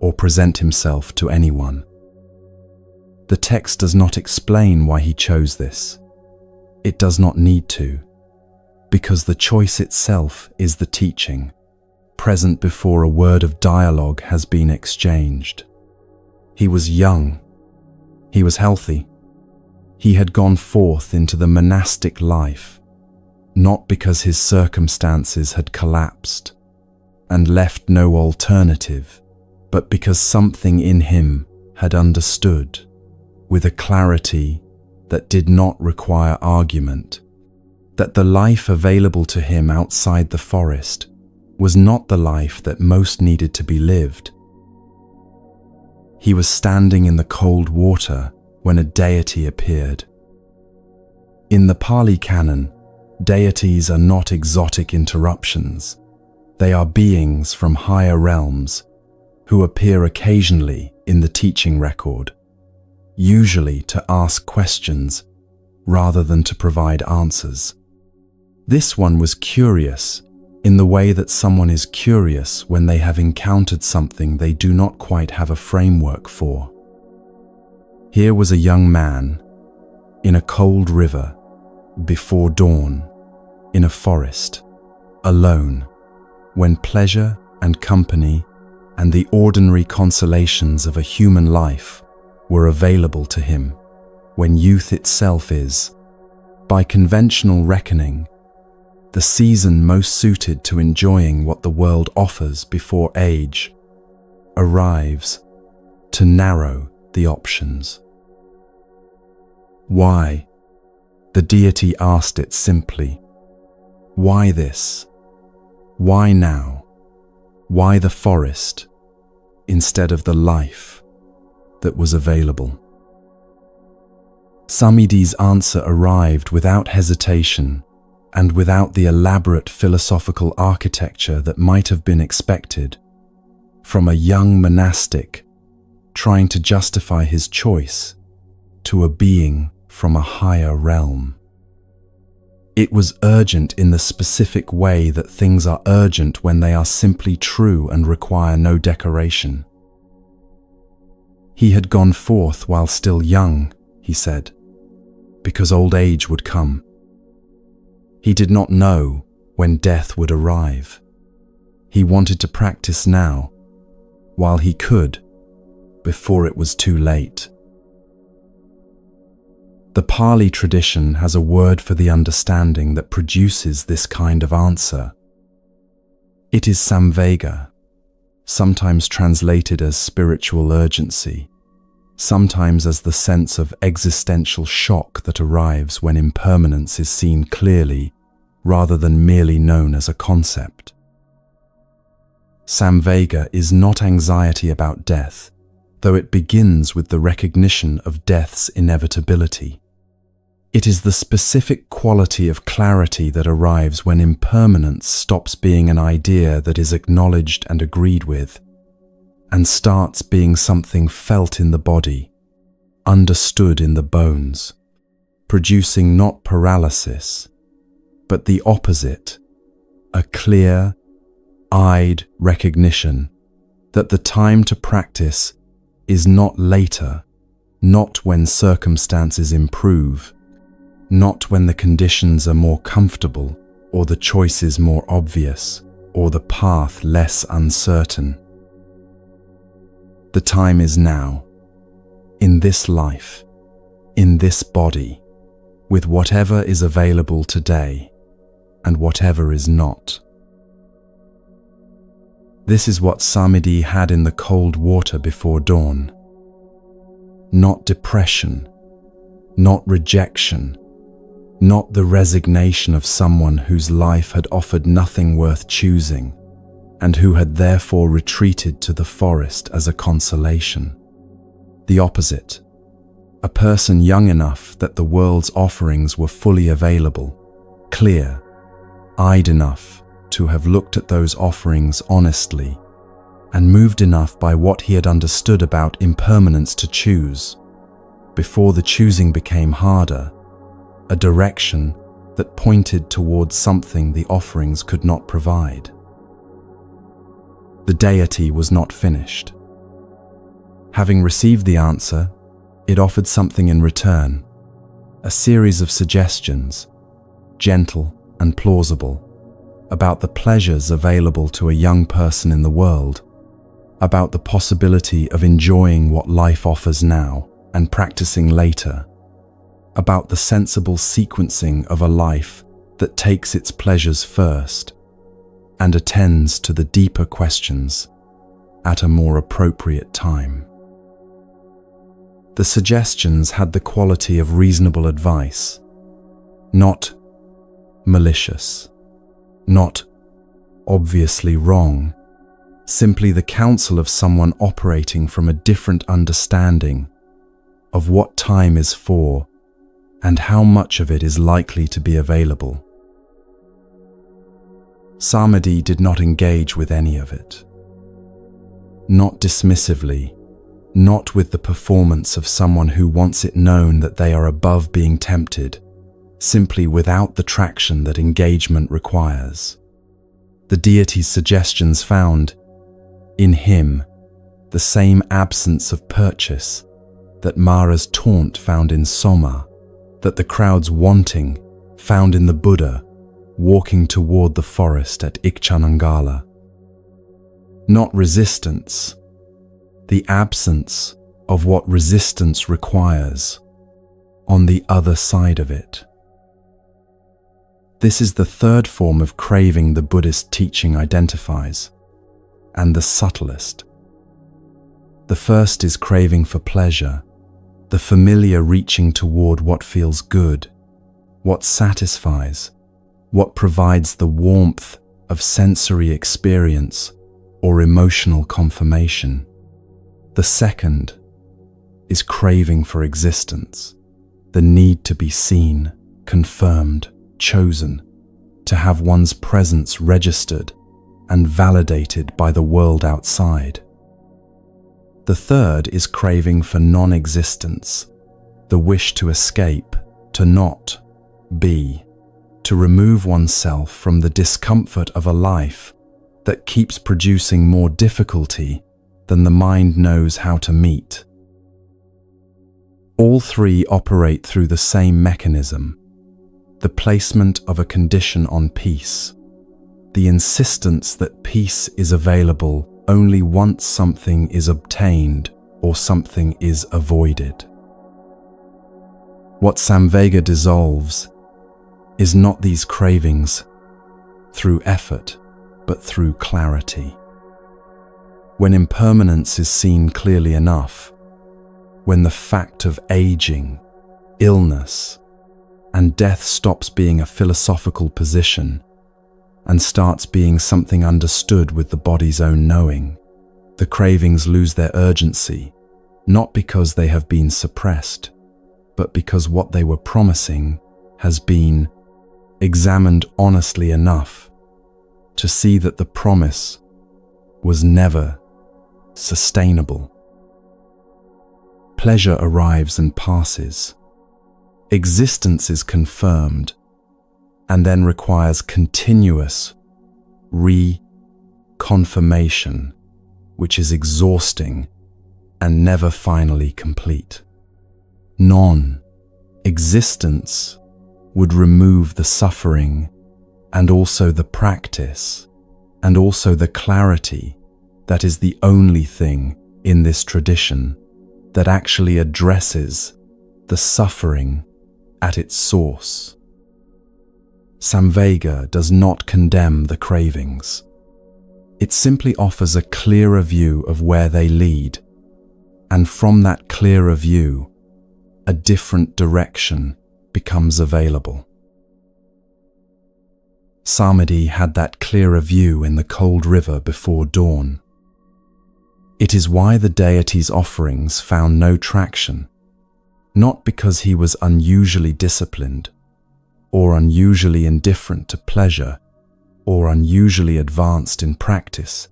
or present himself to anyone. The text does not explain why he chose this. It does not need to, because the choice itself is the teaching, present before a word of dialogue has been exchanged. He was young. He was healthy. He had gone forth into the monastic life, not because his circumstances had collapsed and left no alternative, but because something in him had understood, with a clarity that did not require argument, that the life available to him outside the forest was not the life that most needed to be lived. He was standing in the cold water when a deity appeared. In the Pali Canon, deities are not exotic interruptions. They are beings from higher realms who appear occasionally in the teaching record, usually to ask questions rather than to provide answers. This one was curious in the way that someone is curious when they have encountered something they do not quite have a framework for. Here was a young man in a cold river before dawn, in a forest, alone, when pleasure and company and the ordinary consolations of a human life were available to him, when youth itself is, by conventional reckoning, the season most suited to enjoying what the world offers before age arrives to narrow the options. Why? The deity asked it simply. Why this? Why now? Why the forest instead of the life that was available? Samidi's answer arrived without hesitation and without the elaborate philosophical architecture that might have been expected from a young monastic trying to justify his choice to a being from a higher realm. It was urgent in the specific way that things are urgent when they are simply true and require no decoration. He had gone forth while still young, he said, because old age would come. He did not know when death would arrive. He wanted to practice now, while he could, before it was too late. The Pali tradition has a word for the understanding that produces this kind of answer. It is samvega, sometimes translated as spiritual urgency, sometimes as the sense of existential shock that arrives when impermanence is seen clearly rather than merely known as a concept. Samvega is not anxiety about death, though it begins with the recognition of death's inevitability. It is the specific quality of clarity that arrives when impermanence stops being an idea that is acknowledged and agreed with, and starts being something felt in the body, understood in the bones, producing not paralysis, but the opposite, a clear-eyed recognition that the time to practice is not later, not when circumstances improve, not when the conditions are more comfortable or the choices more obvious or the path less uncertain. The time is now, in this life, in this body, with whatever is available today and whatever is not. This is what Samidi had in the cold water before dawn. Not depression, not rejection, not the resignation of someone whose life had offered nothing worth choosing, and who had therefore retreated to the forest as a consolation. The opposite, a person young enough that the world's offerings were fully available, clear-eyed enough to have looked at those offerings honestly, and moved enough by what he had understood about impermanence to choose, before the choosing became harder, a direction that pointed towards something the offerings could not provide. The deity was not finished. Having received the answer, it offered something in return, a series of suggestions, gentle and plausible, about the pleasures available to a young person in the world, about the possibility of enjoying what life offers now and practicing later, about the sensible sequencing of a life that takes its pleasures first and attends to the deeper questions at a more appropriate time. The suggestions had the quality of reasonable advice, not malicious, not obviously wrong, simply the counsel of someone operating from a different understanding of what time is for and how much of it is likely to be available. Samidi did not engage with any of it. Not dismissively, not with the performance of someone who wants it known that they are above being tempted, simply without the traction that engagement requires. The deity's suggestions found, in him, the same absence of purchase that Mara's taunt found in Soma, that the crowd's wanting found in the Buddha walking toward the forest at Ikchanangala. Not resistance, the absence of what resistance requires on the other side of it. This is the third form of craving the Buddhist teaching identifies, and the subtlest. The first is craving for pleasure, the familiar reaching toward what feels good, what satisfies, what provides the warmth of sensory experience or emotional confirmation. The second is craving for existence, the need to be seen, confirmed, chosen, to have one's presence registered and validated by the world outside. The third is craving for non-existence, the wish to escape, to not be, to remove oneself from the discomfort of a life that keeps producing more difficulty than the mind knows how to meet. All three operate through the same mechanism: the placement of a condition on peace, the insistence that peace is available only once something is obtained or something is avoided. What Samvega dissolves is not these cravings through effort, but through clarity. When impermanence is seen clearly enough, when the fact of aging, illness, and death stops being a philosophical position and starts being something understood with the body's own knowing, the cravings lose their urgency, not because they have been suppressed, but because what they were promising has been examined honestly enough to see that the promise was never sustainable. Pleasure arrives and passes. Existence is confirmed and then requires continuous reconfirmation, which is exhausting and never finally complete. Non-existence would remove the suffering and also the practice and also the clarity that is the only thing in this tradition that actually addresses the suffering at its source. Samvega does not condemn the cravings. It simply offers a clearer view of where they lead, and from that clearer view, a different direction becomes available. Samadhi had that clearer view in the cold river before dawn. It is why the deity's offerings found no traction, not because he was unusually disciplined, or unusually indifferent to pleasure, or unusually advanced in practice,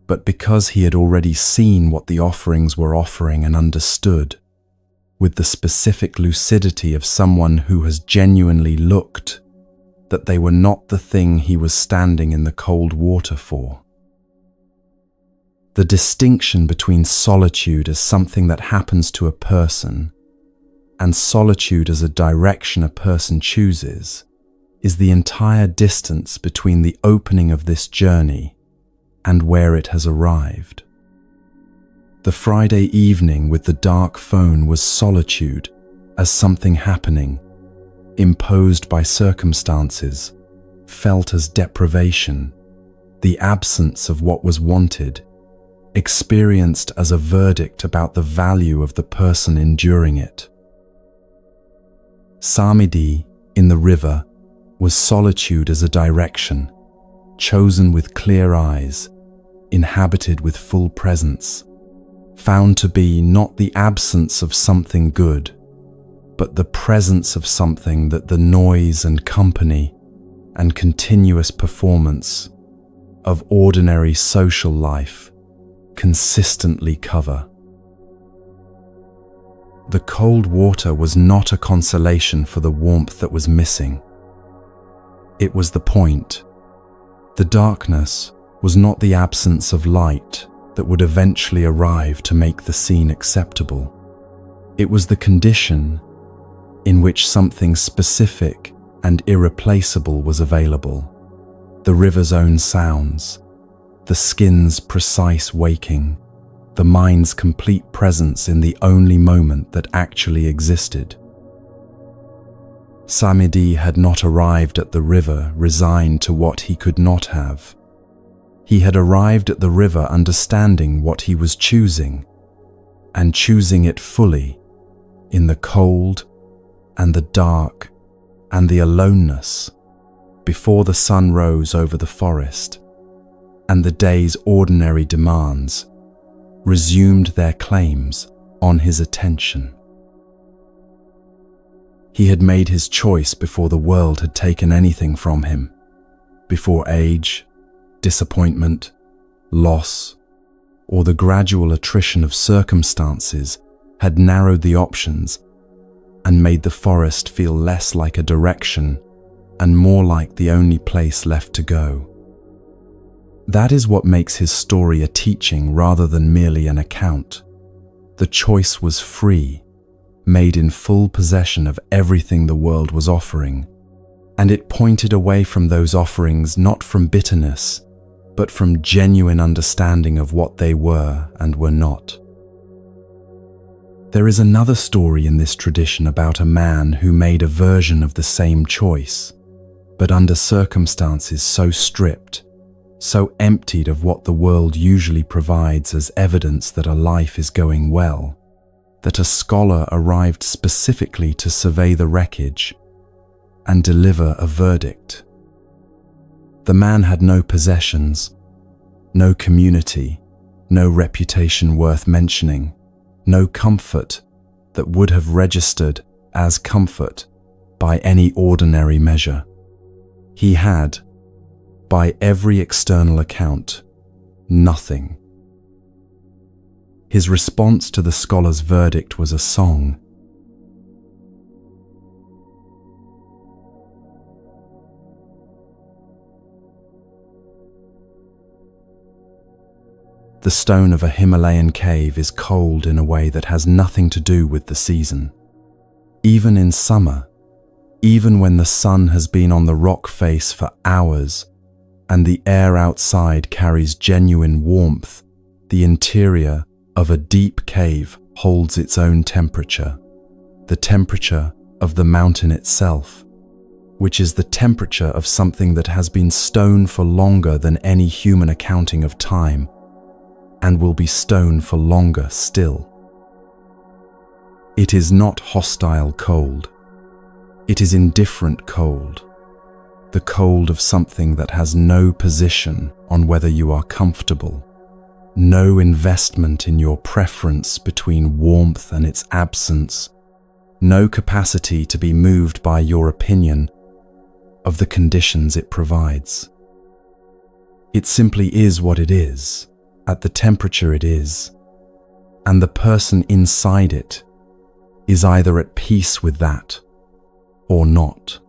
but because he had already seen what the offerings were offering and understood, with the specific lucidity of someone who has genuinely looked, that they were not the thing he was standing in the cold water for. The distinction between solitude as something that happens to a person and solitude as a direction a person chooses is the entire distance between the opening of this journey and where it has arrived. The Friday evening with the dark phone was solitude as something happening, imposed by circumstances, felt as deprivation, the absence of what was wanted, experienced as a verdict about the value of the person enduring it. Samadhi in the river was solitude as a direction, chosen with clear eyes, inhabited with full presence, found to be not the absence of something good, but the presence of something that the noise and company and continuous performance of ordinary social life consistently cover. The cold water was not a consolation for the warmth that was missing. It was the point. The darkness was not the absence of light that would eventually arrive to make the scene acceptable. It was the condition in which something specific and irreplaceable was available. The river's own sounds, the skin's precise waking, the mind's complete presence in the only moment that actually existed. Samadhi had not arrived at the river resigned to what he could not have. He had arrived at the river understanding what he was choosing, and choosing it fully, in the cold and the dark and the aloneness, before the sun rose over the forest, and the day's ordinary demands resumed their claims on his attention. He had made his choice before the world had taken anything from him, before age, disappointment, loss, or the gradual attrition of circumstances had narrowed the options and made the forest feel less like a direction and more like the only place left to go. That is what makes his story a teaching rather than merely an account. The choice was free, made in full possession of everything the world was offering, and it pointed away from those offerings not from bitterness, but from genuine understanding of what they were and were not. There is another story in this tradition about a man who made a version of the same choice, but under circumstances so stripped, so emptied of what the world usually provides as evidence that a life is going well, that a scholar arrived specifically to survey the wreckage and deliver a verdict. The man had no possessions, no community, no reputation worth mentioning, no comfort that would have registered as comfort by any ordinary measure. He had, by every external account, nothing. His response to the scholar's verdict was a song. The stone of a Himalayan cave is cold in a way that has nothing to do with the season. Even in summer, even when the sun has been on the rock face for hours and the air outside carries genuine warmth, the interior of a deep cave holds its own temperature, the temperature of the mountain itself, which is the temperature of something that has been stone for longer than any human accounting of time, and will be stone for longer still. It is not hostile cold. It is indifferent cold, the cold of something that has no position on whether you are comfortable, no investment in your preference between warmth and its absence, no capacity to be moved by your opinion of the conditions it provides. It simply is what it is, at the temperature it is, and the person inside it is either at peace with that or not.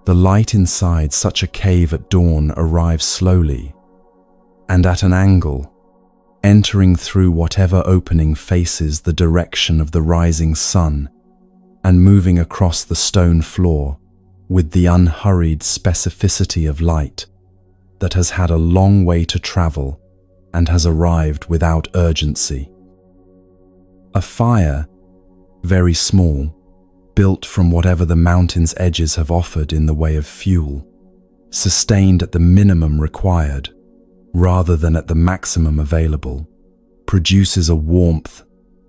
The light inside such a cave at dawn arrives slowly and at an angle, entering through whatever opening faces the direction of the rising sun and moving across the stone floor with the unhurried specificity of light that has had a long way to travel and has arrived without urgency. A fire, very small, built from whatever the mountain's edges have offered in the way of fuel, sustained at the minimum required, rather than at the maximum available, produces a warmth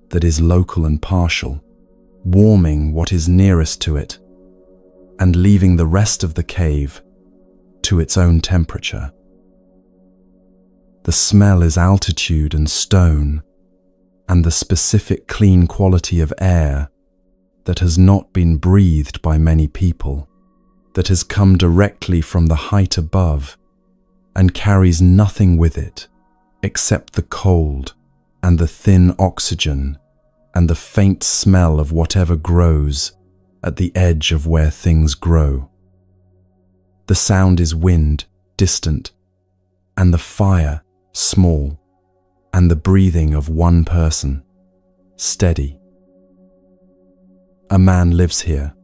that is local and partial, warming what is nearest to it, and leaving the rest of the cave to its own temperature. The smell is altitude and stone, and the specific clean quality of air that has not been breathed by many people, that has come directly from the height above and carries nothing with it except the cold and the thin oxygen and the faint smell of whatever grows at the edge of where things grow. The sound is wind, distant, and the fire, small, and the breathing of one person, steady. A man lives here.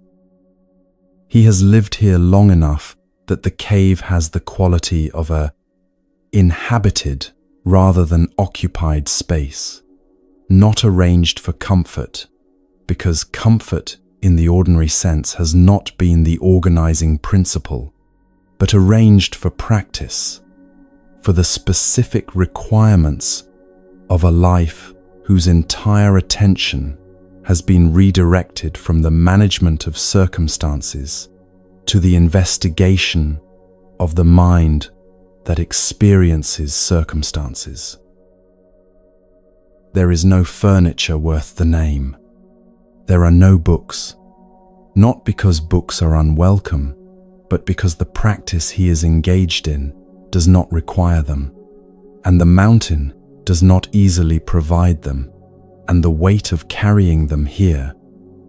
He has lived here long enough that the cave has the quality of a inhabited rather than occupied space, not arranged for comfort, because comfort in the ordinary sense has not been the organizing principle, but arranged for practice, for the specific requirements of a life whose entire attention has been redirected from the management of circumstances to the investigation of the mind that experiences circumstances. There is no furniture worth the name. There are no books, not because books are unwelcome, but because the practice he is engaged in does not require them. and the mountain does not easily provide them, and the weight of carrying them here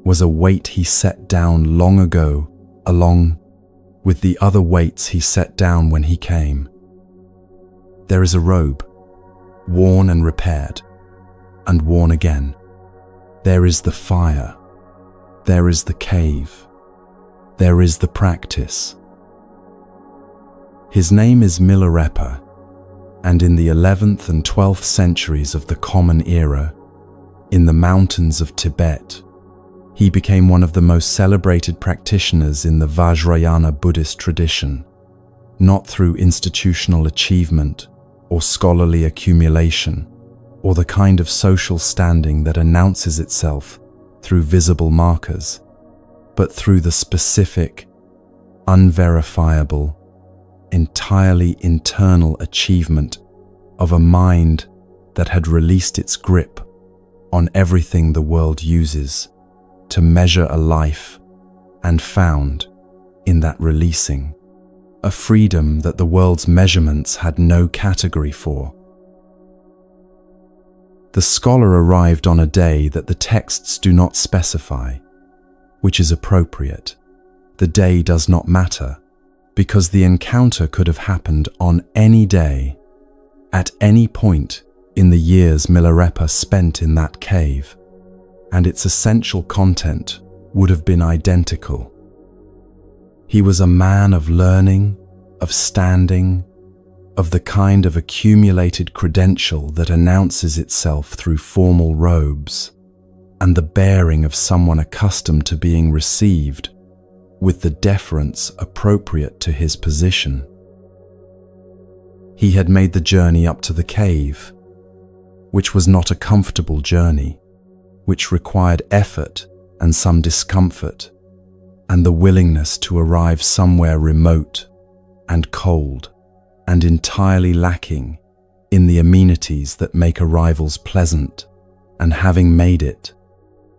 was a weight he set down long ago, along with the other weights he set down when he came. There is a robe, worn and repaired, and worn again. There is the fire. There is the cave. There is the practice. His name is Milarepa, and in the 11th and 12th centuries of the Common Era, in the mountains of Tibet, he became one of the most celebrated practitioners in the Vajrayana Buddhist tradition, not through institutional achievement or scholarly accumulation, or the kind of social standing that announces itself through visible markers, but through the specific, unverifiable, entirely internal achievement of a mind that had released its grip on everything the world uses to measure a life, and found, in that releasing, a freedom that the world's measurements had no category for. The scholar arrived on a day that the texts do not specify, which is appropriate. The day does not matter, because the encounter could have happened on any day, at any point in the years Milarepa spent in that cave, and its essential content would have been identical. He was a man of learning, of standing, of the kind of accumulated credential that announces itself through formal robes, and the bearing of someone accustomed to being received with the deference appropriate to his position. He had made the journey up to the cave, which was not a comfortable journey, which required effort and some discomfort, and the willingness to arrive somewhere remote and cold and entirely lacking in the amenities that make arrivals pleasant. And having made it,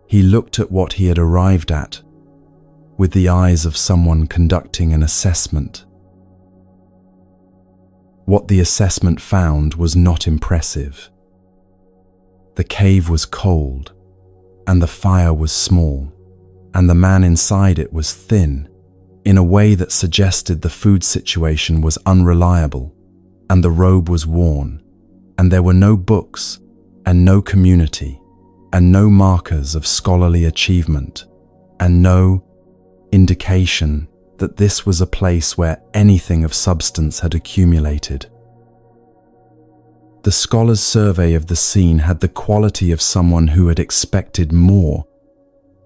he looked at what he had arrived at with the eyes of someone conducting an assessment. What the assessment found was not impressive. The cave was cold, and the fire was small, and the man inside it was thin, in a way that suggested the food situation was unreliable, and the robe was worn, and there were no books, and no community, and no markers of scholarly achievement, and no indication that this was a place where anything of substance had accumulated. The scholar's survey of the scene had the quality of someone who had expected more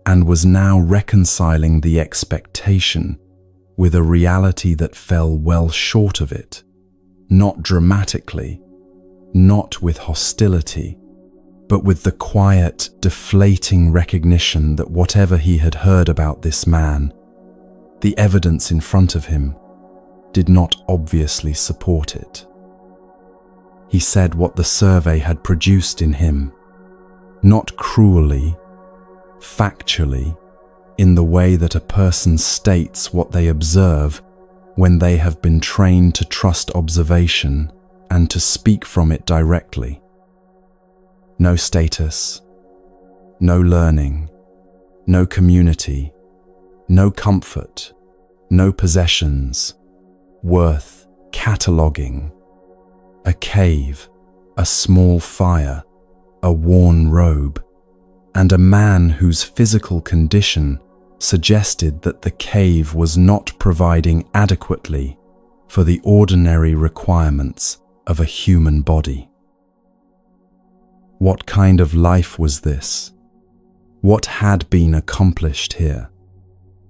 and was now reconciling the expectation with a reality that fell well short of it, not dramatically, not with hostility, but with the quiet, deflating recognition that whatever he had heard about this man, the evidence in front of him, did not obviously support it. He said what the survey had produced in him, not cruelly, factually, in the way that a person states what they observe when they have been trained to trust observation and to speak from it directly. No status, no learning, no community, no comfort, no possessions, worth cataloguing. A cave, a small fire, a worn robe, and a man whose physical condition suggested that the cave was not providing adequately for the ordinary requirements of a human body. What kind of life was this? What had been accomplished here?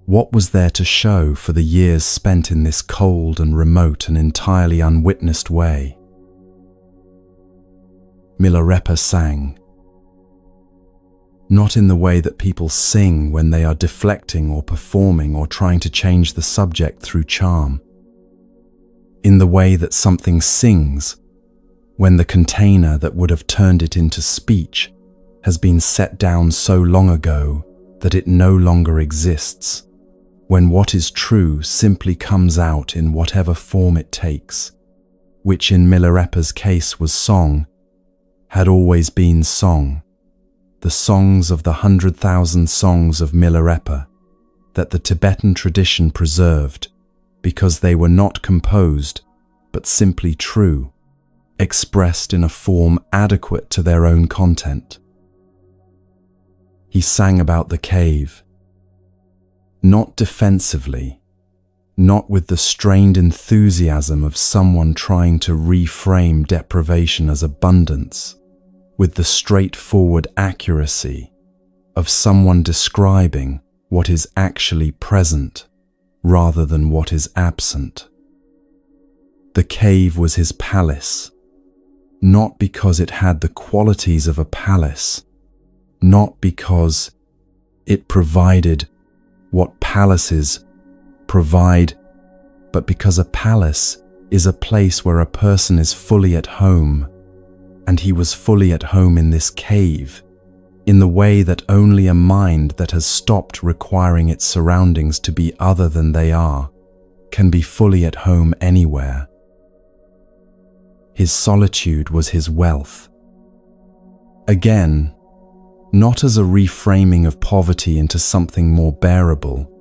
What was there to show for the years spent in this cold and remote and entirely unwitnessed way? Milarepa sang, not in the way that people sing when they are deflecting or performing or trying to change the subject through charm, in the way that something sings when the container that would have turned it into speech has been set down so long ago that it no longer exists, when what is true simply comes out in whatever form it takes, which in Milarepa's case was song, had always been song. The songs of the 100,000 songs of Milarepa that the Tibetan tradition preserved because they were not composed but simply true, expressed in a form adequate to their own content. He sang about the cave, not defensively, not with the strained enthusiasm of someone trying to reframe deprivation as abundance, with the straightforward accuracy of someone describing what is actually present rather than what is absent. The cave was his palace, not because it had the qualities of a palace, not because it provided what palaces provide, but because a palace is a place where a person is fully at home, and he was fully at home in this cave, in the way that only a mind that has stopped requiring its surroundings to be other than they are can be fully at home anywhere. His solitude was his wealth. Again, not as a reframing of poverty into something more bearable,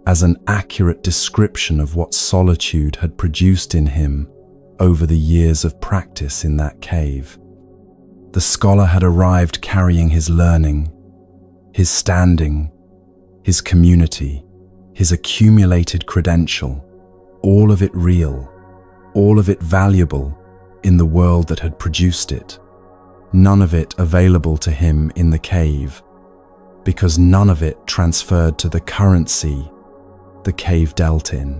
as an accurate description of what solitude had produced in him over the years of practice in that cave. The scholar had arrived carrying his learning, his standing, his community, his accumulated credential, all of it real, all of it valuable in the world that had produced it, none of it available to him in the cave, because none of it transferred to the currency the cave dealt in.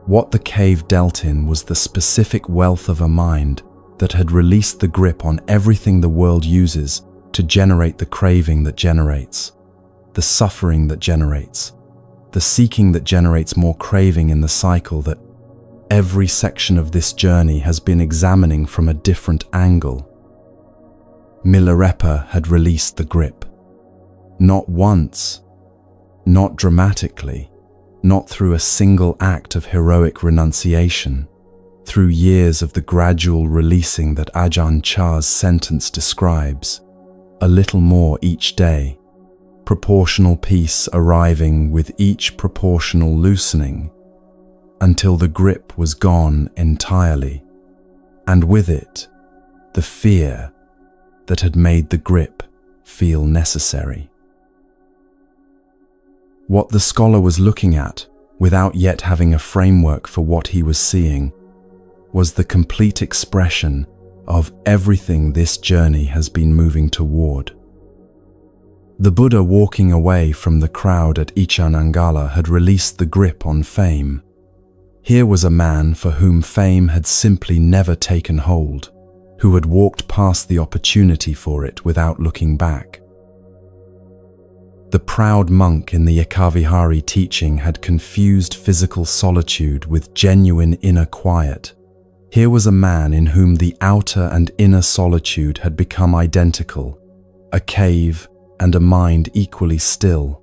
What the cave dealt in was the specific wealth of a mind that had released the grip on everything the world uses to generate the craving that generates, the suffering that generates, the seeking that generates more craving in the cycle that every section of this journey has been examining from a different angle. Milarepa had released the grip. Not once, not dramatically, not through a single act of heroic renunciation, through years of the gradual releasing that Ajahn Chah's sentence describes, a little more each day, proportional peace arriving with each proportional loosening, until the grip was gone entirely, and with it, the fear that had made the grip feel necessary. What the scholar was looking at, without yet having a framework for what he was seeing, was the complete expression of everything this journey has been moving toward. The Buddha walking away from the crowd at Ichanangala had released the grip on fame. Here was a man for whom fame had simply never taken hold, who had walked past the opportunity for it without looking back. The proud monk in the Ekavihari teaching had confused physical solitude with genuine inner quiet. Here was a man in whom the outer and inner solitude had become identical, a cave and a mind equally still,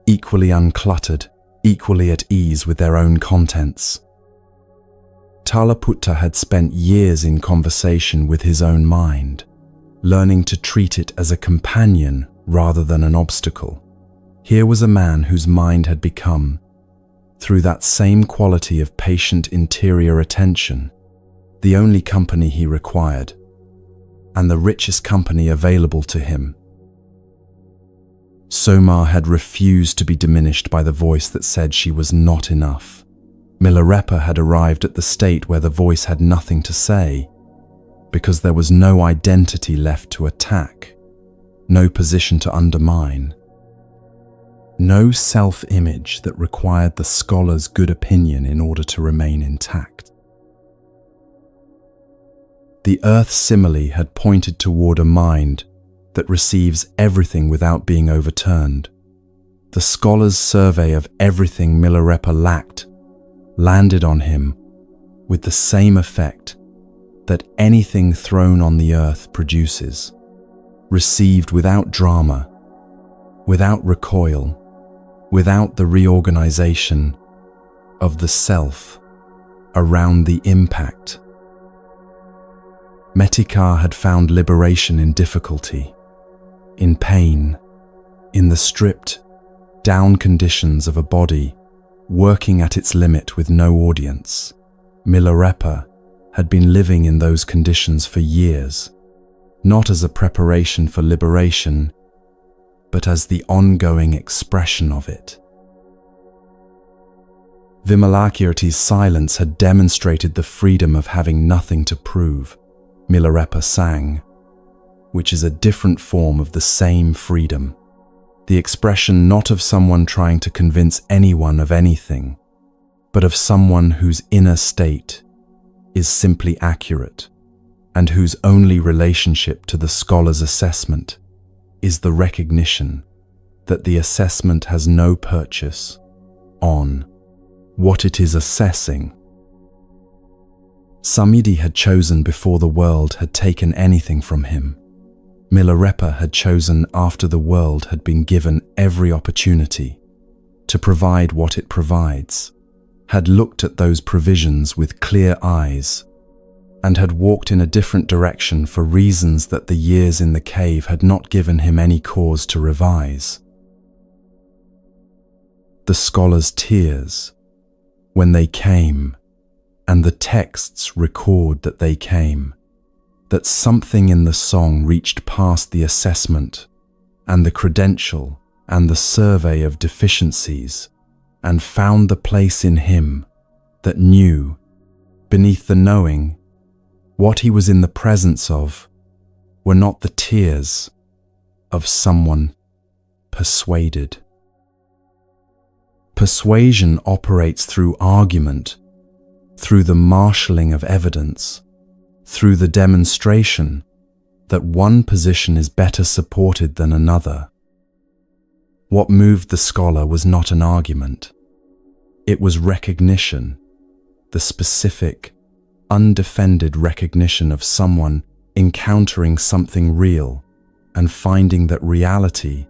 equally uncluttered, equally at ease with their own contents. Talaputta had spent years in conversation with his own mind, learning to treat it as a companion rather than an obstacle. Here was a man whose mind had become, through that same quality of patient interior attention, the only company he required, and the richest company available to him. Soma had refused to be diminished by the voice that said she was not enough. Milarepa had arrived at the state where the voice had nothing to say, because there was no identity left to attack, no position to undermine, no self-image that required the scholar's good opinion in order to remain intact. The earth simile had pointed toward a mind that receives everything without being overturned. The scholar's survey of everything Milarepa lacked landed on him with the same effect that anything thrown on the earth produces, received without drama, without recoil, without the reorganization of the self around the impact. Metikar had found liberation in difficulty, in pain, in the stripped down conditions of a body working at its limit with no audience. Milarepa had been living in those conditions for years, not as a preparation for liberation, but as the ongoing expression of it. Vimalakirti's silence had demonstrated the freedom of having nothing to prove, Milarepa sang, which is a different form of the same freedom, the expression not of someone trying to convince anyone of anything, but of someone whose inner state is simply accurate, and whose only relationship to the scholar's assessment is the recognition that the assessment has no purchase on what it is assessing. Samidi had chosen before the world had taken anything from him. Milarepa had chosen after the world had been given every opportunity to provide what it provides, had looked at those provisions with clear eyes, and had walked in a different direction for reasons that the years in the cave had not given him any cause to revise. The scholar's tears, when they came, and the texts record that they came, that something in the song reached past the assessment and the credential and the survey of deficiencies, and found the place in him that knew, beneath the knowing, what he was in the presence of were not the tears of someone persuaded. Persuasion operates through argument, through the marshalling of evidence, through the demonstration that one position is better supported than another. What moved the scholar was not an argument. It was recognition, the specific, undefended recognition of someone encountering something real and finding that reality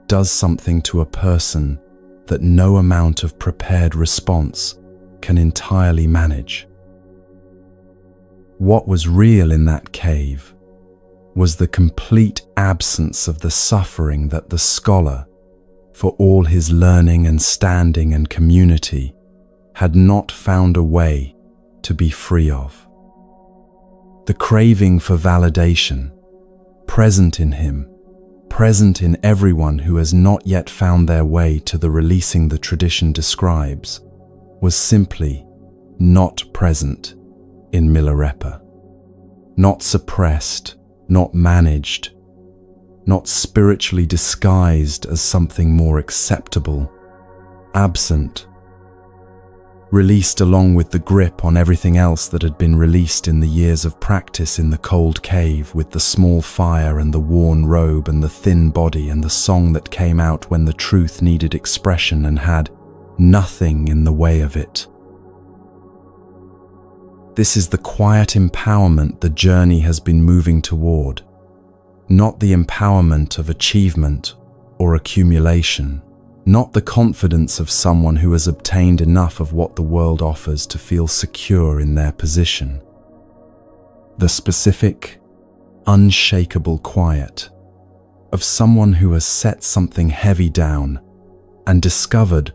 does something to a person that no amount of prepared response can entirely manage. What was real in that cave was the complete absence of the suffering that the scholar, for all his learning and standing and community, had not found a way to be free of. The craving for validation, present in him, present in everyone who has not yet found their way to the releasing the tradition describes, was simply not present in Milarepa. Not suppressed, not managed, not spiritually disguised as something more acceptable, absent, released along with the grip on everything else that had been released in the years of practice in the cold cave, with the small fire and the worn robe and the thin body and the song that came out when the truth needed expression and had nothing in the way of it. This is the quiet empowerment the journey has been moving toward, not the empowerment of achievement or accumulation, not the confidence of someone who has obtained enough of what the world offers to feel secure in their position. The specific, unshakable quiet of someone who has set something heavy down and discovered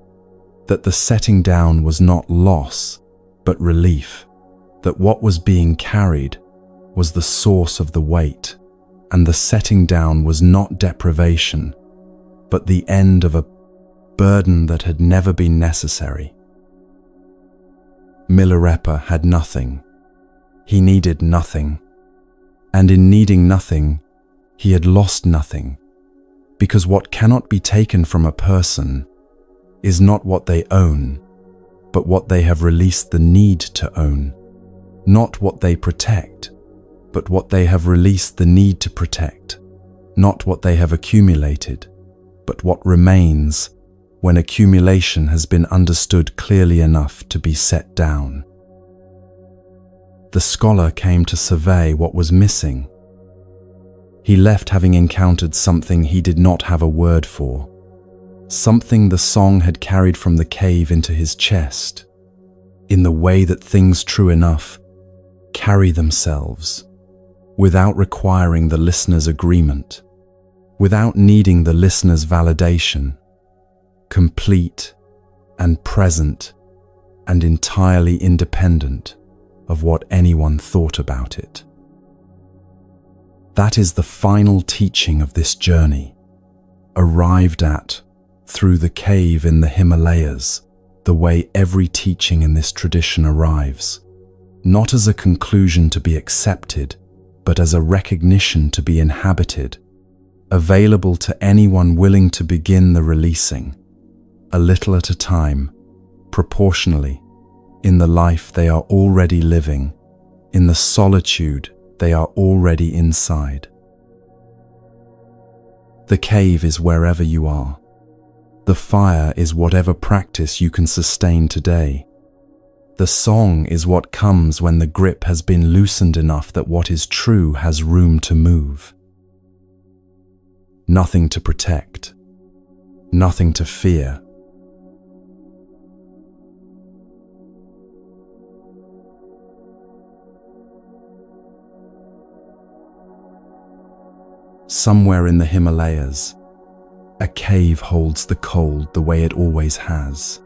that the setting down was not loss, but relief, that what was being carried was the source of the weight, and the setting down was not deprivation, but the end of a burden that had never been necessary. Milarepa had nothing. He needed nothing. And in needing nothing, he had lost nothing, because what cannot be taken from a person is not what they own, but what they have released the need to own, not what they protect, but what they have released the need to protect, not what they have accumulated, but what remains when accumulation has been understood clearly enough to be set down. The scholar came to survey what was missing. He left having encountered something he did not have a word for, something the song had carried from the cave into his chest, in the way that things true enough carry themselves, without requiring the listener's agreement, without needing the listener's validation, complete and present and entirely independent of what anyone thought about it. That is the final teaching of this journey, arrived at through the cave in the Himalayas, the way every teaching in this tradition arrives, not as a conclusion to be accepted, but as a recognition to be inhabited, available to anyone willing to begin the releasing, a little at a time, proportionally, in the life they are already living, in the solitude they are already inside. The cave is wherever you are. The fire is whatever practice you can sustain today. The song is what comes when the grip has been loosened enough that what is true has room to move. Nothing to protect, nothing to fear. Somewhere in the Himalayas, a cave holds the cold the way it always has.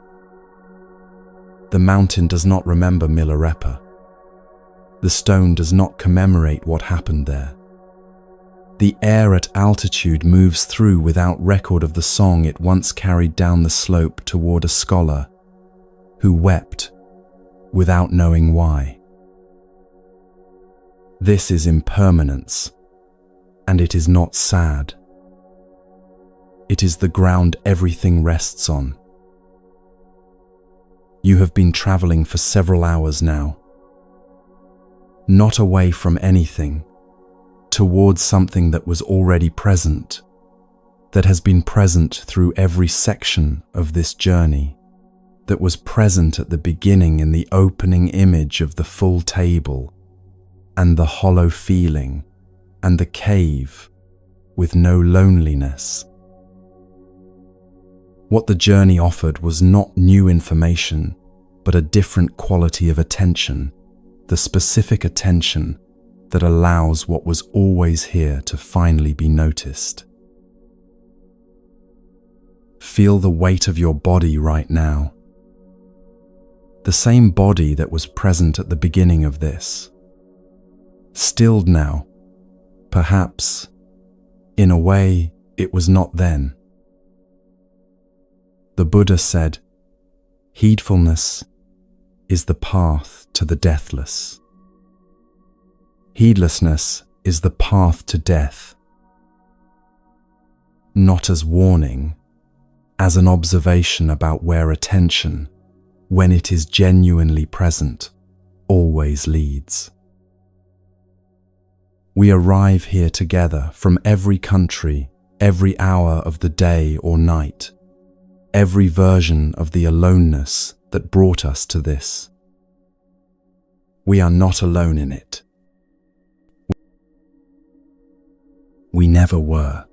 The mountain does not remember Milarepa. The stone does not commemorate what happened there. The air at altitude moves through without record of the song it once carried down the slope toward a scholar who wept without knowing why. This is impermanence, and it is not sad. It is the ground everything rests on. You have been traveling for several hours now, not away from anything, towards something that was already present, that has been present through every section of this journey, that was present at the beginning in the opening image of the full table, and the hollow feeling, and the cave with no loneliness. What the journey offered was not new information, but a different quality of attention, the specific attention that allows what was always here to finally be noticed. Feel the weight of your body right now. The same body that was present at the beginning of this. Stilled now, perhaps, in a way, it was not then. The Buddha said, "Heedfulness is the path to the deathless." Heedlessness is the path to death. Not as warning, as an observation about where attention, when it is genuinely present, always leads. We arrive here together from every country, every hour of the day or night, every version of the aloneness that brought us to this. We are not alone in it. We never were.